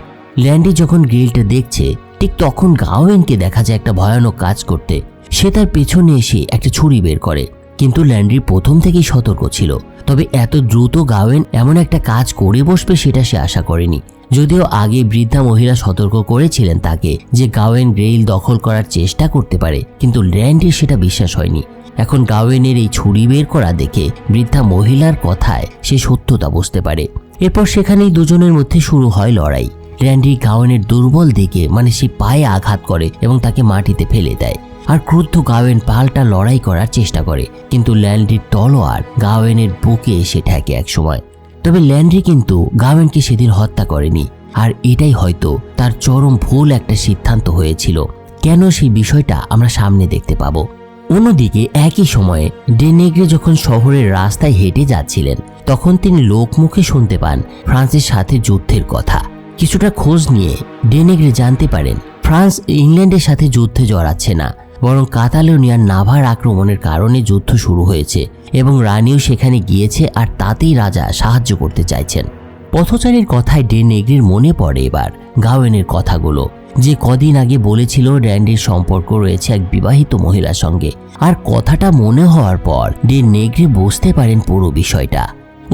ল্যান্ডি যখন গ্রেইলটা দেখছে ঠিক তখন গাওয়েনকে দেখা যায় একটা ভয়ানক কাজ করতে। সে তার পেছনে এসে একটা ছুরি বের করে, কিন্তু ল্যান্ডি প্রথম থেকেই সতর্ক ছিল। তবে এত দ্রুত গাওয়েন এমন একটা কাজ করে বসবে সেটা সে আশা করেনি। যদিও আগে বৃদ্ধা মহিলা সতর্ক করেছিলেন তাকে যে গাওয়েন গ্রেইল দখল করার চেষ্টা করতে পারে, কিন্তু ল্যান্ডির সেটা বিশ্বাস হয়নি। এখন গাওয়েনের এই ছুরি বের করা দেখে বৃদ্ধা মহিলার কথায় সে সত্যতা বুঝতে পারে। এরপর সেখানেই দুজনের মধ্যে শুরু হয় লড়াই। ল্যান্ডি গাওয়েনের দুর্বল দিকে সে পায়ে আঘাত করে এবং তাকে মাটিতে ফেলে দেয়। আর ক্রুদ্ধ গাওয়েন পাল্টা লড়াই করার চেষ্টা করে, কিন্তু ল্যান্ড্রির তলোয়ার গাওয়েনের বুকে এসে ঠেকে এক সময়। তবে ল্যান্ড্রি কিন্তু গাওয়েনকে সেদিন হত্যা করেনি, আর এটাই হয়তো তার চরম ভুল একটা সিদ্ধান্ত হয়েছিল। কেন সেই বিষয়টা আমরা সামনে দেখতে পাবো। অন্যদিকে একই সময়ে ডে নেগ্রে যখন শহরের রাস্তায় হেঁটে যাচ্ছিলেন তখন তিনি লোকমুখে শুনতে পান ফ্রান্সের সাথে যুদ্ধের কথা। কিছুটা খোঁজ নিয়ে ডে নেগ্রে জানতে পারেন ফ্রান্স ইংল্যান্ডের সাথে যুদ্ধে জড়াচ্ছে না, বরং কাতালোনিয়ার নাভার আক্রমণের কারণে যুদ্ধ শুরু হয়েছে এবং রানীও সেখানে গিয়েছে, আর তাতেই রাজা সাহায্য করতে চাইছেন। পথচারীর কথায় ডে নেগ্রির মনে পড়ে এবার গাওয়েনের কথাগুলো, যে কদিন আগে বলেছিল ল্যান্ডির সম্পর্ক রয়েছে এক বিবাহিত মহিলার সঙ্গে। আর কথাটা মনে হওয়ার পর ডে নেগ্রি বুঝতে পারেন পুরো বিষয়টা।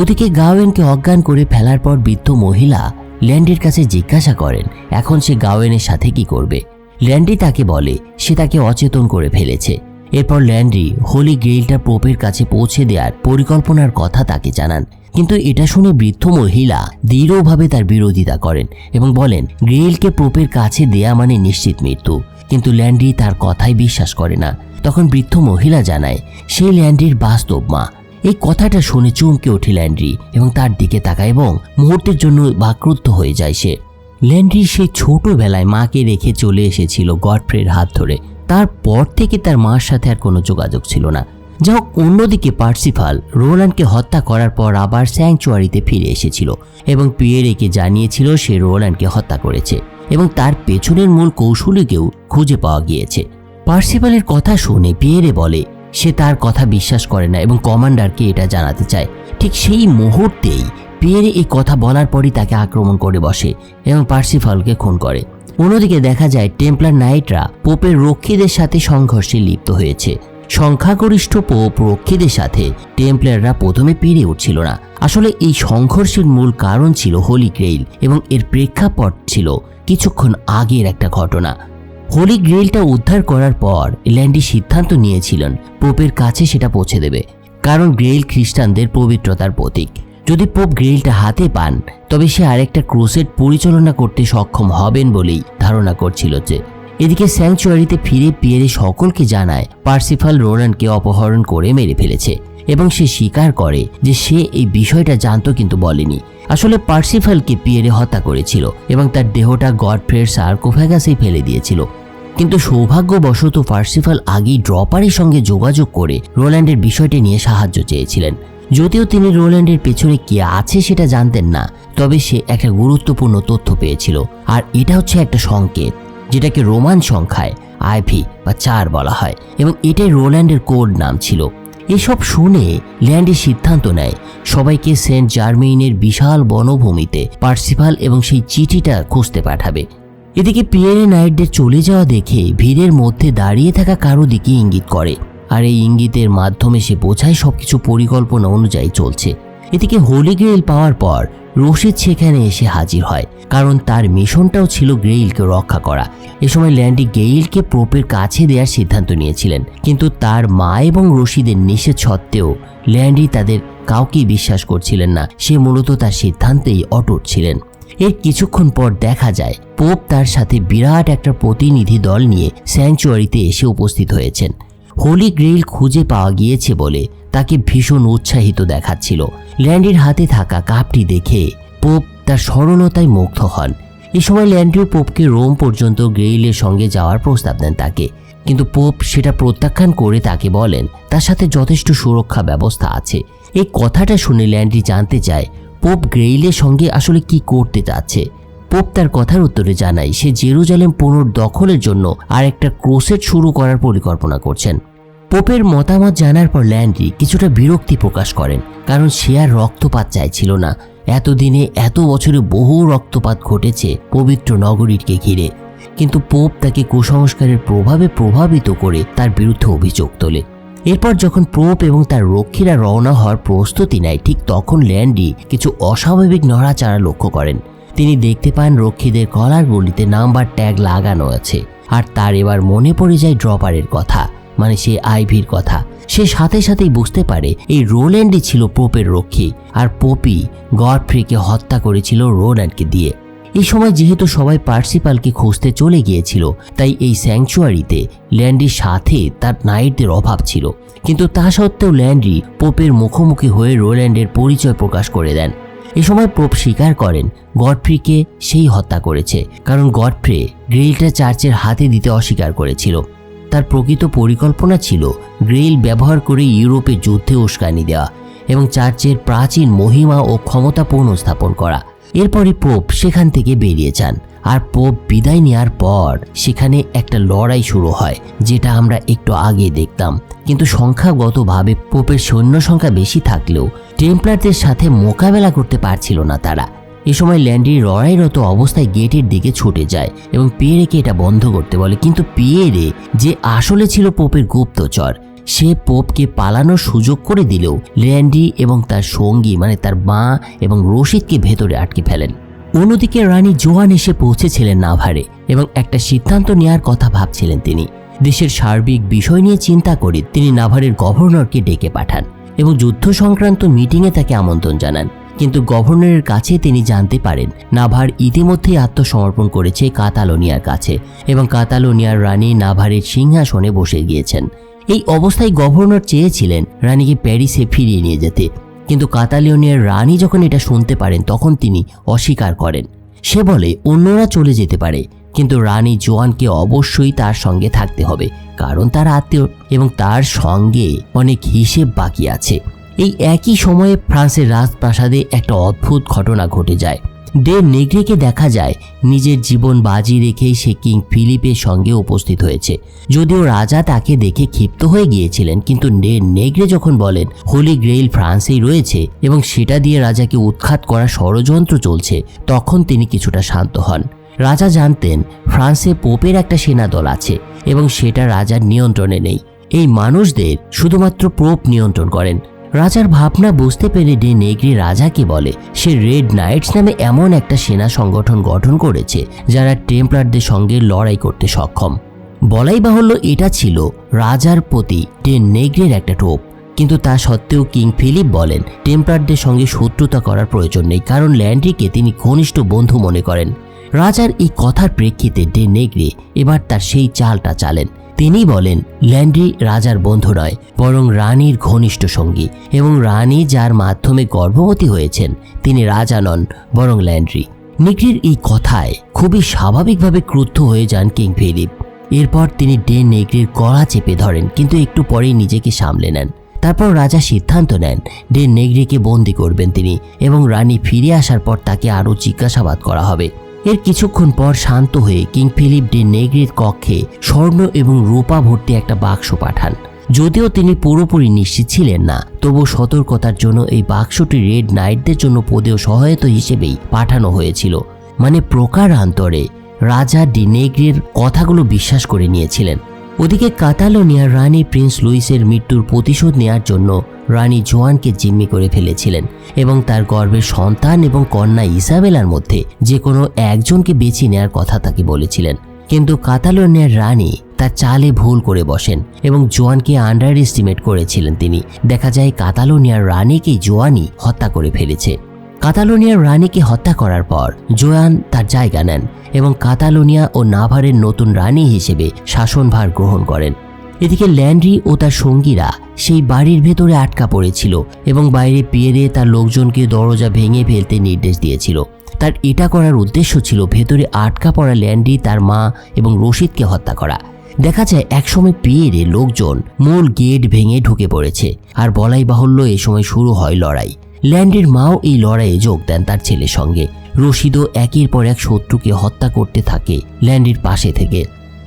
ওদিকে গাওয়েনকে অজ্ঞান করে ফেলার পর বৃদ্ধ মহিলা ল্যান্ডির কাছে জিজ্ঞাসা করেন এখন সে গাওয়েনের সাথে কি করবে। ল্যান্ডি তাকে বলে সে তাকে অচেতন করে ফেলেছে। এরপর ল্যান্ডি হোলি গ্রেইলটা পোপের কাছে পৌঁছে দেওয়ার পরিকল্পনার কথা তাকে জানান, কিন্তু এটা শুনে বৃদ্ধ মহিলা দৃঢ়ভাবে তার বিরোধিতা করেন এবং বলেন গ্রেইলকে পোপের কাছে দেয়া মানে নিশ্চিত মৃত্যু। কিন্তু ল্যান্ডি তার কথাই বিশ্বাস করে না। তখন বৃদ্ধ মহিলা জানায় সেই ল্যান্ডির বাস্তব মা। এই কথাটা শুনে চমকে ওঠে ল্যান্ডি এবং তার দিকে তাকায় এবং মুহূর্তের জন্য বাক্রুদ্ধ হয়ে যায় সে। ল্যান্ডি সেই ছোটবেলায় মাকে রেখে চলে এসেছিল গডফ্রের হাত ধরে। তারপর থেকে তার মার সাথে আর কোনো যোগাযোগ ছিল না। যা হোক, অন্যদিকে পার্সিফাল রোল্যান্ডকে হত্যা করার পর আবার স্যাংচুয়ারিতে ফিরে এসেছিল এবং পিয়েরেকে জানিয়েছিল সে রোল্যান্ডকে হত্যা করেছে এবং তার পেছনের মূল কৌশলীকেও খুঁজে পাওয়া গিয়েছে। পার্সিফালের কথা শুনে পিয়েরে বলে সে তার কথা বিশ্বাস করে না এবং কমান্ডারকে এটা জানাতে চায়। ঠিক সেই মুহূর্তেই পিয়েরে এই কথা বলার পরই তাকে আক্রমণ করে বসে এবং পার্সিফালকে খুন করে। অন্যদিকে দেখা যায় টেম্পলার নাইটরা পোপের রক্ষীদের সাথে সংঘর্ষে লিপ্ত হয়েছে। সংখ্যাগরিষ্ঠ পোপ রক্ষীদের সাথে টেম্পলাররা প্রথমে পেরে উঠছিল না। আসলে এই সংঘর্ষের মূল কারণ ছিল হোলি গ্রেইল এবং এর প্রেক্ষাপট ছিল কিছুক্ষণ আগের একটা ঘটনা। হোলি গ্রেইলটা উদ্ধার করার পর ল্যান্ডি সিদ্ধান্ত নিয়েছিলেন পোপের কাছে সেটা পৌঁছে দেবে, কারণ গ্রেইল খ্রিস্টানদের পবিত্রতার প্রতীক। যদি পোপ গ্রেইলটা হাতে পান তবে সে আরেকটা ক্রুসেড পরিচালনা করতে সক্ষম হবেন বলেই ধারণা করছিল যে। এদিকে স্যাংচুয়ারিতে ফিরে পিয়েরে সকলকে জানায় পার্সিফাল রোল্যান্ডকে অপহরণ করে মেরে ফেলেছে এবং সে স্বীকার করে যে সে এই বিষয়টা জানতো কিন্তু বলেনি। আসলে পার্সিফালকে পিয়েরে হত্যা করেছিল এবং তার দেহটা গডফ্রের সার্কোফ্যাগাসে ফেলে দিয়েছিল। কিন্তু সৌভাগ্যবশত পার্সিফাল আগেই ড্রপারের সঙ্গে যোগাযোগ করে রোল্যান্ডের বিষয়টি নিয়ে সাহায্য চেয়েছিলেন। যদিও তিনি রোল্যান্ডের পেছনে কে আছে সেটা জানতেন না, তবে সে একটা গুরুত্বপূর্ণ তথ্য পেয়েছিল, আর এটা হচ্ছে একটা সংকেত যেটাকে রোমান সংখ্যায় আইভি বা 4 বলা হয় এবং এটাই রোল্যান্ডের কোড নাম ছিল। এসব শুনে ল্যান্ডি সিদ্ধান্ত নেয় সবাইকে সেন্ট জার্মেইনের বিশাল বনভূমিতে পার্সিফাল এবং সেই চিঠিটা খুঁজতে পাঠাবে। এদিকে পিয়েরে নাইটদের চলে যাওয়া দেখে ভিড়ের মধ্যে দাঁড়িয়ে থাকা কারো দিকে ইঙ্গিত করে, আর এই ইঙ্গিতের মাধ্যমে সে বোঝায় সবকিছু পরিকল্পনা অনুযায়ী চলছে। এদিকে হোলি গ্রেইল পাওয়ার পর রশিদ সেখানে এসে হাজির হয়, কারণ তার মিশনটাও ছিল গ্রেইলকে রক্ষা করা। এ সময় ল্যান্ডি গ্রেইলকে পোপের কাছে দেওয়ার সিদ্ধান্ত নিয়েছিলেন, কিন্তু তার মা এবং রশিদের নিষেধ সত্ত্বেও ল্যান্ডি তাদের কাউকেই বিশ্বাস করছিলেন না। সে মূলত তার সিদ্ধান্তেই অটুট ছিলেন। এর কিছুক্ষণ পর দেখা যায় পোপ তার সাথে বিরাট একটা প্রতিনিধি দল নিয়ে স্যাংচুয়ারিতে এসে উপস্থিত হয়েছেন। হোলি গ্রেইল খুঁজে পাওয়া গিয়েছে বলে তাকে ভীষণ উৎসাহিত দেখাচ্ছিল। ল্যান্ডির হাতে থাকা কাপটি দেখে পোপ তার সরলতায় মুগ্ধ হন। এ সময় ল্যান্ডিও পোপকে রোম পর্যন্ত গ্রেইলের সঙ্গে যাওয়ার প্রস্তাব দেন তাকে, কিন্তু পোপ সেটা প্রত্যাখ্যান করে তাকে বলেন তার সাথে যথেষ্ট সুরক্ষা ব্যবস্থা আছে। এই কথাটা শুনে ল্যান্ডি জানতে চায় পোপ গ্রেইলের সঙ্গে আসলে কি করতে চাচ্ছে। পোপ তার কথার উত্তরে জানায় সে জেরুজালেম পুনর্দখলের জন্য আর একটা ক্রুসেড শুরু করার পরিকল্পনা করছেন। পোপের মতামত জানার পর ল্যান্ডি কিছুটা বিরক্তি প্রকাশ করেন, কারণ সে আর রক্তপাত চাইছিল না। এতদিনে এত বছরে বহু রক্তপাত ঘটেছে পবিত্র নগরীকে ঘিরে, কিন্তু পোপ তাকে কুসংস্কারের প্রভাবে প্রভাবিত করে তার বিরুদ্ধে অভিযোগ তোলে। এরপর যখন পোপ এবং তার রক্ষীরা রওনা হওয়ার প্রস্তুতি নেয়, ঠিক তখন ল্যান্ডি কিছু অস্বাভাবিক নড়াচড়া লক্ষ্য করেন। তিনি দেখতে পান রক্ষীদের কলার গলিতে নাম্বার ট্যাগ লাগানো আছে, আর তার এবার মনে পড়ে যায় ড্রপারের কথা, মানে সে আইভির কথা। সে সাথে সাথেই বুঝতে পারে এই রোল্যান্ডই ছিল পোপের রক্ষী, আর পোপই গডফ্রিকে হত্যা করেছিল রোল্যান্ডকে দিয়ে। এই সময় যেহেতু সবাই পার্সিফালকে খুঁজতে চলে গিয়েছিল, তাই এই স্যাংচুয়ারিতে ল্যান্ডির সাথে তার নাইটদের অভাব ছিল। কিন্তু তা সত্ত্বেও ল্যান্ডি পোপের মুখোমুখি হয়ে রোল্যান্ডের পরিচয় প্রকাশ করে দেন। এ সময় পোপ স্বীকার করেন গডফ্রিকে সেই হত্যা করেছে, কারণ গডফ্রি গ্রেইলটা চার্চের হাতে দিতে অস্বীকার করেছিল। তার প্রকৃত পরিকল্পনা ছিল গ্রেইল ব্যবহার করে ইউরোপে যুদ্ধে উস্কানি দেওয়া এবং চার্চের প্রাচীন মহিমা ও ক্ষমতা পুনঃস্থাপন করা। এরপরই পোপ সেখান থেকে বেরিয়ে যান, আর পোপ বিদায় নেওয়ার পর সেখানে একটা লড়াই শুরু হয়, যেটা আমরা একটু আগে দেখতাম। কিন্তু সংখ্যাগতভাবে পোপের সৈন্য সংখ্যা বেশি থাকলেও টেম্পলারদের সাথে মোকাবেলা করতে পারছিল না তারা। এ সময় ল্যান্ডি লড়াইরত অবস্থায় গেটের দিকে ছুটে যায় এবং পিয়েরেকে এটা বন্ধ করতে বলে, কিন্তু পিয়েরে যে আসলে ছিল পোপের গুপ্তচর, সে পোপকে পালানোর সুযোগ করে দিলেও ল্যান্ডি এবং তার সঙ্গী মানে তার মা এবং রশিদকে ভেতরে আটকে ফেলেন। অন্যদিকে রানী জোয়ান এসে পৌঁছেছিলেন নাভারে এবং একটা সিদ্ধান্ত নেওয়ার কথা ভাবছিলেন। তিনি দেশের সার্বিক বিষয় নিয়ে চিন্তা করে তিনি নাভারের গভর্নরকে ডেকে পাঠান এবং যুদ্ধ সংক্রান্ত মিটিংয়ে তাকে আমন্ত্রণ জানান। কিন্তু গভর্নরের কাছে তিনি জানতে পারেন নাভার ইতিমধ্যেই আত্মসমর্পণ করেছে কাতালোনিয়ার কাছে এবং কাতালোনিয়ার রানী নাভারের সিংহাসনে বসে গিয়েছেন। এই অবস্থায় গভর্নর চেয়েছিলেন রানীকে প্যারিসে ফিরিয়ে নিয়ে যেতে, কিন্তু কাতালোনিয়ার রানী যখন এটা শুনতে পারেন তখন তিনি অস্বীকার করেন। সে বলে অন্যরা চলে যেতে পারে, কিন্তু রানী জোয়ানকে অবশ্যই তার সঙ্গে থাকতে হবে, কারণ তার আত্মীয় এবং তার সঙ্গে অনেক হিসেব বাকি আছে। এই একই সময়ে ফ্রান্সের রাজপ্রাসাদে একটা অদ্ভুত ঘটনা ঘটে যায়। ডে নেগ্রেকে দেখা যায় নিজের জীবন বাজি রেখেই সে কিং ফিলিপের সঙ্গে উপস্থিত হয়েছে। যদিও রাজা তাকে দেখে ক্ষিপ্ত হয়ে গিয়েছিলেন, কিন্তু ডে নেগ্রে যখন বলেন হোলি গ্রেইল ফ্রান্সেই রয়েছে এবং সেটা দিয়ে রাজাকে উৎখাত করার ষড়যন্ত্র চলছে, তখন তিনি কিছুটা শান্ত হন। রাজা জানতেন ফ্রান্সে পোপের একটা সেনাদল আছে এবং সেটা রাজার নিয়ন্ত্রণে নেই। এই মানুষদের শুধুমাত্র পোপ নিয়ন্ত্রণ করেন। রাজার ভাবনা বুঝতে পেরে ডে নেগ্রে রাজাকে বলে সে রেড নাইটস নামে এমন একটা সেনা সংগঠন গঠন করেছে যারা টেম্পলারদের সঙ্গে লড়াই করতে সক্ষম। বলাই বাহুল্য এটা ছিল রাজার প্রতি ডে নেগ্রের একটা টোপ, কিন্তু তা সত্ত্বেও কিং ফিলিপ বলেন টেম্পলারদের সঙ্গে শত্রুতা করার প্রয়োজন নেই, কারণ ল্যান্ড্রিকে তিনি ঘনিষ্ঠ বন্ধু মনে করেন। রাজার এই কথার প্রেক্ষিতে ডে নেগ্রে এবার তার সেই চালটা চালেন। তিনি বলেন ল্যান্ড্রি রাজার বন্ধু নয়, বরং রানীর ঘনিষ্ঠ সঙ্গী, এবং রানী যার মাধ্যমে গর্ভবতী হয়েছেন তিনি রাজা নন, বরং ল্যান্ড্রি। নেগ্রির এই কথায় খুবই স্বাভাবিকভাবে ক্রুদ্ধ হয়ে যান কিং ফিলিপ। এরপর তিনি ডে নেগ্রির গলা চেপে ধরেন, কিন্তু একটু পরেই নিজেকে সামলে নেন। তারপর রাজা সিদ্ধান্ত নেন ডে নেগ্রিকে বন্দি করবেন তিনি, এবং রানী ফিরে আসার পর তাকে আরও জিজ্ঞাসাবাদ করা হবে। এর কিছুক্ষণ পর শান্ত হয়ে কিং ফিলিপ ডে নেগ্রির কক্ষে স্বর্ণ এবং রূপা ভর্তি একটা বাক্স পাঠান। যদিও তিনি পুরোপুরি নিশ্চিত ছিলেন না, তবু সতর্কতার জন্য এই বাক্সটি রেড নাইটদের জন্য পদেয় সহায়তা হিসেবেই পাঠানো হয়েছিল। মানে প্রকারান্তরে রাজা ডে নেগ্রির কথাগুলো বিশ্বাস করে নিয়েছিলেন। ওদিকে কাতালোনিয়ার রানী প্রিন্স লুইসের মৃত্যুর প্রতিশোধ নেয়ার জন্য রানী জোয়ানকে জিম্মি করে ফেলেছিলেন এবং তার গর্ভের সন্তান এবং কন্যা ইসাবেলার মধ্যে যে কোনো একজনকে বেছে নেয়ার কথা তাকে বলেছিলেন। কিন্তু কাতালোনিয়ার রানী তার চালে ভুল করে বসেন এবং জোয়ানকে আন্ডার এস্টিমেট করেছিলেন তিনি। দেখা যায় কাতালোনিয়ার রানীকেই জোয়ানই হত্যা করে ফেলেছে। কাতালোনিয়ার রানীকে হত্যা করার পর জোয়ান তার জায়গা নেন এবং কাতালোনিয়া ও নাভারের নতুন রানী হিসেবে শাসনভার গ্রহণ করেন। এদিকে ল্যান্ড্রি ও তার সঙ্গীরা সেই বাড়ির ভেতরে আটকা পড়েছিল এবং বাইরে পিয়েরে তার লোকজনকে দরজা ভেঙে ফেলতে নির্দেশ দিয়েছিল। তার এটা করার উদ্দেশ্য ছিল ভেতরে আটকা পড়া ল্যান্ড্রি, তার মা এবং রশিদকে হত্যা করা। দেখা যায় একসময় পিয়েরে লোকজন মূল গেট ভেঙে ঢুকে পড়েছে, আর বলাই বাহুল্য এ সময় শুরু হয় লড়াই। ল্যান্ড্রির মাও এই লড়াইয়ে যোগ দেন তার ছেলের সঙ্গে। রশিদও একের পর এক শত্রুকে হত্যা করতে থাকে ল্যান্ড্রির পাশে থেকে।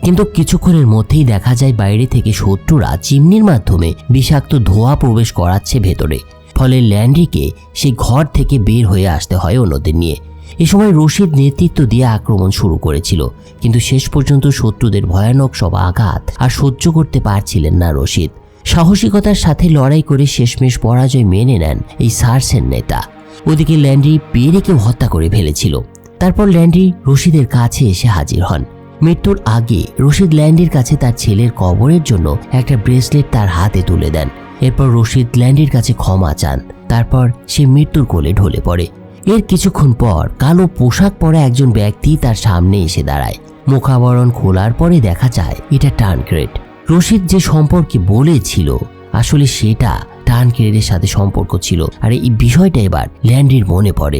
কিন্তু কিছুক্ষণের মধ্যেই দেখা যায় বাইরে থেকে শত্রুরা চিমনির মাধ্যমে বিষাক্ত ধোঁয়া প্রবেশ করাচ্ছে ভেতরে, ফলে ল্যান্ড্রিকে সেই ঘর থেকে বের হয়ে আসতে হয় অন্যদের নিয়ে। এ সময় রশিদ নেতৃত্ব দিয়ে আক্রমণ শুরু করেছিল, কিন্তু শেষ পর্যন্ত শত্রুদের ভয়ানক সব আঘাত আর সহ্য করতে পারছিলেন না রশিদ। সাহসিকতার সাথে লড়াই করে শেষমেশ পরাজয় মেনে নেন এই সার্সের নেতা। ওদিকে ল্যান্ড্রি পিয়েরেকেও হত্যা করে ফেলেছিল। তারপর ল্যান্ড্রি রশিদের কাছে এসে হাজির হন। মৃত্যুর আগে রশিদ ল্যান্ড্রির কাছে তার ছেলের কবরের জন্য একটা ব্রেসলেট তার হাতে তুলে দেন। এরপর রশিদ ল্যান্ড্রির কাছে ক্ষমা চান। তারপর সে মৃত্যুর কোলে ঢলে পড়ে। এর কিছুক্ষণ পর কালো পোশাক পরা একজন ব্যক্তি তার সামনে এসে দাঁড়ায়। মুখাবরণ খোলার পরে দেখা যায় এটা টানক্রেড। রশিদ যে সম্পর্কে বলেছিল আসলে সেটা টানক্রেডের সাথে সম্পর্ক ছিল, আর এই বিষয়টা এবার ল্যান্ড্রির মনে পড়ে।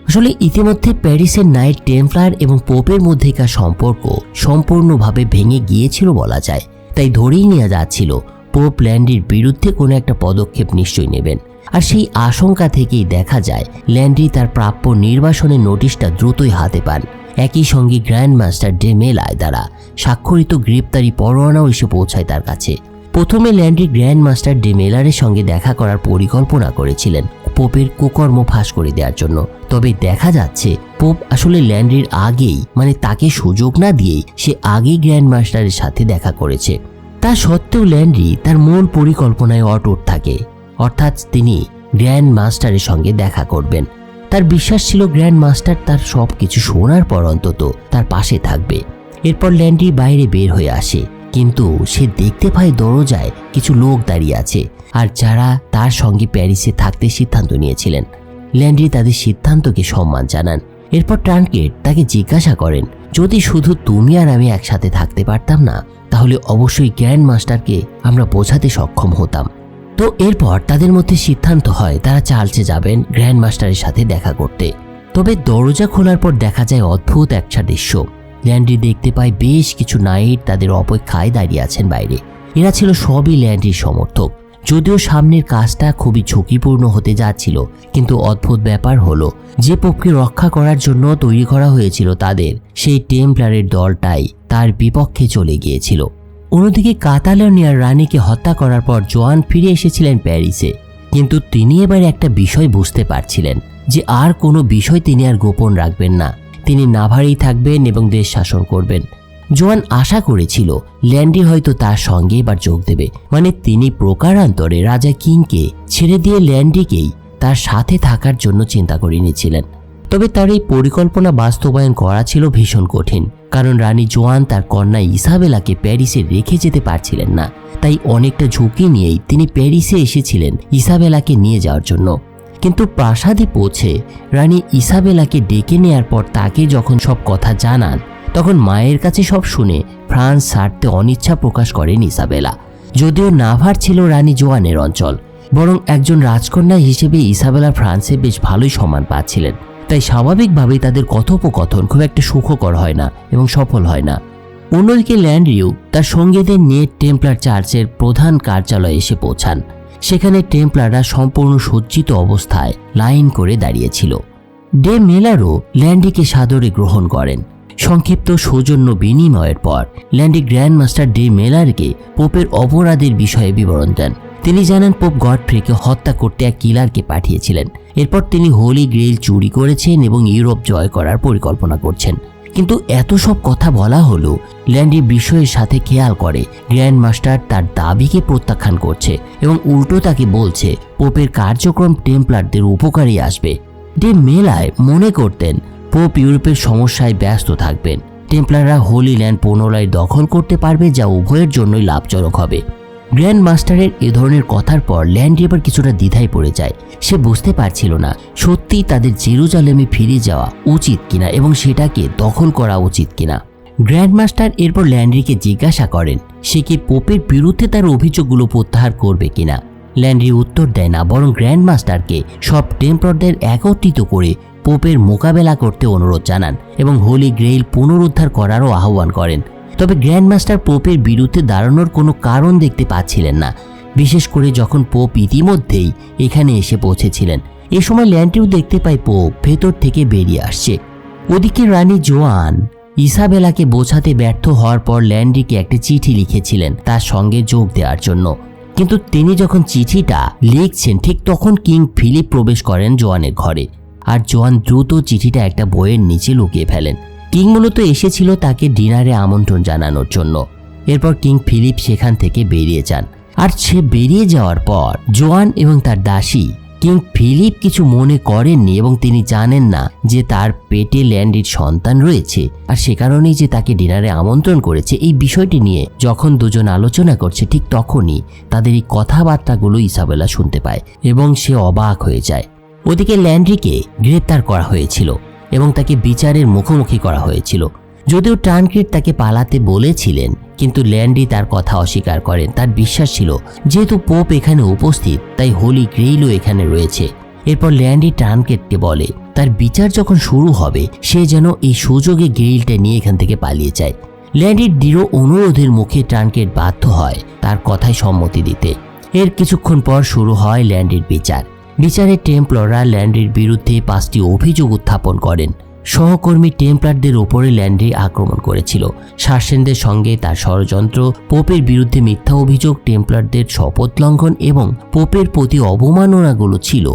আসলে ইতিমধ্যে প্যারিসের নাইট টেম্পলার এবং পোপের মধ্যেকার সম্পর্ক সম্পূর্ণভাবে ভেঙে গিয়েছিল বলা যায়। তাই ধরেই নেওয়া যাচ্ছিল পোপ ল্যান্ড্রির বিরুদ্ধে কোনো একটা পদক্ষেপ নিশ্চয়ই নেবেন। আর সেই আশঙ্কা থেকেই দেখা যায় ল্যান্ড্রি তার প্রাপ্য নির্বাসনের নোটিশটা দ্রুতই হাতে পান। একই সঙ্গে গ্র্যান্ড মাস্টার ডে মেলায় দ্বারা স্বাক্ষরিত গ্রেপ্তারি পরোয়ানাও এসে পৌঁছায় তার কাছে। প্রথমে ল্যান্ড্রি গ্র্যান্ড মাস্টার ডে মেলারের সঙ্গে দেখা করার পরিকল্পনা করেছিলেন পোপের কুকর্ম ফাঁস করে দেওয়ার জন্য। তবে দেখা যাচ্ছে পোপ আসলে ল্যান্ড্রির আগেই, মানে তাকে সুযোগ না দিয়েই সে আগেই গ্র্যান্ড মাস্টারের সাথে দেখা করেছে। তা সত্ত্বেও ল্যান্ড্রি তার মূল পরিকল্পনায় অটুট থাকে, অর্থাৎ তিনি গ্র্যান্ড মাস্টারের সঙ্গে দেখা করবেন। তার বিশ্বাস ছিল গ্র্যান্ড মাস্টার তার সব কিছু শোনার পর অন্তত তার পাশে থাকবে। এরপর ল্যান্ড্রি বাইরে বের হয়ে আসে, কিন্তু সে দেখতে পায় দরজায় কিছু লোক দাঁড়িয়ে আছে, আর যারা তার সঙ্গে প্যারিসে থাকতে সিদ্ধান্ত নিয়েছিলেন। ল্যান্ডি তাদের সিদ্ধান্তকে সম্মান জানান। এরপর ট্রানকেট তাকে জিজ্ঞাসা করেন, যদি শুধু তুমি আর আমি একসাথে থাকতে পারতাম না, তাহলে অবশ্যই গ্র্যান্ড মাস্টারকে আমরা বোঝাতে সক্ষম হতাম। তো এরপর তাদের মধ্যে সিদ্ধান্ত হয় তারা চার্চে যাবেন গ্র্যান্ড মাস্টারের সাথে দেখা করতে। তবে দরজা খোলার পর দেখা যায় অদ্ভুত একটা দৃশ্য। ল্যান্ডি দেখতে পায় বেশ কিছু নাইট তাদের অপেক্ষায় দাঁড়িয়ে আছেন বাইরে। এরা ছিল সবই ল্যান্ডির সমর্থক। যদিও সামনের কাজটা খুবই ঝুঁকিপূর্ণ হতে যাচ্ছিল, কিন্তু অদ্ভুত ব্যাপার হলো যে পোপকে রক্ষা করার জন্য তৈরি করা হয়েছিল তাদের, সেই টেম্পলারের দলটাই তার বিপক্ষে চলে গিয়েছিল। অন্যদিকে কাতালোনিয়ার রানীকে হত্যা করার পর জোয়ান ফিরে এসেছিলেন প্যারিসে, কিন্তু তিনি এবার একটা বিষয় বুঝতে পারছিলেন যে আর কোনো বিষয় তিনি আর গোপন রাখবেন না। তিনি নাভারেই থাকবেন এবং দেশ শাসন করবেন। জোয়ান আশা করেছিল ল্যান্ডি হয়তো তার সঙ্গে এবার যোগ দেবে, মানে তিনি প্রকারান্তরে রাজা কিংকে ছেড়ে দিয়ে ল্যান্ডিকেই তার সাথে থাকার জন্য চিন্তা করে নিয়েছিলেন। তবে তার এই পরিকল্পনা বাস্তবায়ন করা ছিল ভীষণ কঠিন, কারণ রানী জোয়ান তার কন্যা ইসাবেলাকে প্যারিসে রেখে যেতে পারছিলেন না। তাই অনেকটা ঝুঁকি নিয়েই তিনি প্যারিসে এসেছিলেন ইসাবেলাকে নিয়ে যাওয়ার জন্য। কিন্তু প্রাসাদে পৌঁছে রানী ইসাবেলাকে ডেকে নেয়ার পর তাকে যখন সব কথা জানান, তখন মায়ের কাছে সব শুনে ফ্রান্স ছাড়তে অনিচ্ছা প্রকাশ করেন ইসাবেলা। যদিও নাভার ছিল রানী জোয়ানের অঞ্চল, বরং একজন রাজকন্যা হিসেবে ইসাবেলা ফ্রান্সে বেশ ভালোই সম্মান পাচ্ছিলেন। তাই স্বাভাবিকভাবেই তাদের কথোপকথন খুব একটা সুখকর হয় না এবং সফল হয় না। অন্যদিকে ল্যান্ড্রিউ তার সঙ্গীদের নিয়ে টেম্পলার চার্চের প্রধান কার্যালয়ে এসে পৌঁছান। সেখানে টেম্পলাররা সম্পূর্ণ সজ্জিত অবস্থায় লাইন করে দাঁড়িয়েছিল। ডে মেলারও ল্যান্ডিকে সাদরে গ্রহণ করেন। সংক্ষিপ্ত সৌজন্য বিনিময়ের পর ল্যান্ডি গ্র্যান্ড মাস্টার ডে মেলারকে পোপের অপরাধের বিষয়ে বিবরণ দেন। তিনি জানান পোপ গডফ্রিকে হত্যা করতে এক কিলারকে পাঠিয়েছিলেন। এরপর তিনি হোলি গ্রেইল চুরি করেছেন এবং ইউরোপ জয় করার পরিকল্পনা করছেন। কিন্তু এত সব কথা বলা হলো ল্যান্ডি বিষয়ের সাথে খেয়াল করে গ্র্যান্ড মাস্টার তার দাবিকে প্রত্যাখ্যান করছে এবং উল্টো তাকে বলছে পোপের কার্যক্রম টেম্পলারদের উপকারে আসবে। ডে মেলায় মনে করতেন পোপ ইউরোপের সমস্যায় ব্যস্ত থাকবেন। টেম্পলাররা হোলি ল্যান্ড পুনরায় দখল করতে পারবে, যা উভয়ের জন্যই লাভজনক হবে। গ্র্যান্ড মাস্টারের এ ধরনের কথার পর ল্যান্ডি এবার কিছুটা দ্বিধায় পড়ে যায়। সে বুঝতে পারছিল না সত্যিই তাদের জেরুজালেমে ফিরে যাওয়া উচিত কিনা এবং সেটাকে দখল করা উচিত কিনা। গ্র্যান্ড মাস্টার এরপর ল্যান্ড্রিকে জিজ্ঞাসা করেন সে কি পোপের বিরুদ্ধে তার অভিযোগগুলো প্রত্যাহার করবে কিনা। ল্যান্ড্রি উত্তর দেয় না, বরং গ্র্যান্ড মাস্টারকে সব টেম্পলারদের একত্রিত করে পোপের মোকাবেলা করতে অনুরোধ জানান এবং হোলি গ্রেইল পুনরুদ্ধার করারও আহ্বান করেন। তবে গ্র্যান্ড মাস্টার পোপের বিরুদ্ধে দাঁড়ানোর কোনো কারণ দেখতে পাচ্ছিলেন না, বিশেষ করে যখন পোপ ইতিমধ্যেই এখানে এসে পৌঁছেছিলেন। এ সময় ল্যান্ড্রিও দেখতে পায় পোপ ভেতর থেকে বেরিয়ে আসছে। ওদিকে রানী জোয়ান ইসাবেলাকে বোঝাতে ব্যর্থ হওয়ার পর ল্যান্ড্রিকে একটা চিঠি লিখেছিলেন তার সঙ্গে যোগ দেওয়ার জন্য। কিন্তু তিনি যখন চিঠিটা লিখছেন ঠিক তখন কিং ফিলিপ প্রবেশ করেন জোয়ানের ঘরে, আর জোয়ান দ্রুত চিঠিটা একটা বইয়ের নিচে লুকিয়ে ফেলেন। কিং মূলত এসেছিল তাকে ডিনারে আমন্ত্রণ জানানোর জন্য। এরপর কিং ফিলিপ সেখান থেকে বেরিয়ে যান, আর সে বেরিয়ে যাওয়ার পর জোয়ান এবং তার দাসী কিং ফিলিপ কিছু মনে করেননি এবং তিনি জানেন না যে তার পেটে ল্যান্ডির সন্তান রয়েছে, আর সে কারণেই যে তাকে ডিনারে আমন্ত্রণ করেছে। এই বিষয়টি নিয়ে যখন দুজন আলোচনা করছে ঠিক তখনই তাদের এই কথাবার্তাগুলো ইসাবেলা শুনতে পায় এবং সে অবাক হয়ে যায়। ওদিকে ল্যান্ড্রিকে গ্রেপ্তার করা হয়েছিল এবং তাকে বিচারের মুখোমুখি করা হয়েছিল। যদিও ট্রানক্রেট তাকে পালাতে বলেছিলেন, কিন্তু ল্যান্ডি তার কথা অস্বীকার করেন। তার বিশ্বাস ছিল যেহেতু পোপ এখানে উপস্থিত তাই হোলি গ্রেইলও এখানে রয়েছে। এরপর ল্যান্ডি ট্রানক্রেটকে বলে তার বিচার যখন শুরু হবে সে যেন এই সুযোগে গ্রেইলটা নিয়ে এখান থেকে পালিয়ে যায়। ল্যান্ডির দৃঢ় অনুরোধের মুখে ট্রানক্রেট বাধ্য হয় তার কথায় সম্মতি দিতে। এর কিছুক্ষণ পর শুরু হয় ল্যান্ডির বিচার। বিচারে টেম্পলাররা ল্যান্ডির বিরুদ্ধে 5টি অভিযোগ উত্থাপন করেন। সহকর্মী টেম্পলারদের উপরে ল্যান্ডি আক্রমণ করেছিল, শাসেনদের সঙ্গে তার ষড়যন্ত্র, পোপের বিরুদ্ধে মিথ্যা অভিযোগ, টেম্পলারদের শপথ লঙ্ঘন এবং পোপের প্রতি অবমাননাগুলো ছিল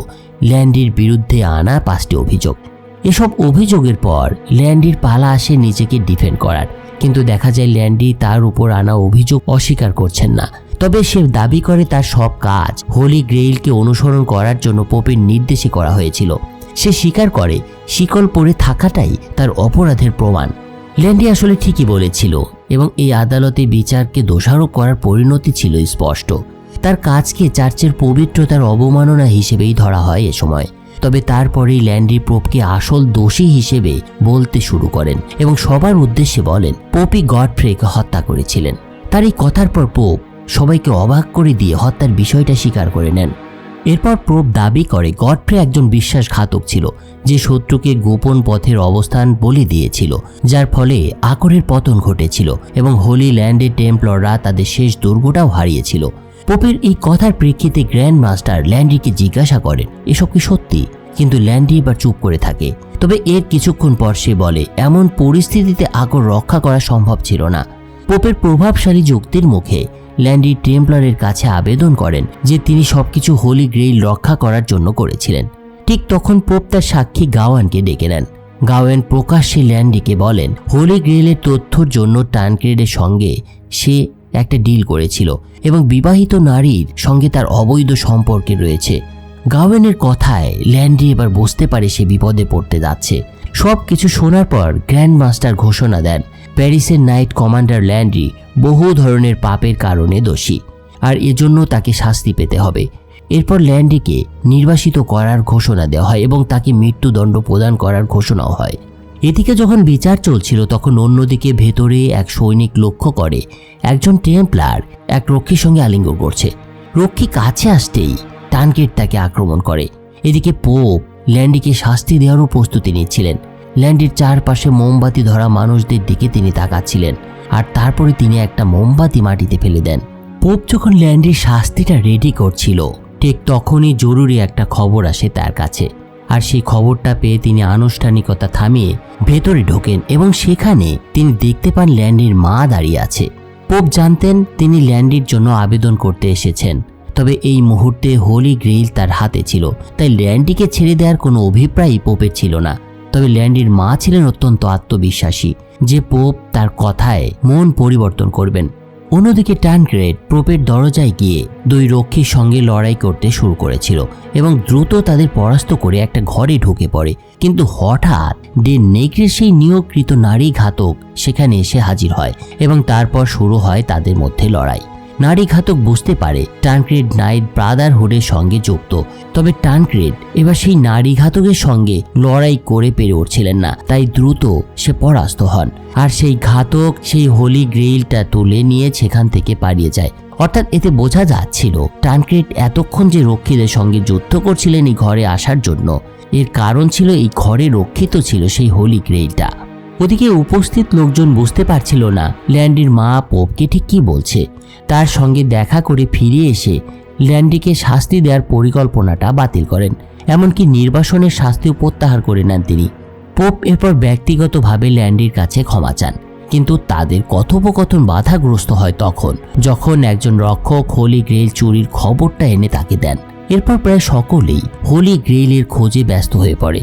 ল্যান্ডির বিরুদ্ধে আনা 5টি অভিযোগ। এসব অভিযোগের পর ল্যান্ডির পালা আসে নিজেকে ডিফেন্ড করার, কিন্তু দেখা যায় ল্যান্ডি তার উপর আনা অভিযোগ অস্বীকার করছেন না। তবে সে দাবি করে তার সব কাজ হোলি গ্রেইলকে অনুসরণ করার জন্য পোপের নির্দেশে করা হয়েছিল। সে স্বীকার করে শিকল পরে থাকাটাই তার অপরাধের প্রমাণ। ল্যান্ডি আসলে ঠিকই বলেছিল এবং এই আদালতে বিচারকে দোষারোপ করার পরিণতি ছিল স্পষ্ট। তার কাজকে চার্চের পবিত্রতার অবমাননা হিসেবেই ধরা হয় এ সময়। তবে তারপরেই ল্যান্ডি পোপকে আসল দোষী হিসেবে বলতে শুরু করেন এবং সবার উদ্দেশ্যে বলেন পোপই গডফ্রেকে হত্যা করেছিলেন। তার এই কথার পর পোপ সবাইকে অবাক করে দিয়ে হত্যার বিষয়টা স্বীকার করে নেন। এরপর পোপ দাবি করে গডফ্রে একজন বিশ্বাসঘাতক ছিল, যে শত্রুকে গোপন পথের অবস্থান বলে দিয়েছিল, যার ফলে আকরের পতন ঘটেছিল এবং হোলি ল্যান্ডের টেম্পলাররা তাদের শেষ দুর্গটাও হারিয়েছিল। পোপের এই কথার প্রেক্ষিতে গ্র্যান্ড মাস্টার ল্যান্ডিকে জিজ্ঞাসা করেন এসব কি সত্যি, কিন্তু ল্যান্ডি এবার চুপ করে থাকে। তবে এর কিছুক্ষণ পর সে বলে এমন পরিস্থিতিতে আকর রক্ষা করা সম্ভব ছিল না। পোপের প্রভাবশালী যুক্তির মুখে ল্যান্ডি টেম্পলারের কাছে আবেদন করেন যে তিনি সবকিছু হোলি গ্রেইল রক্ষা করার জন্য করেছিলেন। ঠিক তখন পোপ তার সাক্ষী গাওয়ানকে ডেকে নেন। গাওয়ান প্রকাশ্যে ল্যান্ডিকে বলেন হোলি গ্রেইলের তথ্যর জন্য টানক্রেডের সঙ্গে সে একটা ডিল করেছিল এবং বিবাহিত নারীর সঙ্গে তার অবৈধ সম্পর্কে রয়েছে। গাওয়ানের কথায় ল্যান্ডি এবার বুঝতে পারে সে বিপদে পড়তে যাচ্ছে। সব কিছু শোনার পর গ্র্যান্ড মাস্টার ঘোষণা দেন প্যারিসের নাইট কমান্ডার ল্যান্ডি বহু ধরনের পাপের কারণে দোষী, আর এজন্য তাকে শাস্তি পেতে হবে। এরপর ল্যান্ডিকে নির্বাসিত করার ঘোষণা দেওয়া হয় এবং তাকে মৃত্যুদণ্ড প্রদান করার ঘোষণাও হয়। এদিকে যখন বিচার চলছিল তখন অন্যদিকে ভেতরে এক সৈনিক লক্ষ্য করে একজন টেম্পলার এক রক্ষীর সঙ্গে আলিঙ্গন করছে। রক্ষী কাছে আসতেই টানক্রেড তাকে আক্রমণ করে। এদিকে পোপ ল্যান্ডিকে শাস্তি দেওয়ারও প্রস্তুতি নিচ্ছিলেন। ল্যান্ডির চারপাশে মোমবাতি ধরা মানুষদের দিকে তিনি তাকাচ্ছিলেন, আর তারপরে তিনি একটা মোমবাতি মাটিতে ফেলে দেন। পোপ যখন ল্যান্ডির শাস্তিটা রেডি করছিল ঠিক তখনই জরুরি একটা খবর আসে তার কাছে, আর সেই খবরটা পেয়ে তিনি আনুষ্ঠানিকতা থামিয়ে ভেতরে ঢোকেন এবং সেখানে তিনি দেখতে পান ল্যান্ডির মা দাঁড়িয়ে আছে। পোপ জানতেন তিনি ল্যান্ডির জন্য আবেদন করতে এসেছেন, তবে এই মুহূর্তে হোলি গ্রেইল তার হাতে ছিল, তাই ল্যান্ডিকে ছেড়ে দেওয়ার কোনো অভিপ্রায়ই পোপের ছিল না। তবে ল্যান্ডির মা ছিলেন অত্যন্ত আত্মবিশ্বাসী যে পোপ তার কথায় মন পরিবর্তন করবেন। অন্যদিকে টানক্রেড পোপের দরজায় গিয়ে দুই রক্ষীর সঙ্গে লড়াই করতে শুরু করেছিল এবং দ্রুত তাদের পরাস্ত করে একটা ঘরে ঢুকে পড়ে। কিন্তু হঠাৎ ডে নেগ্রের সেই নিয়োগকৃত নারী ঘাতক সেখানে এসে হাজির হয় এবং তারপর শুরু হয় তাদের মধ্যে লড়াই। নারী ঘাতক বুঝতে পারে টানক্রেড নাইট ব্রাদারহুডের সঙ্গে যুক্ত, তবে টানক্রেড এবার সেই নারী ঘাতকের সঙ্গে লড়াই করে পেরে উঠছিলেন না, তাই দ্রুত সে পরাস্ত হন আর সেই ঘাতক সেই হোলি গ্রেইলটা তুলে নিয়ে সেখান থেকে পালিয়ে যায়। অর্থাৎ এতে বোঝা যাচ্ছিল টানক্রেড এতক্ষণ যে রক্ষীদের সঙ্গে যুদ্ধ করছিলেন এই ঘরে আসার জন্য, এর কারণ ছিল এই ঘরে রক্ষিত ছিল সেই হোলি গ্রেইলটা। ওদিকে উপস্থিত লোকজন বুঝতে পারছিল না ল্যান্ডির মা পোপকে ঠিক কী বলছে। তার সঙ্গে দেখা করে ফিরে এসে ল্যান্ডিকে শাস্তি দেওয়ার পরিকল্পনাটা বাতিল করেন, এমনকি নির্বাসনের শাস্তিও প্রত্যাহার করে নেন তিনি। পোপ এরপর ব্যক্তিগতভাবে ল্যান্ডির কাছে ক্ষমা চান, কিন্তু তাদের কথোপকথন বাধাগ্রস্ত হয় তখন যখন একজন রক্ষক হোলি গ্রেইল চুরির খবরটা এনে তাকে দেন। এরপর প্রায় সকলেই হোলি গ্রেইলের খোঁজে ব্যস্ত হয়ে পড়ে।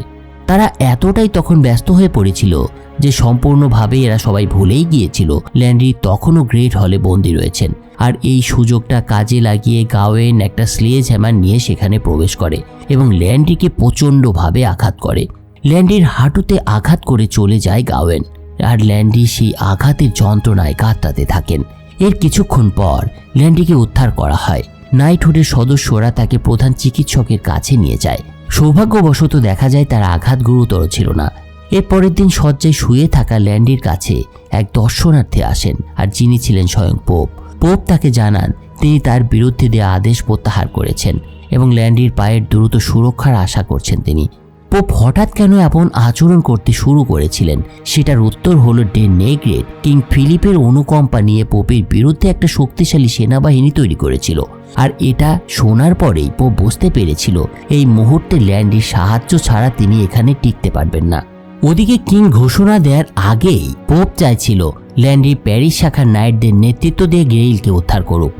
তারা এতটাই তখন ব্যস্ত হয়ে পড়েছিল যে সম্পূর্ণভাবে এরা সবাই ভুলেই গিয়েছিল ল্যান্ডি তখনও গ্রেট হলে বন্দী রয়েছেন। আর এই সুযোগটা কাজে লাগিয়ে গাওয়েন একটা স্লেজ হ্যামার নিয়ে সেখানে প্রবেশ করে এবং ল্যান্ডিকে প্রচণ্ডভাবে আঘাত করে। ল্যান্ডির হাঁটুতে আঘাত করে চলে যায় গাওয়েন, আর ল্যান্ডি সেই আঘাতের যন্ত্রণায় কাতরাতে থাকেন। এর কিছুক্ষণ পর ল্যান্ডিকে উদ্ধার করা হয়। নাইটহুডের সদস্যরা তাকে প্রধান চিকিৎসকের কাছে নিয়ে যায়। সৌভাগ্যবশত দেখা যায় তার আঘাত গুরুতর ছিল না। এর পরের দিন শয্যায় শুয়ে থাকা ল্যান্ডির কাছে এক দর্শনার্থী আসেন, আর যিনি ছিলেন স্বয়ং পোপ। পোপ তাকে জানান তিনি তার বিরুদ্ধে দেওয়া আদেশ প্রত্যাহার করেছেন এবং ল্যান্ডির পায়ের দ্রুত সুরক্ষার আশা করছেন তিনি। পোপ হঠাৎ কেন এমন আচরণ করতে শুরু করেছিলেন সেটার উত্তর হলো ডে নেগ্রেট কিং ফিলিপের অনুকম্পা নিয়ে পোপের বিরুদ্ধে একটা শক্তিশালী সেনাবাহিনী তৈরি করেছিল, আর এটা শোনার পরেই পোপ বুঝতে পেরেছিল এই মুহূর্তে ল্যান্ডির সাহায্য ছাড়া তিনি এখানে টিকতে পারবেন না। ওদিকে কিং ঘোষণা দেওয়ার আগেই পোপ চাইছিল ল্যান্ডি প্যারিস শাখার নাইটদের নেতৃত্ব দিয়ে গ্রেইলকে উদ্ধার করুক।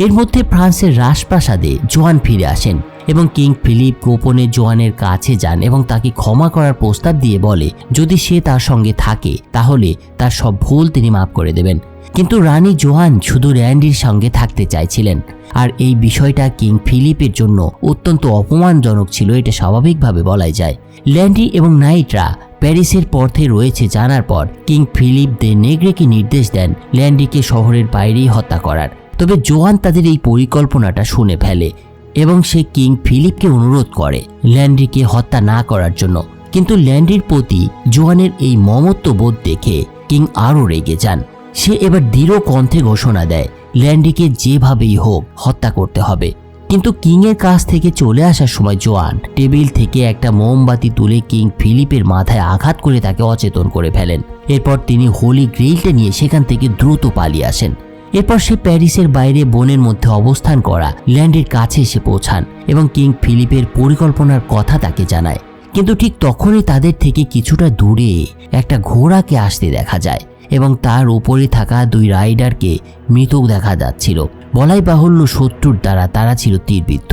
এর মধ্যে ফ্রান্সের রাজপ্রাসাদে জোয়ান ফিরে আসেন এবং কিং ফিলিপ গোপনে জোয়ানের কাছে যান এবং তাকে ক্ষমা করার প্রস্তাব দিয়ে বলে যদি সে তার সঙ্গে থাকে তাহলে তার সব ভুল তিনি মাফ করে দেবেন। কিন্তু রানী জোয়ান শুধু ল্যান্ডির সঙ্গে থাকতে চাইছিলেন, আর এই বিষয়টা কিং ফিলিপের জন্য অত্যন্ত অপমানজনক ছিল, এটা স্বাভাবিকভাবে বলাই যায়। ল্যান্ডি এবং নাইটরা প্যারিসের পথে রয়েছে জানার পর কিং ফিলিপ দে নেগ্রেকে নির্দেশ দেন ল্যান্ডিকে শহরের বাইরেই হত্যা করার। তবে জোয়ান তাদের এই পরিকল্পনাটা শুনে ফেলে। এবং সে কিং ফিলিপকে অনুরোধ করে ল্যান্ড্রিকে হত্যা না করার জন্য। কিন্তু ল্যান্ড্রির প্রতি জোয়ানের এই মমত্ববোধ দেখে কিং আরও রেগে যান। সে এবার দৃঢ় কণ্ঠে ঘোষণা দেয় ল্যান্ড্রিকে যেভাবেই হোক হত্যা করতে হবে। কিন্তু কিংয়ের কাছ থেকে চলে আসার সময় জোয়ান টেবিল থেকে একটা মোমবাতি তুলে কিং ফিলিপের মাথায় আঘাত করে তাকে অচেতন করে ফেলেন। এরপর তিনি হোলি গ্রেইলটা নিয়ে সেখান থেকে দ্রুত পালিয়ে আসেন। এরপর সে প্যারিসের বাইরে বনের মধ্যে অবস্থান করা ল্যান্ডের কাছে এসে পৌঁছান এবং কিং ফিলিপের পরিকল্পনার কথা তাকে জানায়। কিন্তু ঠিক তখনই তাদের থেকে কিছুটা দূরে একটা ঘোড়াকে আসতে দেখা যায় এবং তার উপরে থাকা 2 রাইডারকে মৃত দেখা যাচ্ছিল। বলাই বাহুল্য শত্রুর দ্বারা তারা ছিল তীরবিদ্ধ।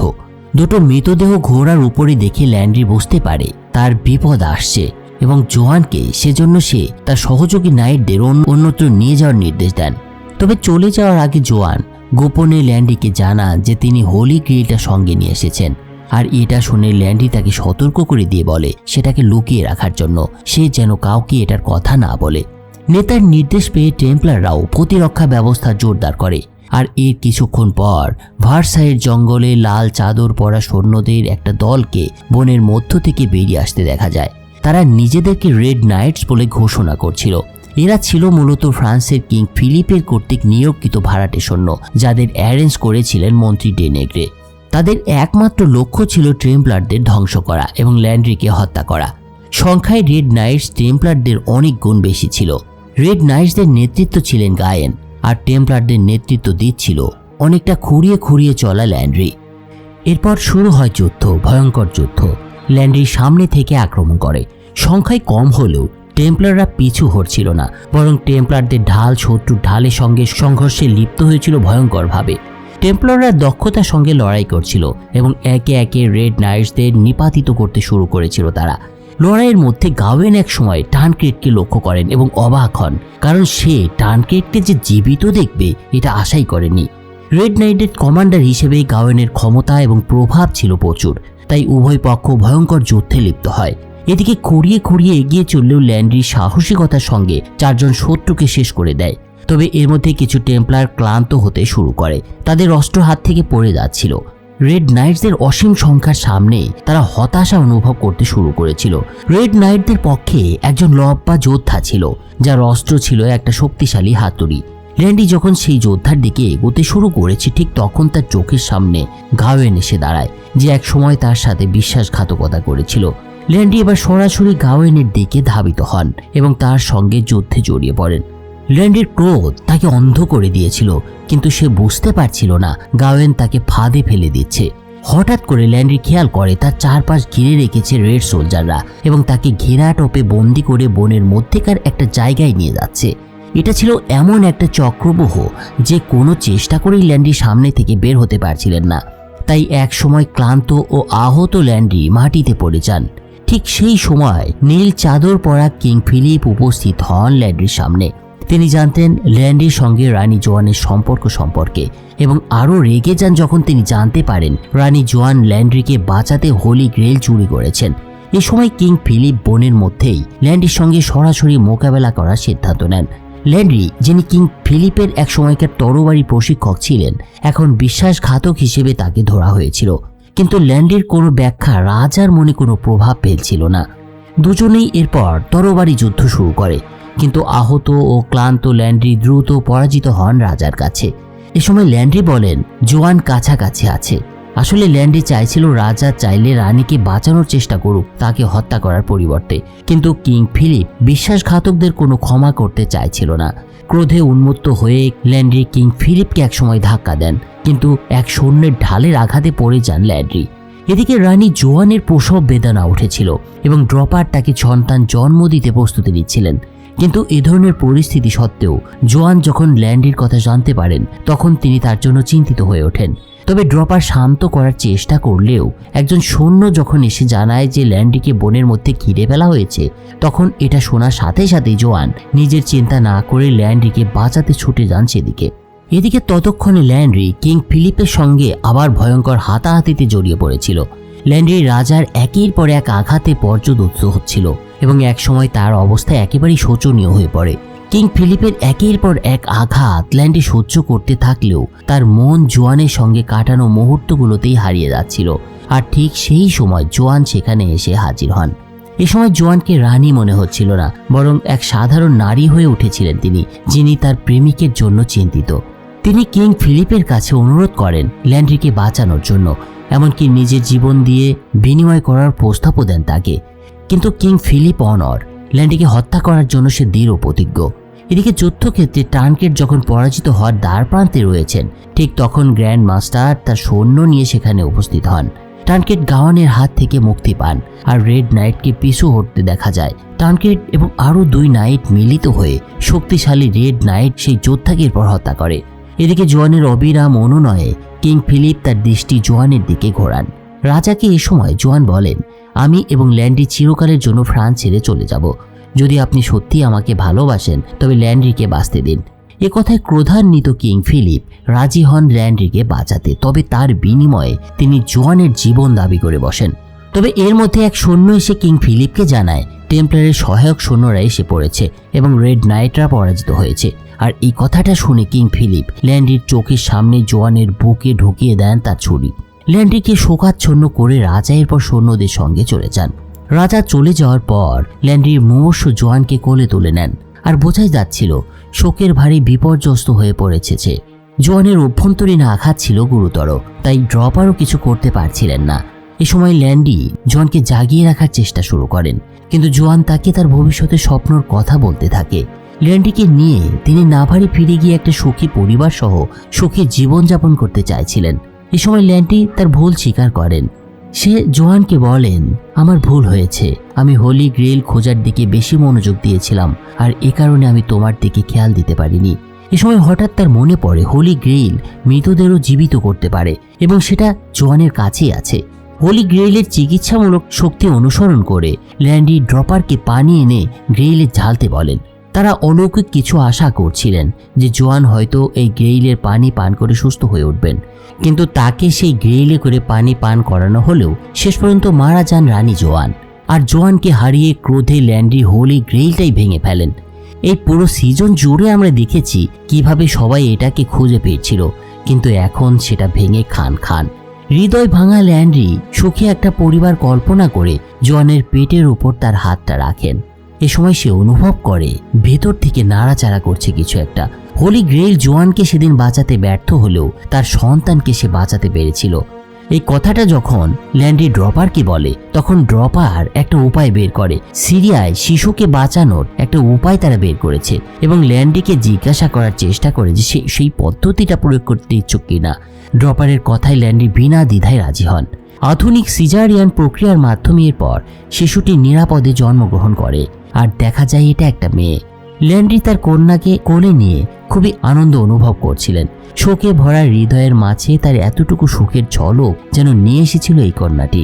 দুটো মৃতদেহ ঘোড়ার উপরে দেখে ল্যান্ড্রি বুঝতে পারে তার বিপদ আসছে এবং জোয়ানকে সেজন্য সে তার সহযোগী নাইটদের অন্যত্র নিয়ে যাওয়ার নির্দেশ দেন। তবে চলে যাওয়ার আগে জোয়ান গোপনে ল্যান্ড্রিকে জানান যে তিনি হোলি গ্রেইলটা সঙ্গে নিয়ে এসেছেন। আর এটা শুনে ল্যান্ড্রি তাকে সতর্ক করে দিয়ে বলে সেটাকে লুকিয়ে রাখার জন্য, সে যেন কাউকে এটার কথা না বলে। নেতার নির্দেশ পেয়ে টেম্পলাররাও প্রতিরক্ষা ব্যবস্থা জোরদার করে। আর এর কিছুক্ষণ পর ভার্সাইয়ের জঙ্গলে লাল চাদর পরা সৈন্যদের একটা দলকে বনের মধ্য থেকে বেরিয়ে আসতে দেখা যায়। তারা নিজেদেরকে রেড নাইটস বলে ঘোষণা করছিল। এরা ছিল মূলত ফ্রান্সের কিং ফিলিপের কর্তৃক নিয়োগকৃত ভাড়াটে সৈন্য, যাদের অ্যারেঞ্জ করেছিলেন মন্ত্রী ডেনেগ্রে। তাদের একমাত্র লক্ষ্য ছিল টেম্পলারদের ধ্বংস করা এবং ল্যান্ড্রিকে হত্যা করা। সংখ্যায় রেড নাইটস টেম্পলারদের অনেক গুণ বেশি ছিল। রেড নাইটসদের নেতৃত্ব ছিলেন গায়েন, আর টেম্পলারদের নেতৃত্ব দিচ্ছিল অনেকটা খুঁড়িয়ে খুঁড়িয়ে চলা ল্যান্ড্রি। এরপর শুরু হয় যুদ্ধ, ভয়ঙ্কর যুদ্ধ। ল্যান্ড্রি সামনে থেকে আক্রমণ করে। সংখ্যায় কম হলেও টেম্পলাররা পিছু হটছিল না, বরং টেম্পলারদের ঢাল শত্রুর ঢালের সঙ্গে সংঘর্ষে লিপ্ত হয়েছিল ভয়ঙ্করভাবে। টেম্পলাররা দক্ষতার সঙ্গে লড়াই করছিল এবং একে একে রেড নাইটসদের নিপাতিত করতে শুরু করেছিল তারা। লড়াইয়ের মধ্যে গাওয়েন এক সময় টানক্রেটকে লক্ষ্য করেন এবং অবাক হন, কারণ সে টানক্রেটকে যে জীবিত দেখবে এটা আশাই করেনি। রেড নাইটের কমান্ডার হিসেবে গাওয়েনের ক্ষমতা এবং প্রভাব ছিল প্রচুর, তাই উভয় পক্ষ ভয়ঙ্কর যুদ্ধে লিপ্ত হয়। এদিকে খুঁড়িয়ে খুঁড়িয়ে এগিয়ে চললেও ল্যান্ড্রি সাহসিকতার সঙ্গে 4 জন শত্রুকে শেষ করে দেয়। তবে এর মধ্যে কিছু টেম্পলার ক্লান্ত হতে শুরু করে, তাদের অস্ত্র হাত থেকে পড়ে যাচ্ছিল। রেড নাইটসদের অসীম সংখ্যার সামনে তারা হতাশা অনুভব করতে শুরু করেছিল। রেড নাইটদের পক্ষে একজন লম্বা যোদ্ধা ছিল, যার অস্ত্র ছিল একটা শক্তিশালী হাতুড়ি। ল্যান্ড্রি যখন সেই যোদ্ধার দিকে এগোতে শুরু করেছে, ঠিক তখন তার চোখের সামনে গাওয়েন এসে দাঁড়ায়, যে এক সময় তার সাথে বিশ্বাসঘাতকতা করেছিল। ল্যান্ড্রি এবার সরাসরি গাওয়েনের দিকে ধাবিত হন এবং তার সঙ্গে যুদ্ধে জড়িয়ে পড়েন। ল্যান্ড্রির ক্রোধ তাকে অন্ধ করে দিয়েছিল, কিন্তু সে বুঝতে পারছিল না গাওয়েন তাকে ফাঁদে ফেলে দিচ্ছে। হঠাৎ করে ল্যান্ড্রি খেয়াল করে তার চারপাশ ঘিরে রেখেছে রেড সোলজাররা এবং তাকে ঘেরা টোপে বন্দি করে বনের মধ্যেকার একটা জায়গায় নিয়ে যাচ্ছে। এটা ছিল এমন একটা চক্রব্যূহ যে কোনো চেষ্টা করেই ল্যান্ড্রি সামনে থেকে বের হতে পারছিলেন না। তাই এক সময় ক্লান্ত ও আহত ল্যান্ড্রি মাটিতে পড়ে যান। ঠিক সেই সময় নীল চাদর পরা কিং ফিলিপ উপস্থিত হন ল্যান্ড্রির সামনে। তিনি জানতেন ল্যান্ড্রির সঙ্গে রানী জোয়ানের সম্পর্কে এবং আরও রেগে যান যখন তিনি জানতে পারেন রানী জোয়ান ল্যান্ড্রিকে বাঁচাতে হোলি গ্রেইল চুরি করেছেন। এ সময় কিং ফিলিপ বনের মধ্যেই ল্যান্ড্রির সঙ্গে সরাসরি মোকাবেলা করার সিদ্ধান্ত নেন। ল্যান্ড্রি, যিনি কিং ফিলিপের এক সময়কার তরবারি প্রশিক্ষক ছিলেন, এখন বিশ্বাসঘাতক হিসেবে তাকে ধরা হয়েছিল। কিন্তু ল্যান্ড্রির কোনো ব্যাখ্যা রাজার মনে কোনো প্রভাব ফেলছিল না। দুজনেই এরপর তরবারি যুদ্ধ শুরু করে, কিন্তু আহত ও ক্লান্ত ল্যান্ড্রি দ্রুত পরাজিত হন রাজার কাছে। এ সময় ল্যান্ড্রি বলেন জোয়ান কাছাকাছি আছে। আসলে ল্যান্ড্রি চাইছিল রাজা চাইলে রানীকে বাঁচানোর চেষ্টা করুক, তাকে হত্যা করার পরিবর্তে। কিন্তু কিং ফিলিপ বিশ্বাসঘাতকদের কোনো ক্ষমা করতে চাইছিল না। ক্রোধে উন্মত্ত হয়ে ল্যান্ড্রি কিং ফিলিপকে একসময় ধাক্কা দেন, কিন্তু এক সৈন্যের ঢালের আঘাতে পড়ে যান ল্যান্ড্রি। এদিকে রানী জোয়ানের প্রসব বেদনা উঠেছিল এবং ড্রপার তাকে সন্তান জন্ম দিতে প্রস্তুতি নিচ্ছিলেন। কিন্তু এ ধরনের পরিস্থিতি সত্ত্বেও জোয়ান যখন ল্যান্ড্রির কথা জানতে পারেন, তখন তিনি তার জন্য চিন্তিত হয়ে ওঠেন। তবে ড্রপার শান্ত করার চেষ্টা করলেও একজন সৈন্য যখন এসে জানায় যে ল্যান্ড্রিকে বনের মধ্যে ঘিরে ফেলা হয়েছে, তখন এটা শোনার সাথে সাথে জোয়ান নিজের চিন্তা না করে ল্যান্ড্রিকে বাঁচাতে ছুটে যান সেদিকে। এদিকে ততক্ষণে ল্যান্ড্রি কিং ফিলিপের সঙ্গে আবার ভয়ঙ্কর হাতাহাতিতে জড়িয়ে পড়েছিল। ল্যান্ড্রি রাজার একের পর এক আঘাতে পর্যদস্ত হচ্ছিল এবং একসময় তার অবস্থা একেবারেই শোচনীয় হয়ে পড়ে। কিং ফিলিপের একের পর এক আঘাত ল্যান্ডি সহ্য করতে থাকলেও তার মন জোয়ানের সঙ্গে কাটানো মুহূর্তগুলোতেই হারিয়ে যাচ্ছিল। আর ঠিক সেই সময় জোয়ান সেখানে এসে হাজির হন। এ সময় জোয়ানকে রানী মনে হচ্ছিল না, বরং এক সাধারণ নারী হয়ে উঠেছিলেন তিনি, যিনি তার প্রেমিকের জন্য চিন্তিত। তিনি কিং ফিলিপের কাছে অনুরোধ করেন ল্যান্ড্রিকে বাঁচানোর জন্য, এমনকি নিজের জীবন দিয়ে বিনিময় করার প্রস্তাবও দেন তাকে। কিন্তু কিং ফিলিপ অনর ল্যান্ড্রিকে হত্যা করার জন্য সে দৃঢ় প্রতিজ্ঞ। এদিকে যুদ্ধক্ষেত্রে টার্নকেট যখন পরাজিত হওয়ার দ্বার প্রান্তে রয়েছেন, ঠিক তখন গ্র্যান্ড মাস্টার তার সৈন্য নিয়ে সেখানে উপস্থিত হন। টার্নকেট গাওয়ানের হাত থেকে মুক্তি পান আর রেড নাইটকে পিছু হটতে দেখা যায়। টার্নকেট এবং আরও 2 নাইট মিলিত হয়ে শক্তিশালী রেড নাইট সেই যোদ্ধাকে এরপর হত্যা করে। এদিকে জোয়ানের অবিরাম অনুনয়ে কিং ফিলিপ তার দৃষ্টি জোয়ানের দিকে ঘোরান। রাজাকে এ সময় জোয়ান বলেন, আমি এবং ল্যান্ড্রি চিরকালের জন্য ফ্রান্স ছেড়ে চলে যাব। যদি আপনি সত্যি আমাকে ভালোবাসেন তবে ল্যান্ড্রিকে বাঁচতে দিন। এ কথায় ক্রোধান্বিত কিং ফিলিপ রাজি হন ল্যান্ড্রিকে বাঁচাতে, তবে তার বিনিময়ে তিনি জোয়ানের জীবন দাবি করে বসেন। তবে এর মধ্যে এক সৈন্য এসে কিং ফিলিপকে জানায় টেম্পলারের সহায়ক সৈন্যরা এসে পড়েছে এবং রেড নাইটরা পরাজিত হয়েছে। আর এই কথাটা শুনে কিং ফিলিপ ল্যান্ড্রির চোখের সামনে জোয়ানের বুকে ঢুকিয়ে দেন তার ছুরি। ল্যান্ড্রিকে শোকাচ্ছন্ন করে রাজা এরপর সৈন্যদের সঙ্গে চলে যান। রাজা চলে যাওয়ার পর ল্যান্ড্রির মুমূর্ষ জোয়ানকে কোলে তুলে নেন, আর বোঝাই যাচ্ছিল শোকের ভারী বিপর্যস্ত হয়ে পড়েছে সে। জোয়ানের অভ্যন্তরীণ আঘাত ছিল গুরুতর, তাই ড্রপারও কিছু করতে পারছিলেন না। এ সময় ল্যান্ডি জোয়ানকে জাগিয়ে রাখার চেষ্টা শুরু করেন, কিন্তু জোয়ান তাকে তার ভবিষ্যতের স্বপ্নর কথা বলতে থাকে। ল্যান্ডিকে নিয়ে তিনি নাভারে ফিরে গিয়ে একটা সুখী পরিবার সহ সুখী জীবনযাপন করতে চাইছিলেন। এ সময় ল্যান্ডি তার ভুল স্বীকার করেন। সে জোয়ানকে বলেন, আমার ভুল হয়েছে, আমি হোলি গ্রেইল খোঁজার দিকে বেশি মনোযোগ দিয়েছিলাম, আর এ কারণে আমি তোমার দিকে খেয়াল দিতে পারিনি। এ সময় হঠাৎ তার মনে পড়ে হোলি গ্রেইল মৃতদেরও জীবিত করতে পারে এবং সেটা জোয়ানের কাছেই আছে। হোলি গ্রেইলের চিকিৎসামূলক শক্তি অনুসরণ করে ল্যান্ডি ড্রপারকে পানি এনে গ্রেইলে ঢালতে বলেন। তারা অলৌকিক কিছু আশা করছিলেন যে জোয়ান হয়তো এই গ্রেইলের পানি পান করে সুস্থ হয়ে উঠবেন, কিন্তু তাকে সেই গ্রেইলে করে পানি পান করানো হলেও শেষ পর্যন্ত মারা যান রানী জোয়ান। আর জোয়ানকে হারিয়ে ক্রোধে ল্যান্ডি হোলি গ্রেইলটাই ভেঙে ফেলেন। এই পুরো সিজন জুড়ে আমরা দেখেছি কিভাবে সবাই এটাকে খুঁজে পেয়েছিল, কিন্তু এখন সেটা ভেঙে খান খান। হৃদয় ভাঙা ল্যান্ডি সুখী একটা পরিবার কল্পনা করে জোয়ানের পেটের উপর তার হাতটা রাখেন। এ সময় সে অনুভব করে ভেতর থেকে নাড়াচাড়া করছে কিছু একটা। হোলি গ্রেইল জোয়ানকে সেদিন বাঁচাতে ব্যর্থ হলেও তার সন্তানকে সে বাঁচাতে পেরেছিল। এই কথাটা যখন ল্যান্ডি ড্রপারকে বলে, তখন ড্রপার একটা উপায় বের করে। সিরিয়ায় শিশুকে বাঁচানোর একটা উপায় তারা বের করেছে এবং ল্যান্ডিকে জিজ্ঞাসা করার চেষ্টা করে যে সে সেই পদ্ধতিটা প্রয়োগ করতে ইচ্ছুক কিনা। ড্রপারের কথায় ল্যান্ডি বিনা দ্বিধায় রাজি হন। আধুনিক সিজারিয়ান প্রক্রিয়ার মাধ্যমে এরপর শিশুটি নিরাপদে জন্মগ্রহণ করে, আর দেখা যায় এটা একটা মেয়ে। ল্যান্ডি তার কন্যাকে কোলে নিয়ে খুবই আনন্দ অনুভব করছিলেন। শোকে ভরা হৃদয়ের মাঝে তার এতটুকু সুখের ঝলক যেন নিয়ে এসেছিল এই কন্যাটি।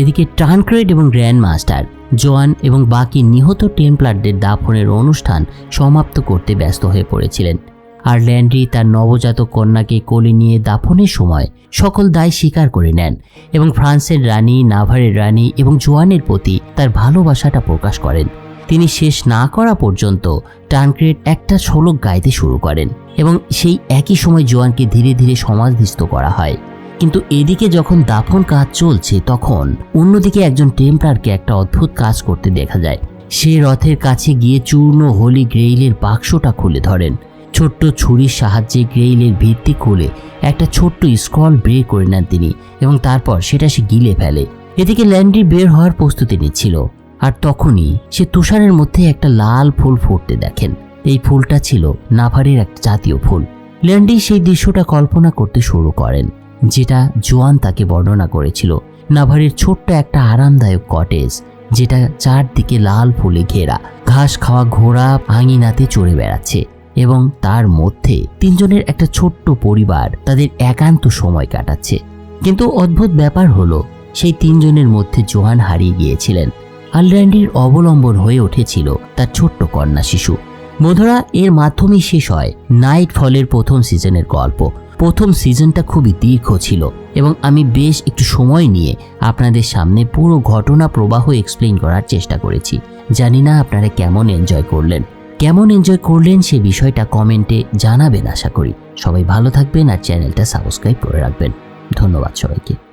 এদিকে টার্নক্রেট এবং গ্র্যান্ড মাস্টার জোয়ান এবং বাকি নিহত টেম্পলারদের দাফনের অনুষ্ঠান সমাপ্ত করতে ব্যস্ত হয়ে পড়েছিলেন। আর ল্যান্ডি তার নবজাতক কন্যাকে কোলে নিয়ে দাফনের সময় সকল দায় স্বীকার করে নেন এবং ফ্রান্সের রানী, নাভারের রানী এবং জোয়ানের প্রতি তার ভালোবাসাটা প্রকাশ করেন। তিনি শেষ না করা পর্যন্ত টার্নক্রেট একটা শ্লোক গাইতে শুরু করেন এবং সেই একই সময় জোয়ানকে ধীরে ধীরে সমাধিস্থ করা হয়। কিন্তু এদিকে যখন দাফন কাজ চলছে, তখন অন্যদিকে একজন টেম্পলারকে একটা অদ্ভুত কাজ করতে দেখা যায়। সে রথের কাছে গিয়ে চূর্ণ হোলি গ্রেইলের বাক্সটা খুলে ধরেন। ছোট্ট ছুরির সাহায্যে গ্রেইলের ভিত্তি খুলে একটা ছোট্ট স্ক্রল বের করে নেন তিনি এবং তারপর সেটা সে গিলে ফেলে। এদিকে ল্যান্ডি বের হওয়ার প্রস্তুতি নিচ্ছিল, আর তখনই সে তুষারের মধ্যে একটা লাল ফুল ফুটতে দেখেন। এই ফুলটা ছিল নাভারের একটা জাতীয় ফুল। ল্যান্ডি সেই দৃশ্যটা কল্পনা করতে শুরু করেন যেটা জোয়ান তাকে বর্ণনা করেছিল। নাভারের ছোট্ট একটা আরামদায়ক কটেজ, যেটা চারদিকে লাল ফুলে ঘেরা, ঘাস খাওয়া ঘোড়া আঙিনাতে চড়ে বেড়াচ্ছে এবং তার মধ্যে তিনজনের একটা ছোট্ট পরিবার তাদের একান্ত সময় কাটাচ্ছে। কিন্তু অদ্ভুত ব্যাপার হলো, সেই তিনজনের মধ্যে জোয়ান হারিয়ে গিয়েছিলেন, আর ল্যান্ডির অবলম্বন হয়ে উঠেছিল তার ছোট্ট কন্যা শিশু। বন্ধুরা, এর মাধ্যমেই শেষ হয় নাইট ফলের প্রথম সিজনের গল্প। প্রথম সিজনটা খুবই দীর্ঘ ছিল এবং আমি বেশ একটু সময় নিয়ে আপনাদের সামনে পুরো ঘটনা প্রবাহ এক্সপ্লেইন করার চেষ্টা করেছি। জানি না আপনারা কেমন এনজয় করলেন, কেমন এনজয় করলেন সে বিষয়টা কমেন্টে জানাবেন আশা করি। সবাই ভালো থাকবেন আর চ্যানেলটা সাবস্ক্রাইব করে রাখবেন। ধন্যবাদ সবাইকে।